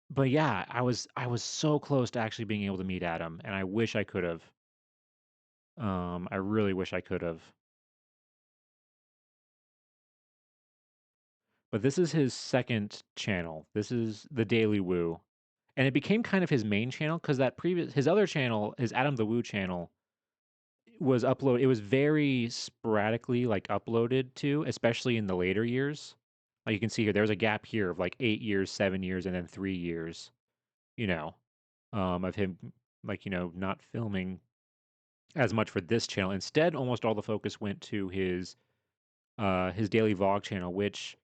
but yeah, I was so close to actually being able to meet Adam, and I wish I could have. I really wish I could have. But this is his second channel. This is the Daily Woo. And it became kind of his main channel because his other channel, his Adam the Woo channel, it was very sporadically like uploaded to, especially in the later years. Like you can see here, there's a gap here of like 8 years, 7 years, and then 3 years, you know, of him like, not filming as much for this channel. Instead, almost all the focus went to his daily vlog channel, which,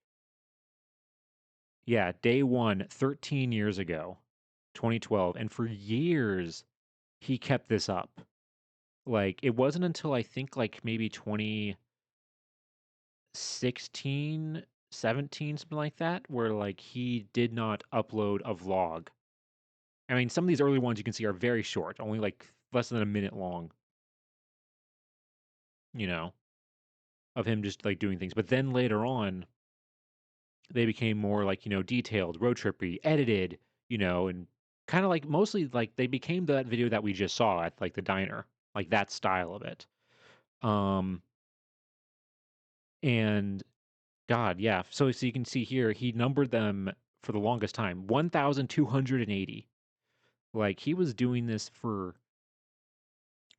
yeah, day one, 13 years ago, 2012. And for years, he kept this up. Like, it wasn't until I think like maybe 2016, 17, something like that, where like he did not upload a vlog. I mean, some of these early ones you can see are very short, only like less than a minute long, you know, of him just like doing things. But then later on, they became more like, detailed, road trippy, edited, and kind of like mostly like they became that video that we just saw at like the diner, like that style of it. Um, and God, yeah. So you can see here, he numbered them for the longest time, 1,280. Like he was doing this for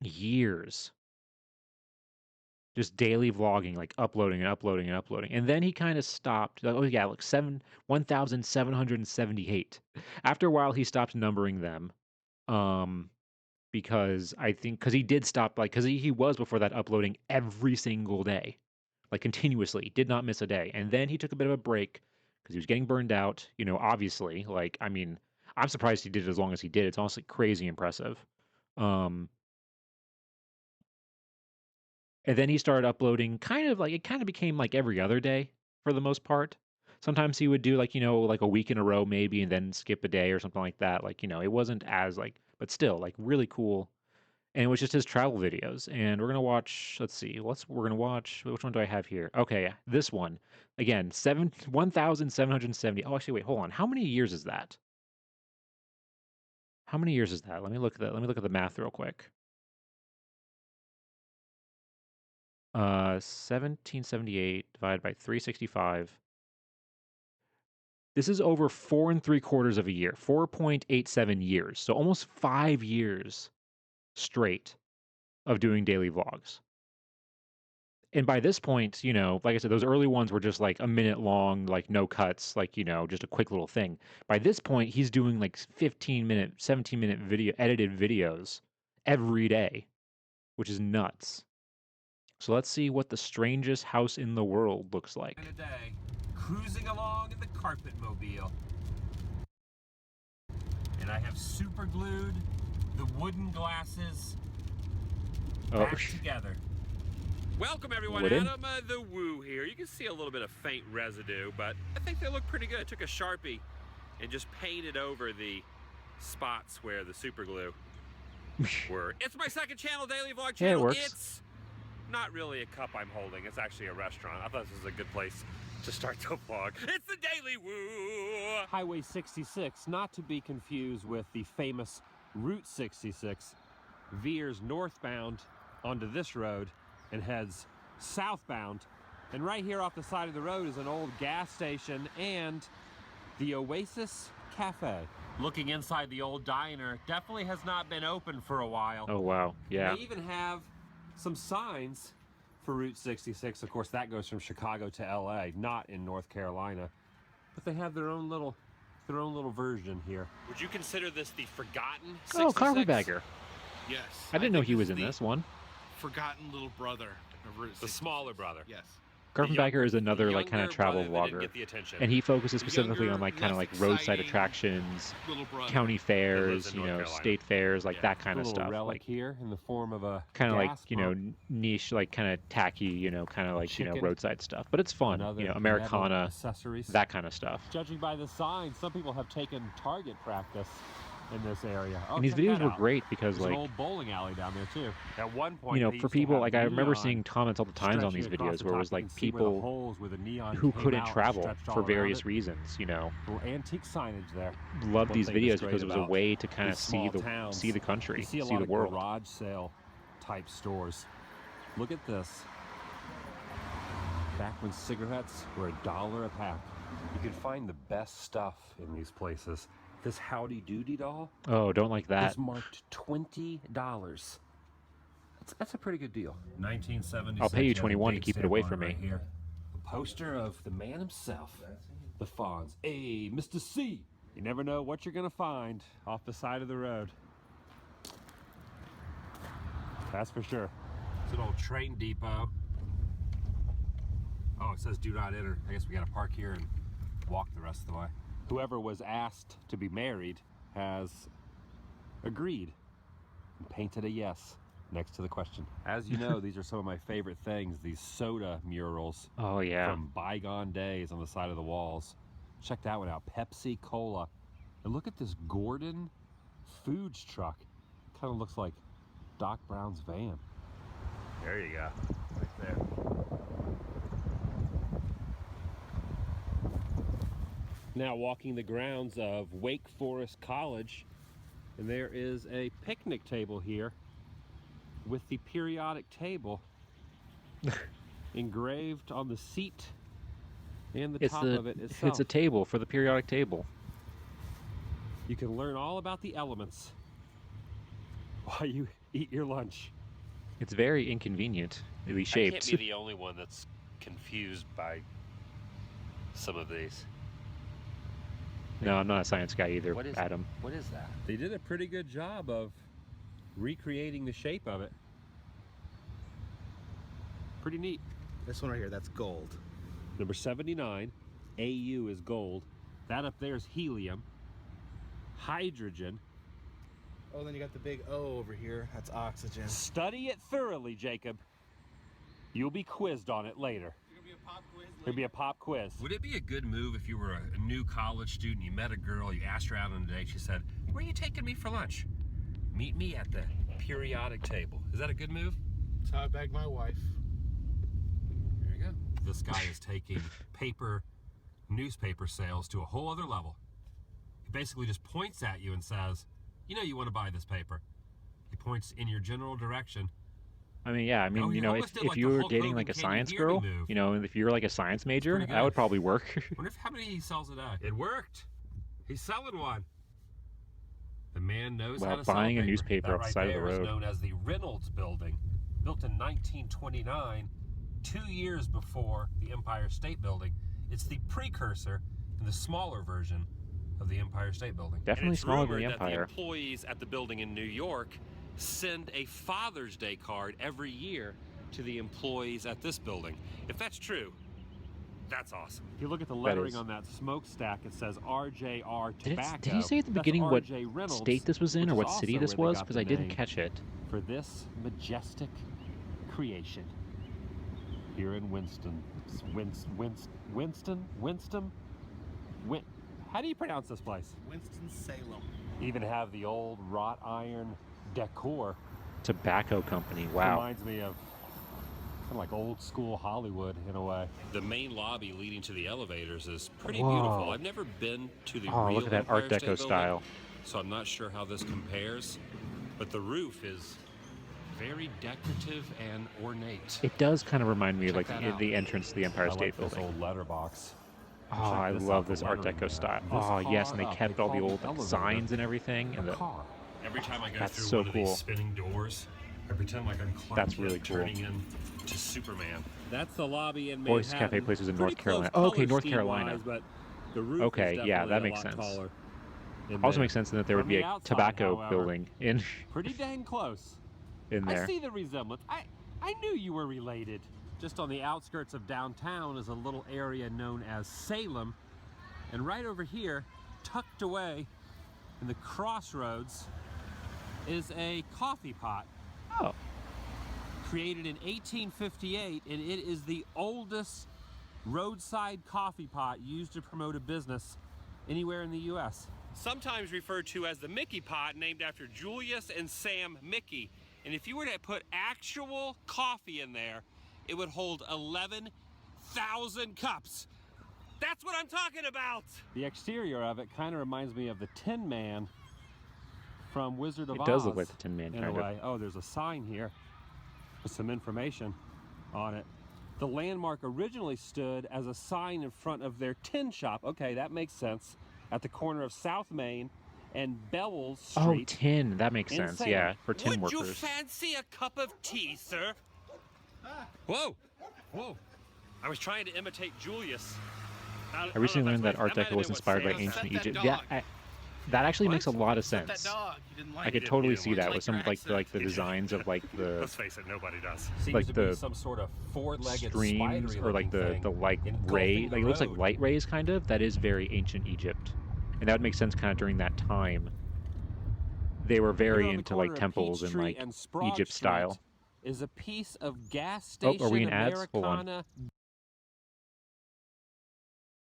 years, just daily vlogging, like uploading and uploading and uploading. And then he kind of stopped. Like, oh yeah, like 1,778. After a while, he stopped numbering them. Um, because he did stop, like, because he was before that uploading every single day, like continuously, did not miss a day. And then he took a bit of a break because he was getting burned out, obviously. Like, I mean, I'm surprised he did it as long as he did. It's honestly crazy impressive. Um, and then he started uploading it kind of became like every other day for the most part. Sometimes he would do like, like a week in a row maybe and then skip a day or something like that. Like, it wasn't as like, but still like really cool. and it was just his travel videos. And we're gonna watch. Let's see. We're gonna watch. Which one do I have here? Okay, this one. Again, 1,770. Oh, actually, wait, hold on. How many years is that? How many years is that? Let me look at that. Let me look at the math real quick. 1778 divided by 365. This is over 4.75 of a year, 4.87 years. So almost 5 years straight of doing daily vlogs. And by this point, you know, like I said, those early ones were just like a minute long, like no cuts, like, you know, just a quick little thing. By this point, he's doing like 15-minute, 17-minute edited videos every day, which is nuts. So let's see what the strangest house in the world looks like. In a day, cruising along in the carpet mobile. And I have super glued the wooden glasses back together. Welcome everyone, Wooden? Adam the Woo here. You can see a little bit of faint residue, but I think they look pretty good. I took a Sharpie and just painted over the spots where the super glue were. It's my second channel, Daily Vlog channel. Yeah, it works. It's not really a cup I'm holding. It's actually a restaurant. I thought this was a good place to start the vlog. It's the Daily Woo! Highway 66, not to be confused with the famous Route 66, veers northbound onto this road and heads southbound. And right here off the side of the road is an old gas station and the Oasis Cafe. Looking inside the old diner, definitely has not been open for a while. Oh, wow. Yeah. They even have some signs for Route 66. Of course, that goes from Chicago to LA, not in North Carolina. But they have their own little version here. Would you consider this the forgotten 66? Oh, Carpetbagger. Yes. I didn't know he was in this one. Forgotten little brother of Route 66. The smaller brother. Yes. Carpetbagger is another like kind of younger travel brother that didn't vlogger, get the attention. and he focuses The specifically on younger, like kind of less like roadside exciting attractions, little brother. county lives fairs, in you North know, Carolina. state fairs, like Yeah. that kind A of little stuff. relic Like here in the form of a kind of like, gas you know, pump. niche, like kind of tacky, you know, kind of like, you know, Chicken. roadside stuff. But it's fun, and other you know, metal Americana, accessories. that kind of stuff. Judging by the sign, some people have taken target practice in this area. Oh, And these check videos that were out. great because There's like, an old bowling alley down there too. At one point, you know, they for used to people, have like I remember neon seeing comments all the times on these stretching across videos the where it top. was You like can see where the people holes where the neon who came couldn't out and travel stretched all for around various it. reasons, you know, Little antique signage there. loved One these thing that's videos great because it was a about way to kind of these see small the towns, country, you see a see lot the of world. garage sale type stores. Look at this. Back when cigarettes were $1 a pack, you could find the best stuff in these places. This Howdy Doody doll Oh, don't like that. is marked $20. That's a pretty good deal. 1976. I'll pay you has a 21 to date keep it stamp away on from me. right here. A poster of the man himself, the Fonz. Hey, Mr. C. You never know what you're gonna find off the side of the road. That's for sure. It's an old train depot. Oh, it says do not enter. I guess we gotta park here and walk the rest of the way. Whoever was asked to be married has agreed and painted a yes next to the question. As you know, these are some of my favorite things, these soda murals Oh yeah. from bygone days on the side of the walls. Check that one out, Pepsi Cola. And look at this Gordon Foods truck. Kind of looks like Doc Brown's van. There you go, right there. Now walking the grounds of Wake Forest College, and there is a picnic table here with the periodic table engraved on the seat and the It's top of it itself. it's a table for the periodic table. You can learn all about the elements while you eat your lunch. It's very inconveniently I shaped. can't be the only one that's confused by some of these. No, I'm not a science guy either, What is Adam. What is that? They did a pretty good job of recreating the shape of it. Pretty neat. This one right here, that's gold. Number 79, AU is gold. That up there is helium. Hydrogen. Oh, then you got the big O over here. That's oxygen. Study it thoroughly, Jacob. You'll be quizzed on it later. There'll be a pop quiz. Would it be a good move if you were a new college student, you met a girl, you asked her out on a date, she said, "Where are you taking me for lunch?" "Meet me at the periodic table. Is that a good move? That's how I bag my wife. There you go. This guy is taking newspaper sales to a whole other level. He basically just points at you and says, you know you want to buy this paper. He points in your general direction. I mean, yeah, I mean, Oh, you he know, almost if, did if like you the were Hulk dating Hogan like a Can You science Hear Me girl, move. you know, and if you're like a science major, pretty that would good. probably work. Wonder how many he sells a day. It worked. He's selling one. The man knows how Well, to sell buying a paper. newspaper That off the right side of the there is road. known as the Reynolds Building, built in 1929, 2 years before the Empire State Building. It's the precursor and the smaller version of the Empire State Building. Definitely and it's smaller than rumored the that the Empire. employees at the building in New York send a Father's Day card every year to the employees at this building. If that's true, that's awesome. If you look at the lettering on that smokestack, it says RJR Tobacco. Did you say at the That's beginning what R.J. Reynolds, state this was in which or is what city also this where they was? got Because the I didn't name catch it. for this majestic creation here in Winston. How do you pronounce this place? Winston-Salem. Even have the old wrought iron decor. Tobacco company. Wow. Reminds me of kind of like old school Hollywood in a way. The main lobby leading to the elevators is pretty beautiful. I've never been to the real Look at that Empire Art State Deco Building, style. so I'm not sure how this compares. But the roof is very decorative and ornate. It does kind of remind me of Check like that out. the entrance to the Empire I State like this Building. old letterbox. Oh, Check I this love out, this the Art lettering Deco there. style. This Oh, yes, and they car up, kept they all the call old the like, elevator signs and everything. And a the, car. Every time I go That's through so one of cool. these spinning doors, I pretend like I'm Clark That's Kent really cool. turning into Superman. That's the lobby in Boy's Manhattan. Cafe Place was in Pretty North Carolina. close Oh, okay, color North scheme-wise, Carolina. but the roof Okay, is yeah, that definitely makes a lot sense. taller in Also there. makes sense that there would From be the a outside, tobacco however, building in pretty dang close. in there. I see the resemblance. I knew you were related. Just on the outskirts of downtown is a little area known as Salem. And right over here, tucked away in the crossroads, is a coffee pot. Oh. Created in 1858, and it is the oldest roadside coffee pot used to promote a business anywhere in the U.S. Sometimes referred to as the Mickey pot, named after Julius and Sam Mickey. And if you were to put actual coffee in there, it would hold 11,000 cups. That's what I'm talking about! The exterior of it kind of reminds me of the Tin Man from Wizard of Oz. It does look like the Tin Man, in kind a of. way. Oh, there's a sign here with some information on it. The landmark originally stood as a sign in front of their tin shop. Okay, that makes sense. At the corner of South Main and Belleville Oh, Street. tin. That makes in sense. Salem. Yeah, for tin Would you workers. fancy a cup of tea, sir? Whoa, whoa. I was trying to imitate Julius. I recently learned that Art Deco was inspired by ancient Egypt. Yeah, that actually makes a lot of Set that sense. dog. You didn't like I it. could totally didn't see like that it. with some Like like your the designs of like the Let's face it, nobody does. Seems like to be the some sort of four-legged streams or like spidery-looking the thing like engulfing ray, the like it looks like road. light rays kind of. That is very ancient Egypt, and that would make sense kind of during that time. They were very Here on the into corner like of temples and Peachtree like and Sprague Egypt Street style. is a piece of gas Oh, station are we in ads? Hold on. Americana.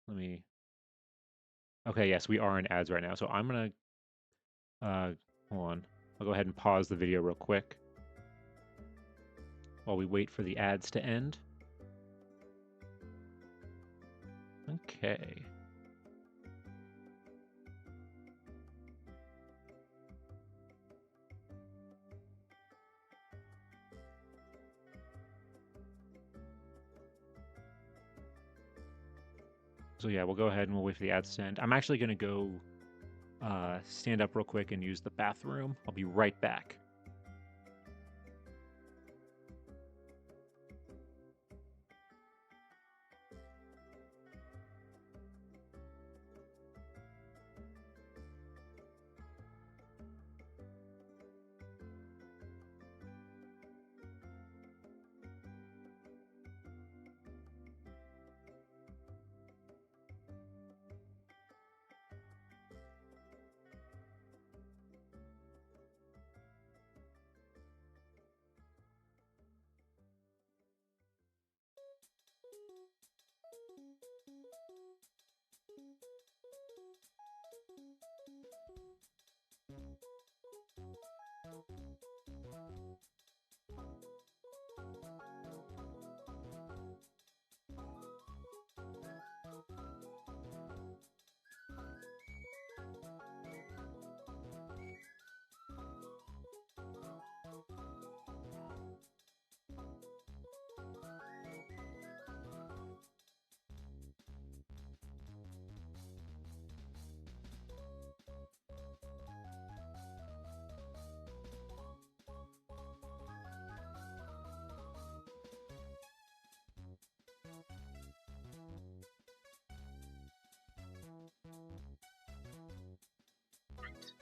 Let me. Okay, yes, we are in ads right now. So I'm gonna hold on. I'll go ahead and pause the video real quick while we wait for the ads to end. Okay. So yeah, we'll go ahead and we'll wait for the ads to end. I'm actually gonna go stand up real quick and use the bathroom. I'll be right back.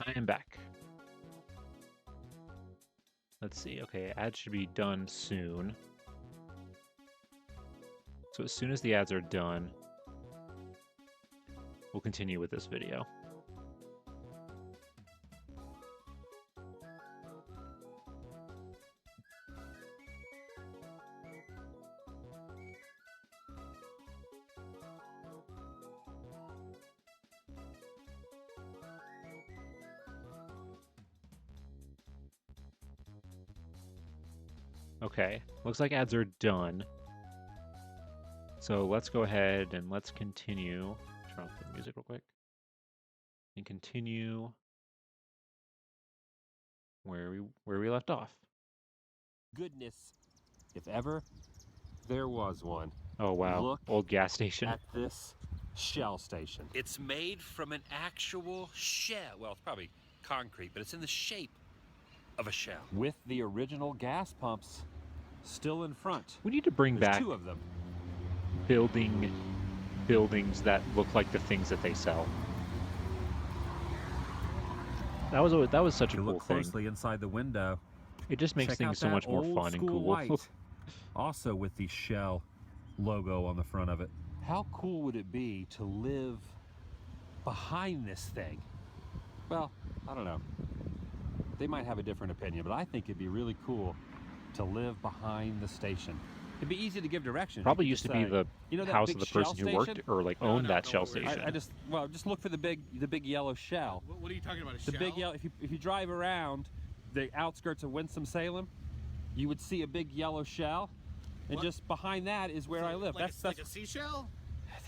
I am back. Let's see. Okay, ads should be done soon. So as soon as the ads are done, we'll continue with this video. Okay, looks like ads are done. So let's go ahead and let's continue. Turn off the music real quick. And continue where we left off. Goodness, if ever there was one. Oh wow, Look old gas station. at this Shell station. It's made from an actual shell. Well, it's probably concrete, but it's in the shape of a shell. With the original gas pumps still in front. We need to bring There's back 2 of them. buildings that look like the things that they sell. That was such a You cool look thing. closely inside the window. It just makes Check things out so that much more old fun and school cool. white, also with the Shell logo on the front of it. How cool would it be to live behind this thing? Well, I don't know. They might have a different opinion, but I think it'd be really cool to live behind the station. It'd be easy to give directions. Probably used to be the that house big of the Shell person who worked station? or like owned that Shell station. I just look for the big yellow shell. What are you talking about? A The shell? big yellow. If you drive around the outskirts of Winston-Salem, you would see a big yellow shell, and What? just behind that is where I live. Like That's like a seashell?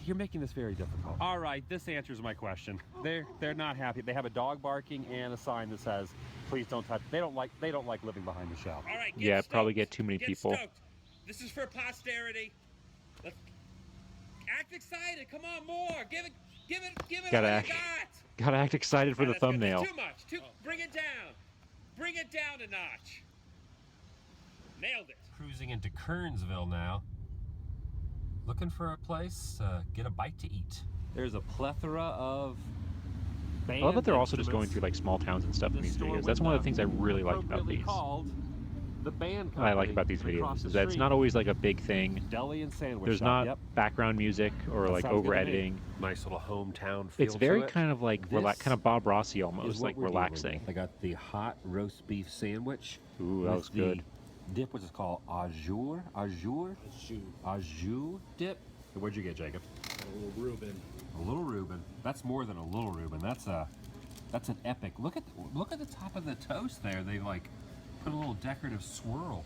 You're making this very difficult. All right, this answers my question. They're not happy. They have a dog barking and a sign that says, "Please don't touch." They don't like living behind the shell. All right, Yeah, probably get too many Get people. stoked. This is for posterity. Let's act excited. Come on, more. Give it Gotta all act- you got. Gotta act excited for All the right, that's good. thumbnail. That's too much. Bring it down. Bring it down a notch. Nailed it. Cruising into Kernsville now. Looking for a place to get a bite to eat. There's a plethora of I love that they're also just going through like small towns and stuff in these videos. That's one of the things I really like about these. The band I like about these videos is that it's not always like a big thing. Deli and sandwich There's shop, not yep. background music or That like sounds good over to me. editing. Nice little hometown feel It's very to it. kind of like This kind of Bob Rossi is almost, what like we're dealing relaxing. with. I got the hot roast beef sandwich. Ooh, that with was good. The dip, which is called Azure dip. And what'd you get, Jacob? A little Reuben. A little Reuben. That's more than a little Reuben. That's an epic. Look at the top of the toast there. They like put a little decorative swirl.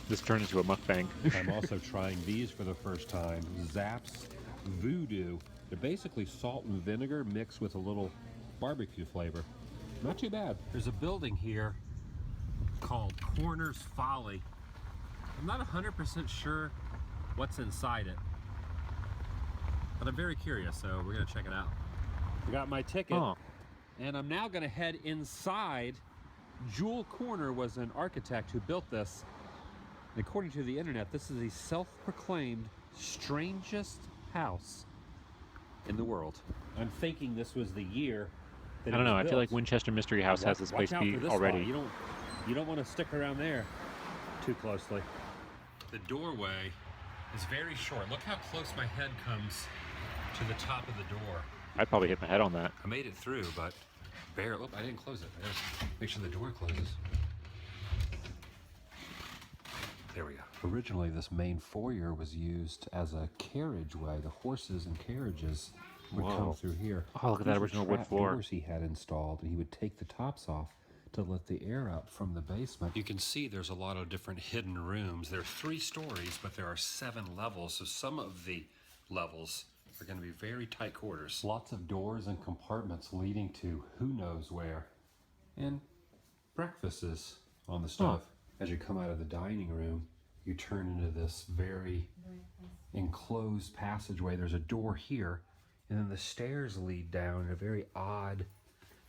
This turned into a mukbang. I'm also trying these for the first time. Zapp's Voodoo. They're basically salt and vinegar mixed with a little barbecue flavor. Not too bad. There's a building here called Corners Folly. I'm not 100% sure what's inside it, but I'm very curious, so we're gonna check it out. I got my ticket, Oh. and I'm now gonna head inside. Jewel Corner was an architect who built this. And according to the internet, this is the self-proclaimed strangest house in the world. I'm thinking this was the year that I don't know. I feel like Winchester Mystery House has this place beat already. You don't want to stick around there too closely. The doorway is very short. Look how close my head comes to the top of the door. I'd probably hit my head on that. I made it through, but barely. I didn't close it. I gotta make sure the door closes. There we go. Originally, this main foyer was used as a carriageway. The horses and carriages would come Whoa. through here. Oh, look at that These were original wood trap floor. doors he had installed, and he would take the tops off to let the air out from the basement. You can see there's a lot of different hidden rooms. There are 3 stories, but there are 7 levels, so some of the levels are going to be very tight quarters. Lots of doors and compartments leading to who knows where. And breakfasts on the stove. As you come out of the dining room, you turn into this very enclosed passageway. There's a door here, and then the stairs lead down in a very odd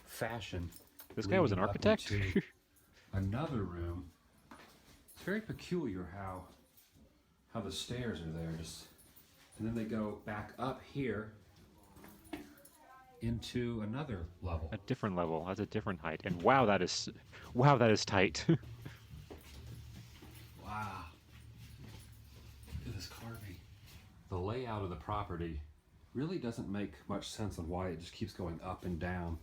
fashion. This guy was an leading up architect? into another room. It's very peculiar how the stairs are there, just, and then they go back up here into another level. A different level. That's a different height. And wow, that is tight. Wow. Look at this carving. The layout of the property really doesn't make much sense on why it just keeps going up and down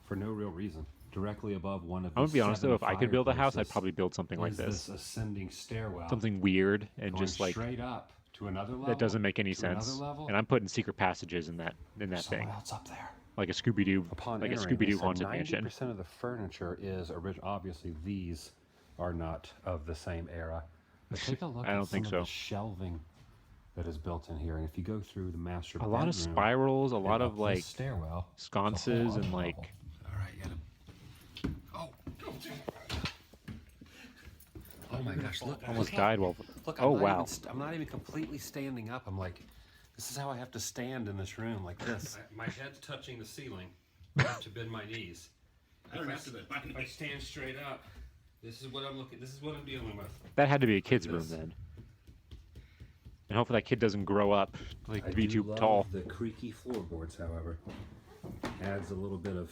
for no real reason. Directly above one of the I'm gonna be honest though, if I could build a house, I'd probably build something like this this. ascending stairwell. Something weird and going just like straight up to another level. that doesn't make any to another sense. level. And I'm putting secret passages in that thing. Else up there. Like a Scooby-Doo, Upon like a entering, Scooby-Doo they said haunted mansion. 90% of the furniture is original. Obviously, these are not of the same era. But take a look I don't at think some so. of the shelving that is built in here. And if you go through the master A lot of bedroom spirals, a and lot up of this like stairwell, it's a sconces whole and other like. level. All right, you gotta. Oh my gosh! Look, Almost look died while. Look, Oh wow! I'm not even completely standing up. I'm like, this is how I have to stand in this room, like this. My head's touching the ceiling. I have to bend my knees. I don't have to bend my knees. If I stand straight up, this is what I'm looking. This is what I'm dealing with. That had to be a kid's room then. And hopefully that kid doesn't grow up like I be do too love tall. The creaky floorboards, however, adds a little bit of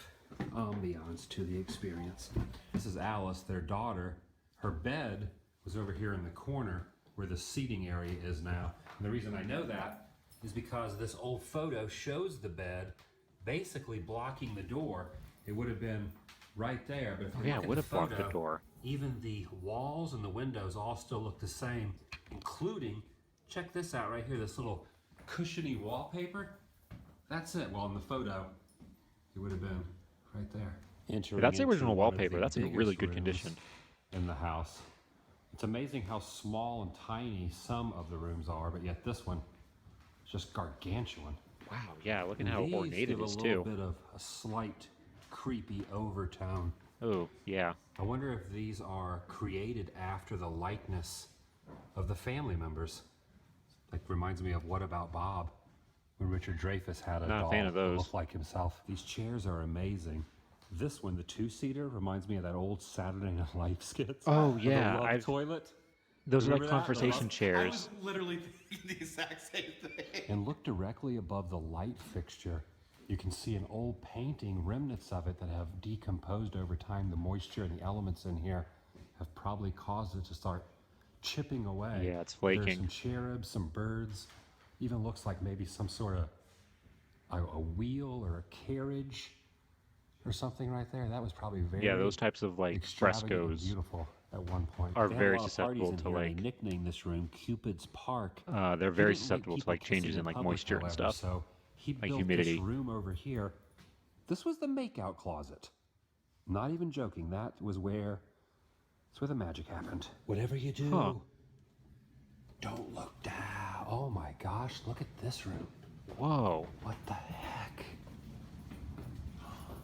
ambiance to the experience. This is Alice, their daughter. Her bed was over here in the corner where the seating area is now. And the reason I know that is because this old photo shows the bed basically blocking the door. It would have been right there, but if you Yeah, look it at would the have blocked the photo, door. even the walls and the windows all still look the same, including, check this out right here, this little cushiony wallpaper. That's it. Well, in the photo, it would have been right there. Yeah, that's the original wallpaper. That's in really good condition. In the house. It's amazing how small and tiny some of the rooms are, but yet this one is just gargantuan. Wow, yeah, look at And how these ornate give it is a little too. bit of a slight creepy overtone. Oh, yeah. I wonder if these are created after the likeness of the family members. Like reminds me of What About Bob, when Richard Dreyfuss had a Not a doll fan of that those. looked like himself. These chairs are amazing. This one, the two-seater, reminds me of that old Saturday Night Live skits. Oh, with yeah, the love I've- toilet. Those are like Remember that? conversation I chairs. was literally thinking the exact same thing. And look directly above the light fixture. You can see an old painting, remnants of it that have decomposed over time. The moisture and the elements in here have probably caused it to start chipping away. Yeah, it's There's flaking. some cherubs, some birds. Even looks like maybe some sort of a wheel or a carriage or something right there. That was probably very Yeah, those types of like extravagant and frescoes beautiful at one point. are They had a very lot of parties susceptible in to here, and like. they nicknamed this room Cupid's Park. They're He very didn't like susceptible to people like changes kissing in like public, moisture and however, stuff. So he like built humidity. this room over here. This was the makeout closet. Not even joking. That's where the magic happened. Whatever you do, Huh. don't look down. Oh my gosh, look at this room. Whoa. What the heck?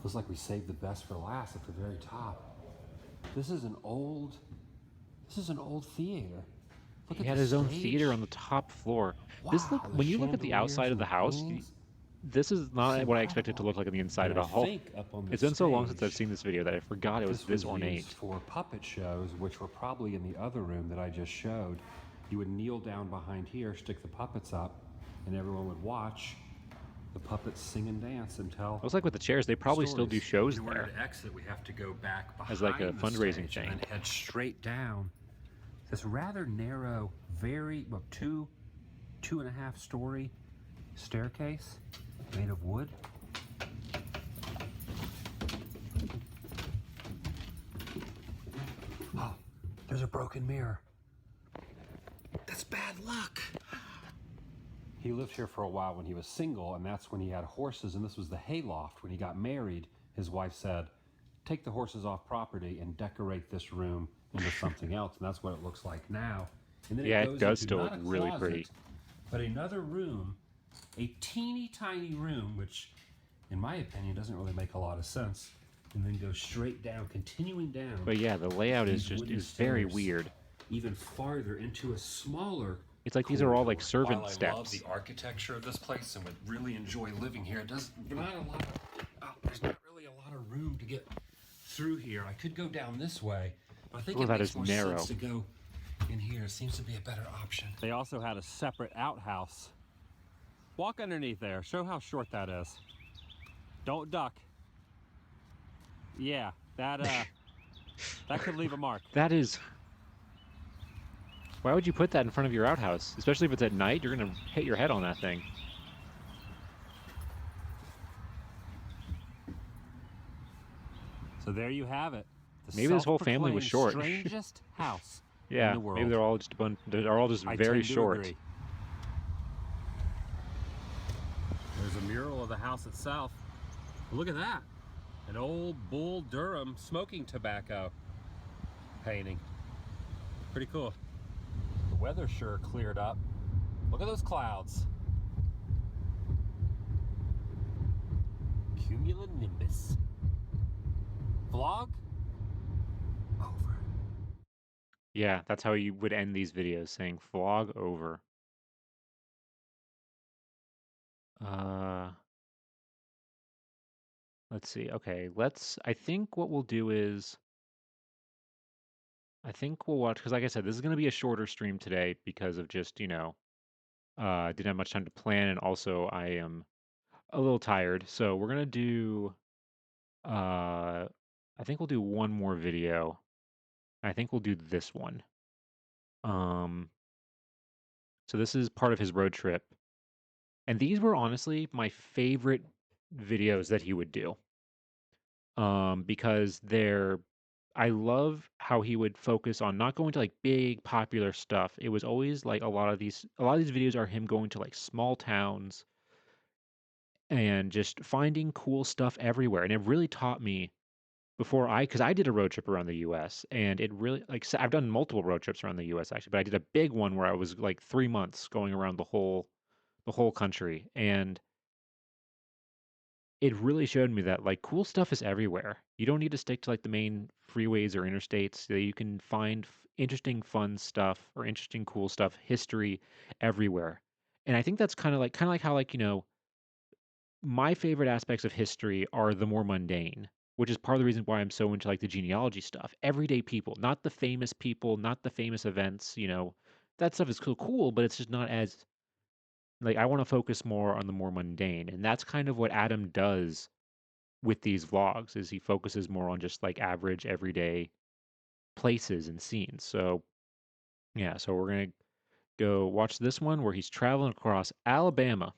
Looks like we saved the best for last at the very top. This is an old theater. Look He at had the his own stage. theater on the top floor. This look Wow, when you look at the chandeliers outside of and the house, hangings. this is not It's what I expected it to incredible. look like on the inside And at I all. think up on the It's been so long since I've stage, seen this video that I forgot it was this was ornate. used for puppet shows, which were probably in the other room that I just showed. You would kneel down behind here, stick the puppets up, and everyone would watch the puppets sing and dance until. Looks like with the chairs, they probably still do shows In order there. to exit, we have to go back behind As like a the fundraising stage thing. and then head straight down this rather narrow, very two and a half story staircase made of wood. Oh, there's a broken mirror. That's bad luck. He lived here for a while when he was single, and that's when he had horses, and this was the hayloft. When he got married, his wife said, take the horses off property and decorate this room into something else, and that's what it looks like now. And then Yeah, it goes does into still not look a really closet, pretty. but another room, a teeny tiny room, which in my opinion doesn't really make a lot of sense, and then goes straight down, continuing down. But yeah, the layout is these just wooden very stairs weird. Even farther into a smaller. It's like these are all like corridor. servant While I steps. love the architecture of this place and would really enjoy living here, there's not a lot of room to get through here. I could go down this way, But I think Oh, it that makes is more narrow. sense to go in here. Seems to be a better option. They also had a separate outhouse. Walk underneath there. Show how short that is. Don't duck. Yeah, that that could leave a mark. That is. Why would you put that in front of your outhouse? Especially if it's at night, you're gonna hit your head on that thing. So there you have it. The Maybe this whole family was short. strangest house in Yeah, the world. maybe they're all just they're all just I very tend to short. agree. There's a mural of the house itself. Look at that. An old Bull Durham smoking tobacco painting. Pretty cool. The weather sure cleared up. Look at those clouds. Cumulonimbus. Vlog? Over. Yeah, that's how you would end these videos, saying vlog over. Let's see. Okay, I think what we'll do is, I think we'll watch, because like I said, this is going to be a shorter stream today because of just, didn't have much time to plan, and also I am a little tired. So we're going to do, I think we'll do one more video. I think we'll do this one. So this is part of his road trip. And these were honestly my favorite videos that he would do. Because I love how he would focus on not going to like big popular stuff. It was always like a lot of these videos are him going to like small towns and just finding cool stuff everywhere. And it really taught me because I did a road trip around the US, and it really like I've done multiple road trips around the US actually, but I did a big one where I was like 3 months going around the whole country, and it really showed me that like cool stuff is everywhere. You don't need to stick to like the main freeways or interstates. That you can find interesting, fun stuff or interesting, cool stuff, history everywhere. And I think that's kind of like how like my favorite aspects of history are the more mundane, which is part of the reason why I'm so into like the genealogy stuff. Everyday people, not the famous people, not the famous events. That stuff is cool, but it's just not as like I want to focus more on the more mundane, and that's kind of what Adam does with these vlogs is he focuses more on just like average everyday places and scenes. So yeah, so we're gonna go watch this one where he's traveling across Alabama.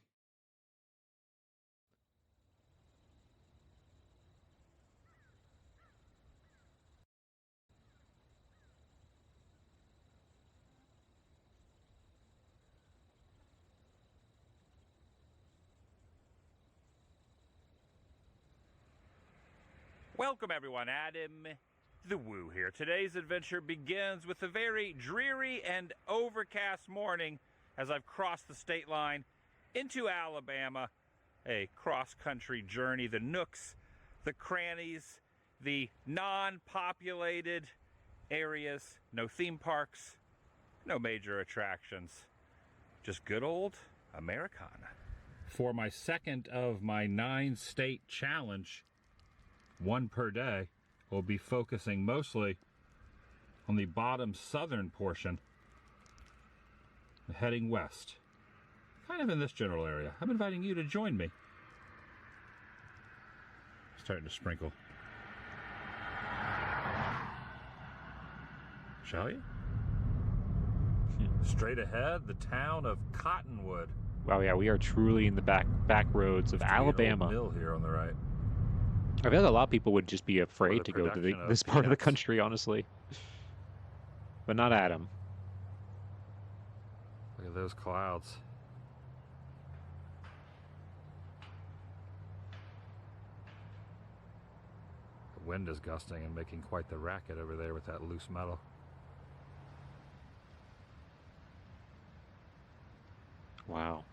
Welcome everyone, Adam the Woo here. Today's adventure begins with a very dreary and overcast morning as I've crossed the state line into Alabama, a cross-country journey, the nooks, the crannies, the non-populated areas, no theme parks, no major attractions, just good old Americana. For my second of my 9-state challenge, one per day, we'll be focusing mostly on the bottom southern portion, heading west, kind of in this general area. I'm inviting you to join me. Starting to sprinkle. Shall you? Straight ahead, the town of Cottonwood. Wow, yeah, we are truly in the back roads of Alabama. Mill here on the right. I feel like a lot of people would just be afraid to go to production of this part of the peanuts. country, honestly. But not Adam. Look at those clouds. The wind is gusting and making quite the racket over there with that loose metal. Wow.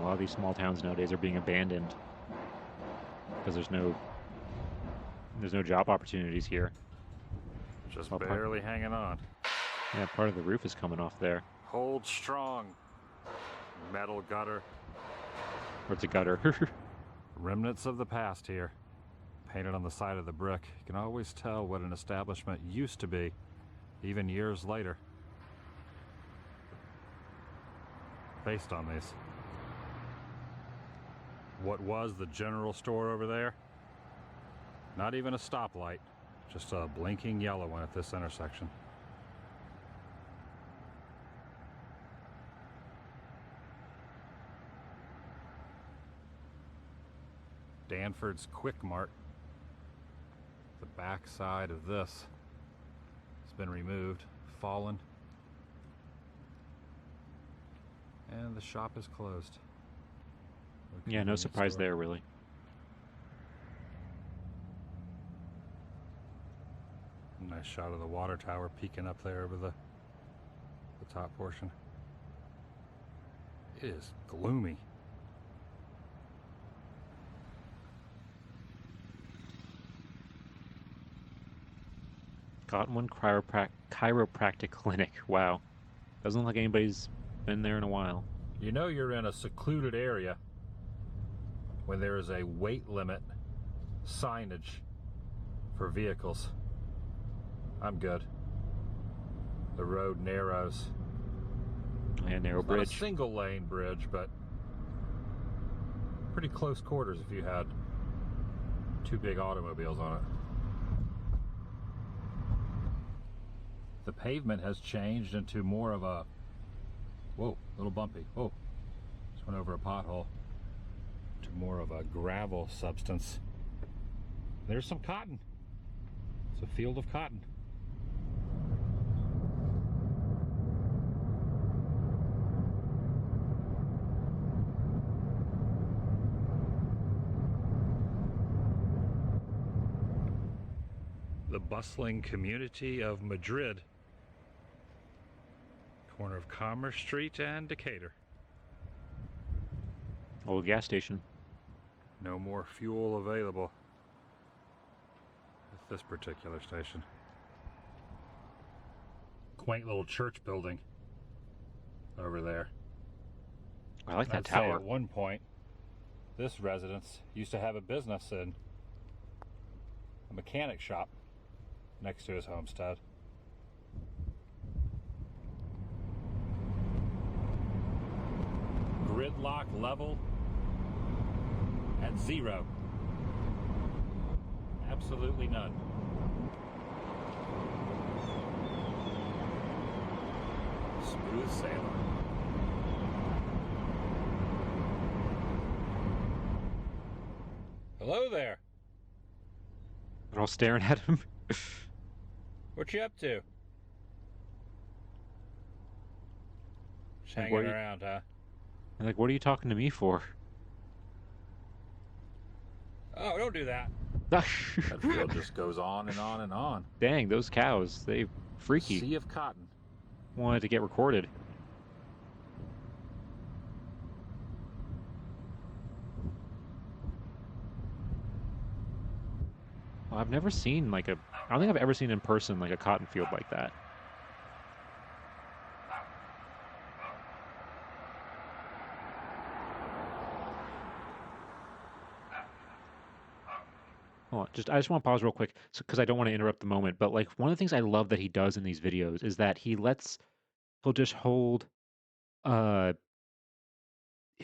lot of these small towns nowadays are being abandoned because there's no job opportunities here. Just Well, barely hanging on. Yeah, part of the roof is coming off there. Hold strong. Metal gutter. Or it's a gutter. Remnants of the past here. Painted on the side of the brick. You can always tell what an establishment used to be, even years later. Based on these. What was the general store over there? Not even a stoplight, just a blinking yellow one at this intersection. Danford's Quick Mart. The back side of this has been removed, fallen, and the shop is closed. Yeah, no surprise there, really. Nice shot of the water tower peeking up there over the top portion. It is gloomy. Cottonwood Chiropractic Clinic. Wow. Doesn't look like anybody's been there in a while. You know you're in a secluded area when there is a weight limit signage for vehicles. I'm good. The road narrows. Yeah, narrow It's bridge. not a single lane bridge, but pretty close quarters if you had two big automobiles on it. The pavement has changed into more of a, whoa, little bumpy, whoa, just went over a pothole, to more of a gravel substance. There's some cotton. It's a field of cotton. The bustling community of Madrid, corner of Commerce Street and Decatur. Old gas station. No more fuel available at this particular station. Quaint little church building over there. I like that I'd say tower. at one point, this residence used to have a business in a mechanic shop next to his homestead. Gridlock level at 0. Absolutely none. Smooth sailing. Hello there. They're all staring at him. What you up to? Just Like, hanging what are you- around, huh? Like, what are you talking to me for? Oh, don't do that. That field just goes on and on and on. Dang, those cows. They freaky. Sea of cotton. Wanted to get recorded. Well, I've never seen like a... I don't think I've ever seen in person like a cotton field like that. Hold on, I just want to pause real quick because I don't want to interrupt the moment. But like one of the things I love that he does in these videos is that he'll just hold uh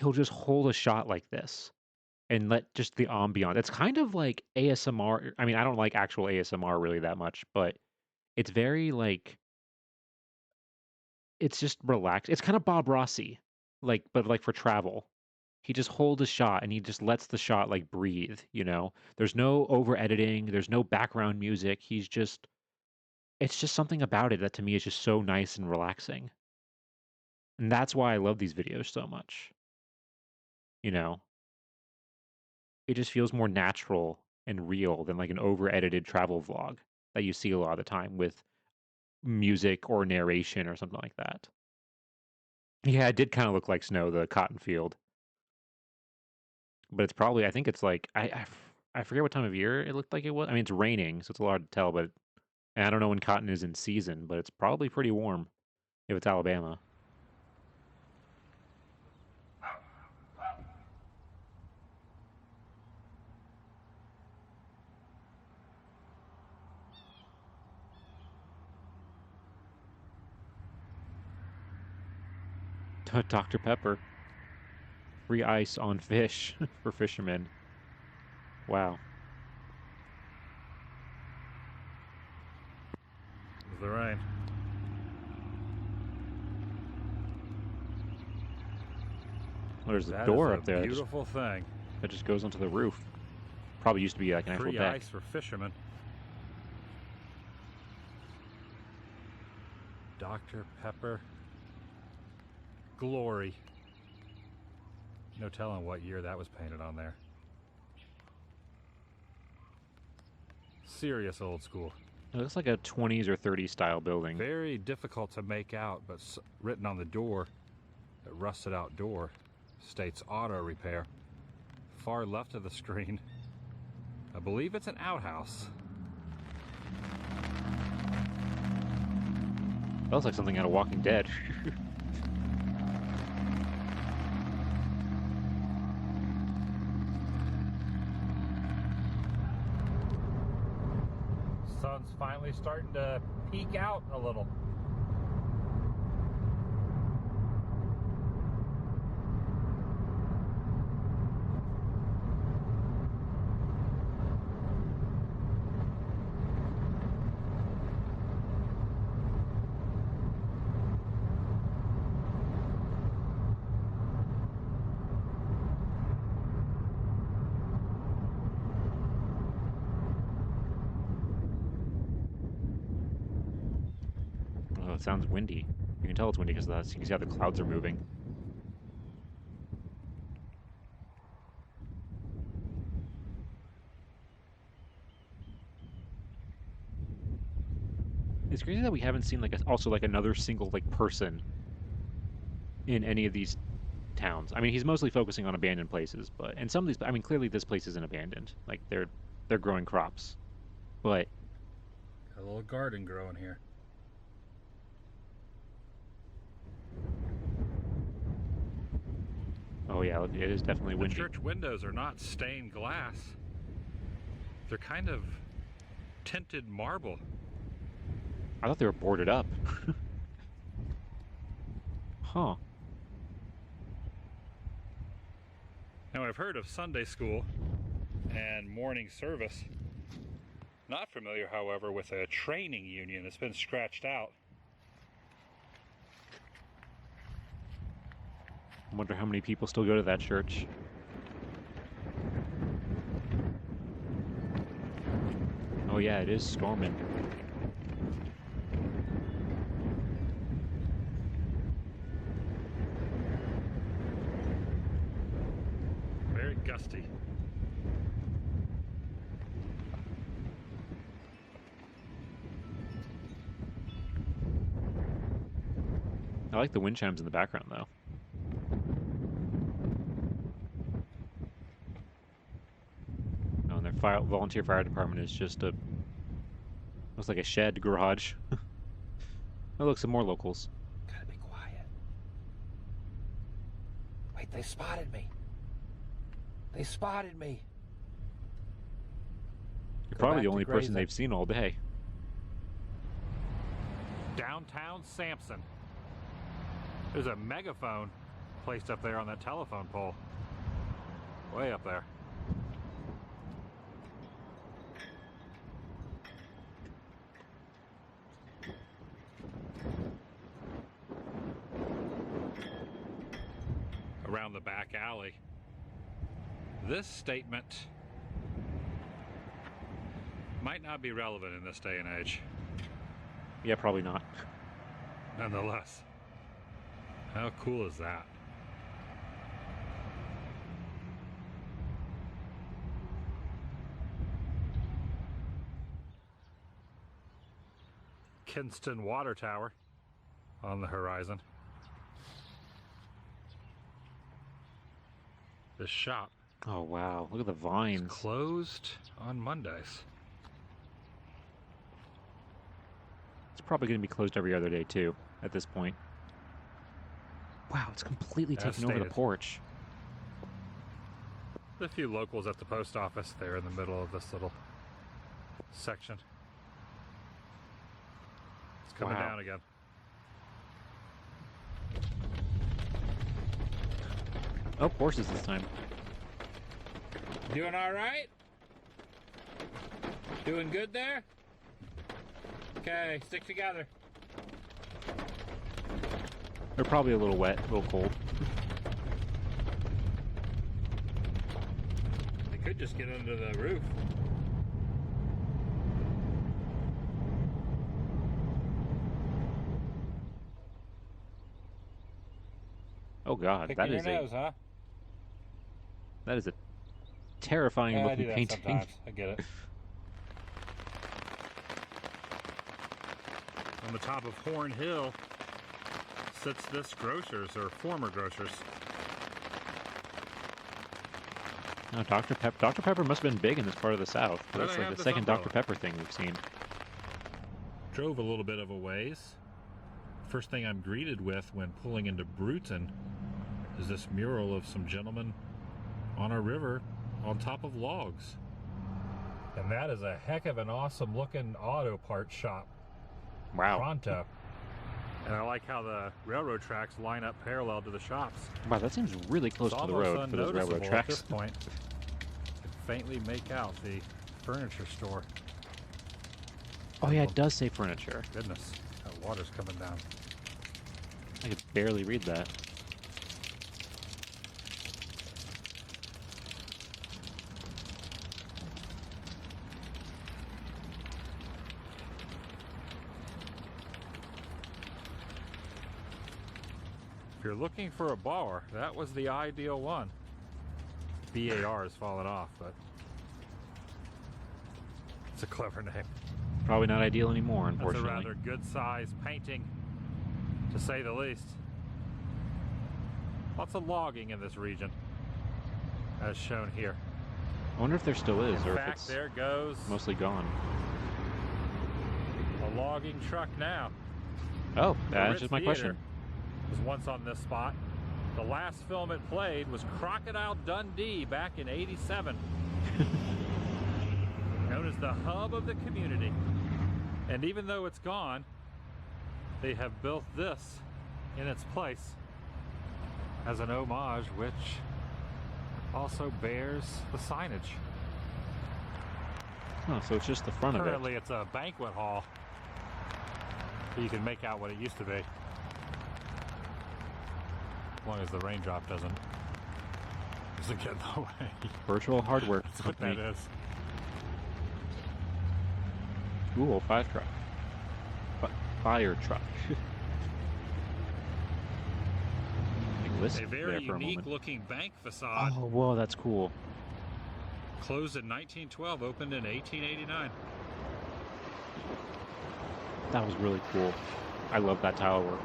a shot like this and let just the ambiance. It's kind of like ASMR. I mean, I don't like actual ASMR really that much, but it's very like it's just relaxed. It's kind of Bob Rossi, like but like for travel. He just holds a shot and he just lets the shot like breathe, you know? There's no over editing, there's no background music. It's just something about it that to me is just so nice and relaxing. And that's why I love these videos so much. You know, it just feels more natural and real than like an over edited travel vlog that you see a lot of the time with music or narration or something like that. Yeah, it did kind of look like snow, the cotton field. but it's probably, I think it's like, I forget what time of year it looked like it was. I mean, it's raining, so it's a lot hard to tell, but and I don't know when cotton is in season, but it's probably pretty warm if it's Alabama. Dr. Pepper. Free ice on fish for fishermen. Wow. There's the rain. There's a That door is up there. a beautiful thing. That just goes onto the roof. Probably used to be like an actual Free deck. ice for fishermen. Dr. Pepper. Glory. No telling what year that was painted on there. Serious old school. It looks like a 20s or 30s style building. Very difficult to make out, but written on the door, that rusted out door, states auto repair. Far left of the screen, I believe it's an outhouse. That looks like something out of Walking Dead. Sun's finally starting to peek out a little. Oh, it sounds windy. You can tell it's windy because you can see how the clouds are moving. It's crazy that we haven't seen like also like another single like person in any of these towns. I mean, he's mostly focusing on abandoned places, but and some of these, I mean, clearly this place isn't abandoned. Like they're growing crops, but Got a little garden growing here. oh yeah, it is definitely The windy. church windows are not stained glass. They're kind of tinted marble. I thought they were boarded up. Huh. Now, I've heard of Sunday school and morning service. Not familiar, however, with a training union that's been scratched out. I wonder how many people still go to that church. Oh yeah, it is storming. Very gusty. I like the wind chimes in the background though. Oh, and their volunteer fire department is just looks like a shed garage. Oh, look, some more locals. Gotta be quiet. Wait, they spotted me. They spotted me. You're Go probably back the to only person grazing. they've seen all day. Downtown Sampson. There's a megaphone placed up there on that telephone pole. Way up there. Around the back alley. This statement might not be relevant in this day and age. Yeah, probably not. Nonetheless, how cool is that? Kinston Water Tower on the horizon. This shop Oh, wow. Look at the vines. It's closed on Mondays. It's probably going to be closed every other day, too, at this point. Wow, it's completely As taken over the stated. porch. A few locals at the post office there in the middle of this little section. It's coming Wow. down again. Oh, horses this time. Doing all right? Doing good there? Okay, stick together. They're probably a little wet, a little cold. They could just get under the roof. Oh, God. Picking That your is nose, huh? That is a terrifying Yeah, I looking do that painting. sometimes. I get it. On the top of Horn Hill sits this grocer's, or former grocer's. No, Dr. Pepper. Dr. Pepper must have been big in this part of the South. Why do That's they like have the this second umbrella? Dr. Pepper thing we've seen. Drove a little bit of a ways. First thing I'm greeted with when pulling into Bruton is this mural of some gentlemen on a river on top of logs. And that is a heck of an awesome looking auto parts shop. Wow. Pronto. And I like how the railroad tracks line up parallel to the shops. Wow, that seems really close It's to the almost road for those railroad unnoticeable tracks. at this point. You can faintly make out the furniture store. Oh, yeah, it does say furniture. Goodness, that water's coming down. I could barely read that. If you're looking for a bar, that was the ideal one. BAR has fallen off, but it's a clever name. Probably not ideal anymore, That's a unfortunately. rather good-sized painting, to say the least. Lots of logging in this region, as shown here. I wonder if there still is, In or if fact, it's there goes mostly gone. a logging truck now. Oh, The that Ritz answers my Theater question. was once on this spot. The last film it played was Crocodile Dundee back in '87. Known as the hub of the community. And even though it's gone, they have built this in its place as an homage, which also bears the signage. Oh, so it's just the front of it. Currently it's a banquet hall. So you can make out what it used to be. As long as the raindrop doesn't get in the way. Virtual hardware That's what company. that is. Ooh, 5 truck. Fire truck. Big list A there very for a unique moment. looking bank facade. Oh, whoa, that's cool. Closed in 1912, opened in 1889. That was really cool. I love that tile work.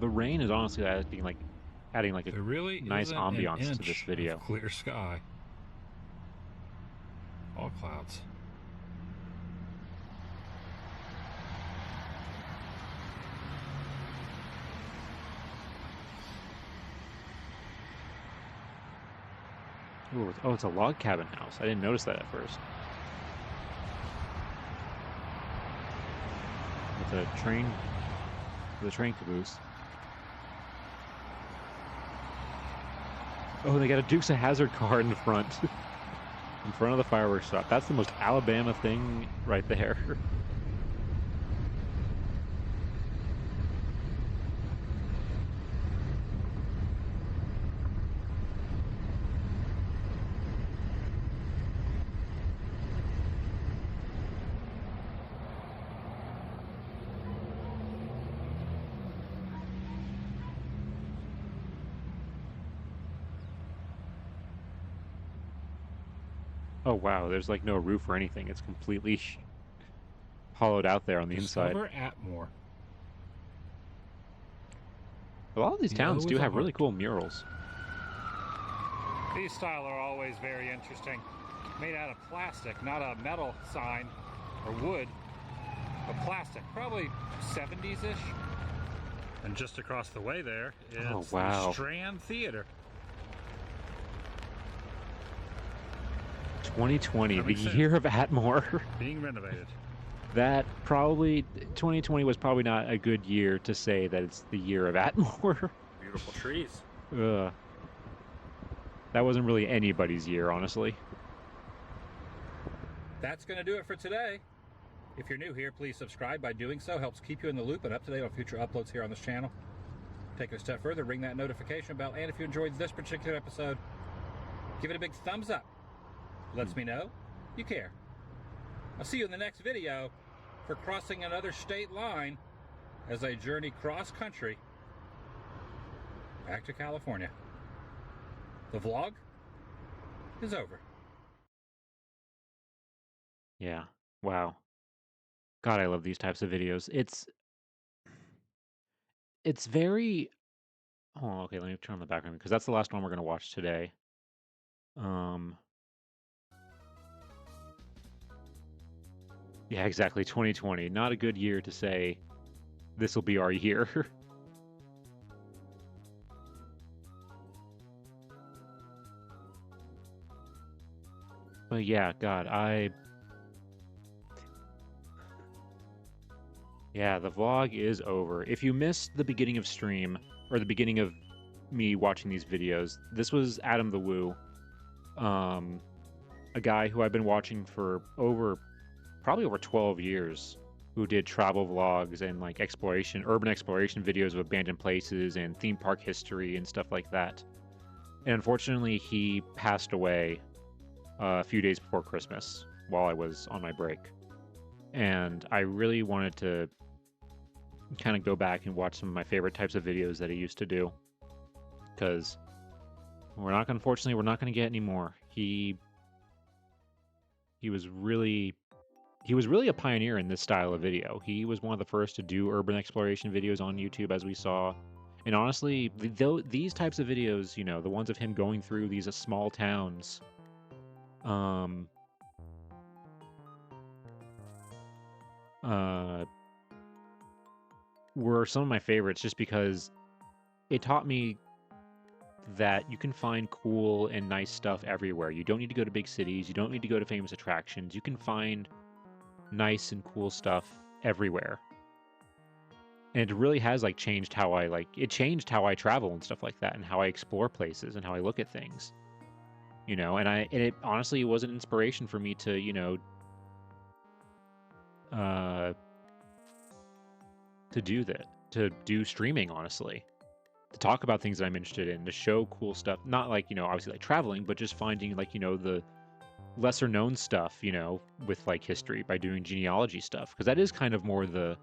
The rain is honestly adding like a There really nice isn't an ambiance to inch this video. of clear sky. All clouds. Ooh, oh, it's a log cabin house. I didn't notice that at first. With a train caboose. Oh, they got a Dukes of Hazzard car in the front. In front of the fireworks shop. That's the most Alabama thing right there. Oh wow, there's like no roof or anything. It's completely hollowed out there on the inside. Discover Atmore. A lot of these The towns O do is a have really heart. cool murals. These style are always very interesting. Made out of plastic, not a metal sign or wood, but plastic. Probably 70s-ish. And just across the way there is Oh, wow. the Strand Theater. 2020, That the makes sense. year of Atmore. Being renovated. That probably 2020 was probably not a good year to say that it's the year of Atmore. Beautiful trees. Ugh. That wasn't really anybody's year, honestly. That's going to do it for today. If you're new here, please subscribe. By doing so, helps keep you in the loop and up to date on future uploads here on this channel. Take it a step further, ring that notification bell, and if you enjoyed this particular episode, give it a big thumbs up. Lets me know you care. I'll see you in the next video for crossing another state line as I journey cross country back to California. The vlog is over. Yeah. Wow. God, I love these types of videos. It's very. Oh, okay. Let me turn on the background because that's the last one we're gonna watch today. Yeah, exactly. 2020. Not a good year to say this will be our year. But yeah, God, yeah, the vlog is over. If you missed the beginning of stream, or the beginning of me watching these videos, this was Adam the Woo. A guy who I've been watching for probably over 12 years, who did travel vlogs and like urban exploration videos of abandoned places and theme park history and stuff like that. And unfortunately, he passed away a few days before Christmas while I was on my break. And I really wanted to kind of go back and watch some of my favorite types of videos that he used to do. Because unfortunately, we're not going to get any more. He was really a pioneer in this style of video. He was one of the first to do urban exploration videos on YouTube, as we saw. And honestly, these types of videos, you know, the ones of him going through these small towns, were some of my favorites just because it taught me that you can find cool and nice stuff everywhere. You don't need to go to big cities. You don't need to go to famous attractions. You can find nice and cool stuff everywhere. And it really has changed how I travel and stuff like that, and how I explore places and how I look at things. You know, and it honestly was an inspiration for me to, you know, to do streaming, honestly. To talk about things that I'm interested in, to show cool stuff, not like, you know, obviously like traveling, but just finding like, you know, the lesser known stuff, you know, with like history by doing genealogy stuff, because that is kind of more the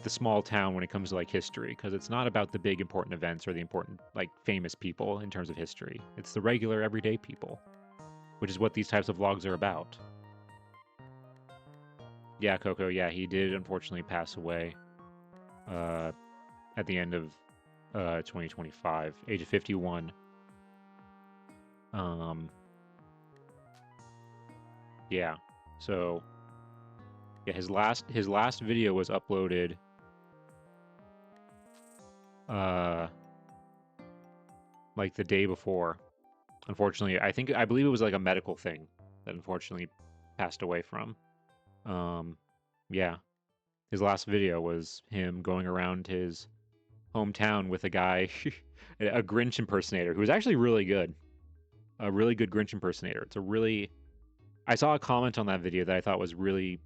small town when it comes to like history, because it's not about the big important events or the important like famous people in terms of history. It's the regular everyday people, which is what these types of vlogs are about. Yeah, Coco, yeah, he did unfortunately pass away at the end of 2025, age of 51. Yeah. So yeah, his last video was uploaded like the day before. Unfortunately, I believe it was like a medical thing that unfortunately passed away from. Yeah. His last video was him going around his hometown with a guy, a Grinch impersonator, who was actually really good. A really good Grinch impersonator. I saw a comment on that video that I thought was really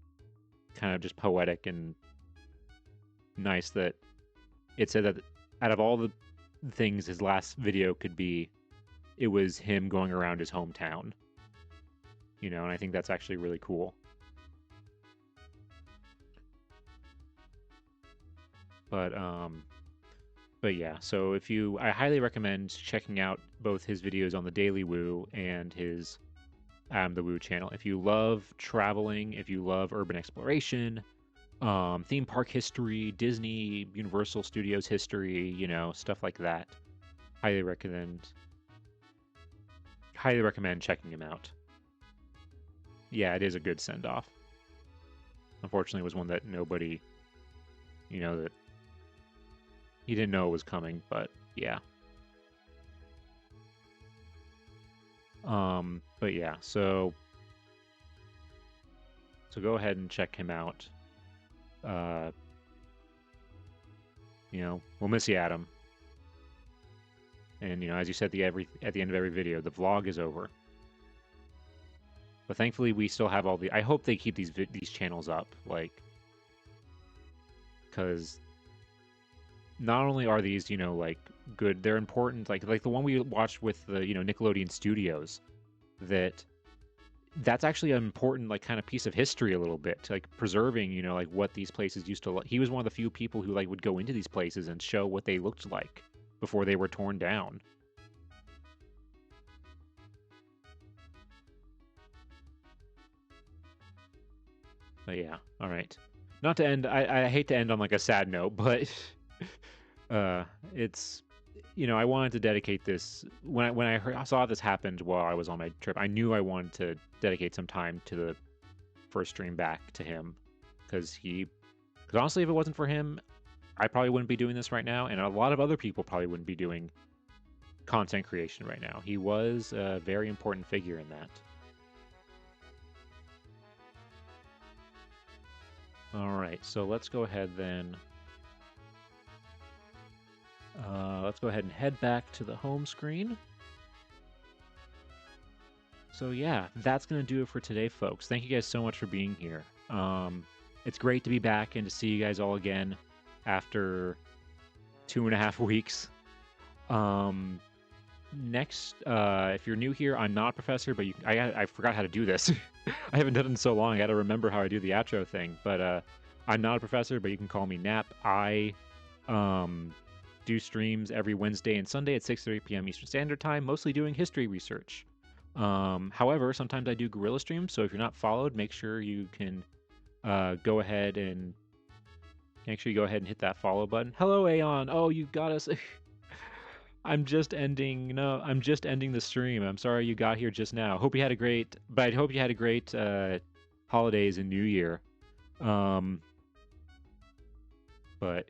kind of just poetic and nice, that it said that out of all the things his last video could be, it was him going around his hometown. You know, and I think that's actually really cool. But yeah, so I highly recommend checking out both his videos on the Daily Woo and his Adam the Woo channel. If you love traveling, if you love urban exploration, theme park history, Disney, Universal Studios history, you know, stuff like that, highly recommend checking him out. Yeah, it is a good send-off. Unfortunately, it was one that nobody, you know, that he didn't know it was coming, but yeah. But yeah, so go ahead and check him out. You know, we'll miss you, Adam. And you know, as you said at the end of every video, the vlog is over. But thankfully, we still have all the. I hope they keep these channels up, like, because not only are these, you know, like good, they're important. Like the one we watched with the, you know, Nickelodeon Studios, that's actually an important, like, kind of piece of history a little bit, like preserving, you know, like what these places used to look. He was one of the few people who like would go into these places and show what they looked like before they were torn down. But yeah, all right. Not to end, I hate to end on like a sad note, but it's, you know, I wanted to dedicate this when I saw this happened while I was on my trip. I knew I wanted to dedicate some time to the first stream back to him, because honestly, if it wasn't for him, I probably wouldn't be doing this right now, and a lot of other people probably wouldn't be doing content creation right now. He was a very important figure in that. All right, so let's go ahead then. Let's go ahead and head back to the home screen. So yeah, that's going to do it for today, folks. Thank you guys so much for being here. It's great to be back and to see you guys all again after 2.5 weeks. Next, if you're new here, I'm not a professor, but I forgot how to do this. I haven't done it in so long. I got to remember how I do the outro thing. But I'm not a professor, but you can call me Nap. I do streams every Wednesday and Sunday at 6:30 p.m. Eastern Standard Time, mostly doing history research. However, sometimes I do guerrilla streams, so if you're not followed, make sure you can go ahead and hit that follow button. Hello, Aeon. Oh, you got us. I'm just ending the stream. I'm sorry you got here just now. I hope you had a great holidays and New Year. But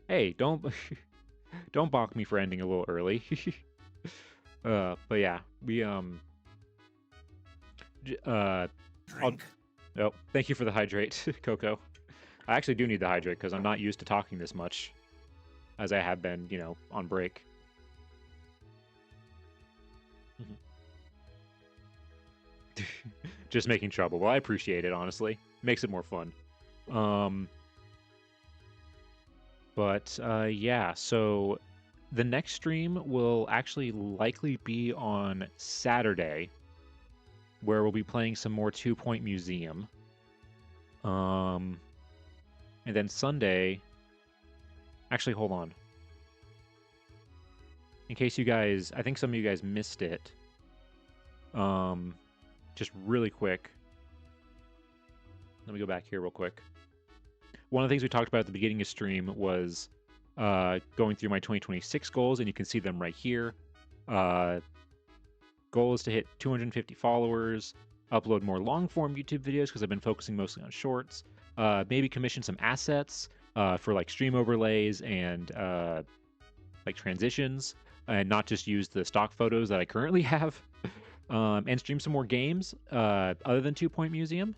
hey, don't balk me for ending a little early. But yeah, we thank you for the hydrate, Coco. I actually do need the hydrate because I'm not used to talking this much, as I have been, you know, on break. Just making trouble. Well, I appreciate it, honestly. Makes it more fun. Yeah, so the next stream will actually likely be on Saturday, where we'll be playing some more 2 Point Museum. And then Sunday... Actually, hold on. In case you guys... I think some of you guys missed it. Just really quick. Let me go back here real quick. One of the things we talked about at the beginning of stream was going through my 2026 goals, and you can see them right here. Goal is to hit 250 followers, upload more long-form YouTube videos because I've been focusing mostly on shorts, maybe commission some assets for like stream overlays and like transitions, and not just use the stock photos that I currently have, and stream some more games other than 2 Point Museum.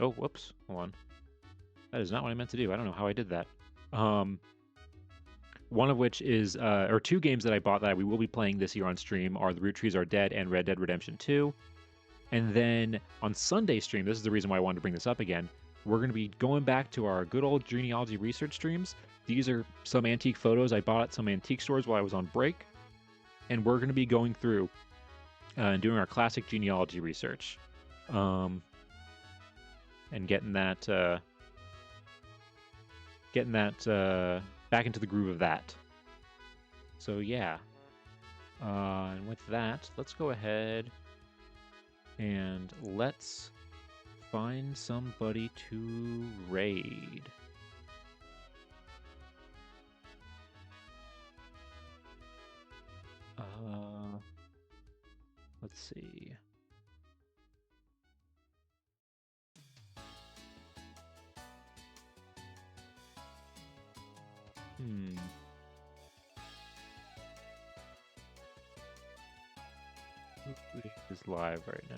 Oh, whoops. Hold on. That is not what I meant to do. I don't know how I did that. One of which is, or 2 games that I bought that we will be playing this year on stream are The Root Trees Are Dead and Red Dead Redemption 2. And then on Sunday stream, this is the reason why I wanted to bring this up again, we're going to be going back to our good old genealogy research streams. These are some antique photos I bought at some antique stores while I was on break. And we're going to be going through and doing our classic genealogy research. And getting that back into the groove of that. So yeah, And with that, let's go ahead and let's find somebody to raid. Let's see. Who is live right now?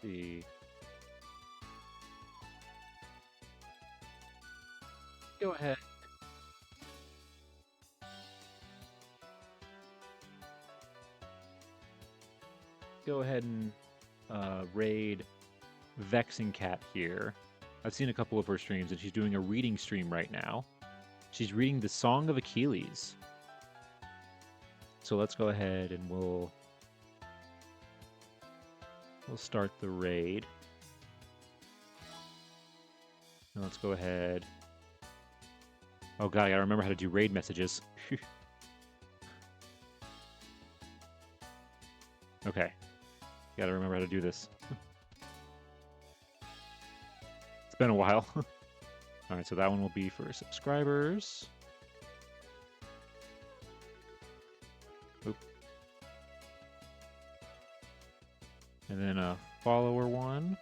See. Go ahead. Go ahead and raid Vexing Cat here. I've seen a couple of her streams, and she's doing a reading stream right now. She's reading the Song of Achilles. So let's go ahead and we'll start the raid. And let's go ahead. Oh god, I gotta remember how to do raid messages. Okay. Gotta remember how to do this. It's been a while. Alright, so that one will be for subscribers. Oop. And then a follower one.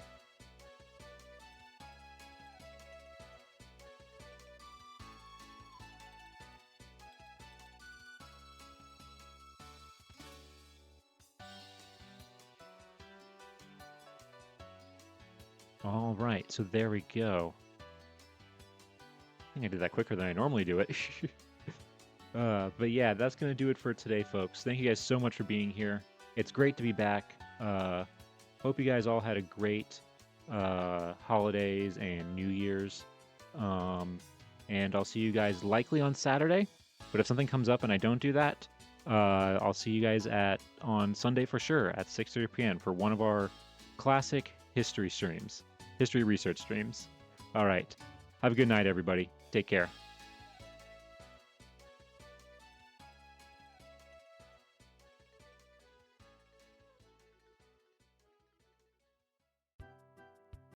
All right, so there we go. I think I did that quicker than I normally do it. But yeah, that's going to do it for today, folks. Thank you guys so much for being here. It's great to be back. Hope you guys all had a great holidays and New Year's. And I'll see you guys likely on Saturday. But if something comes up and I don't do that, I'll see you guys on Sunday for sure at 6:30 p.m. for one of our classic history streams. History research streams. All right. Have a good night, everybody. Take care.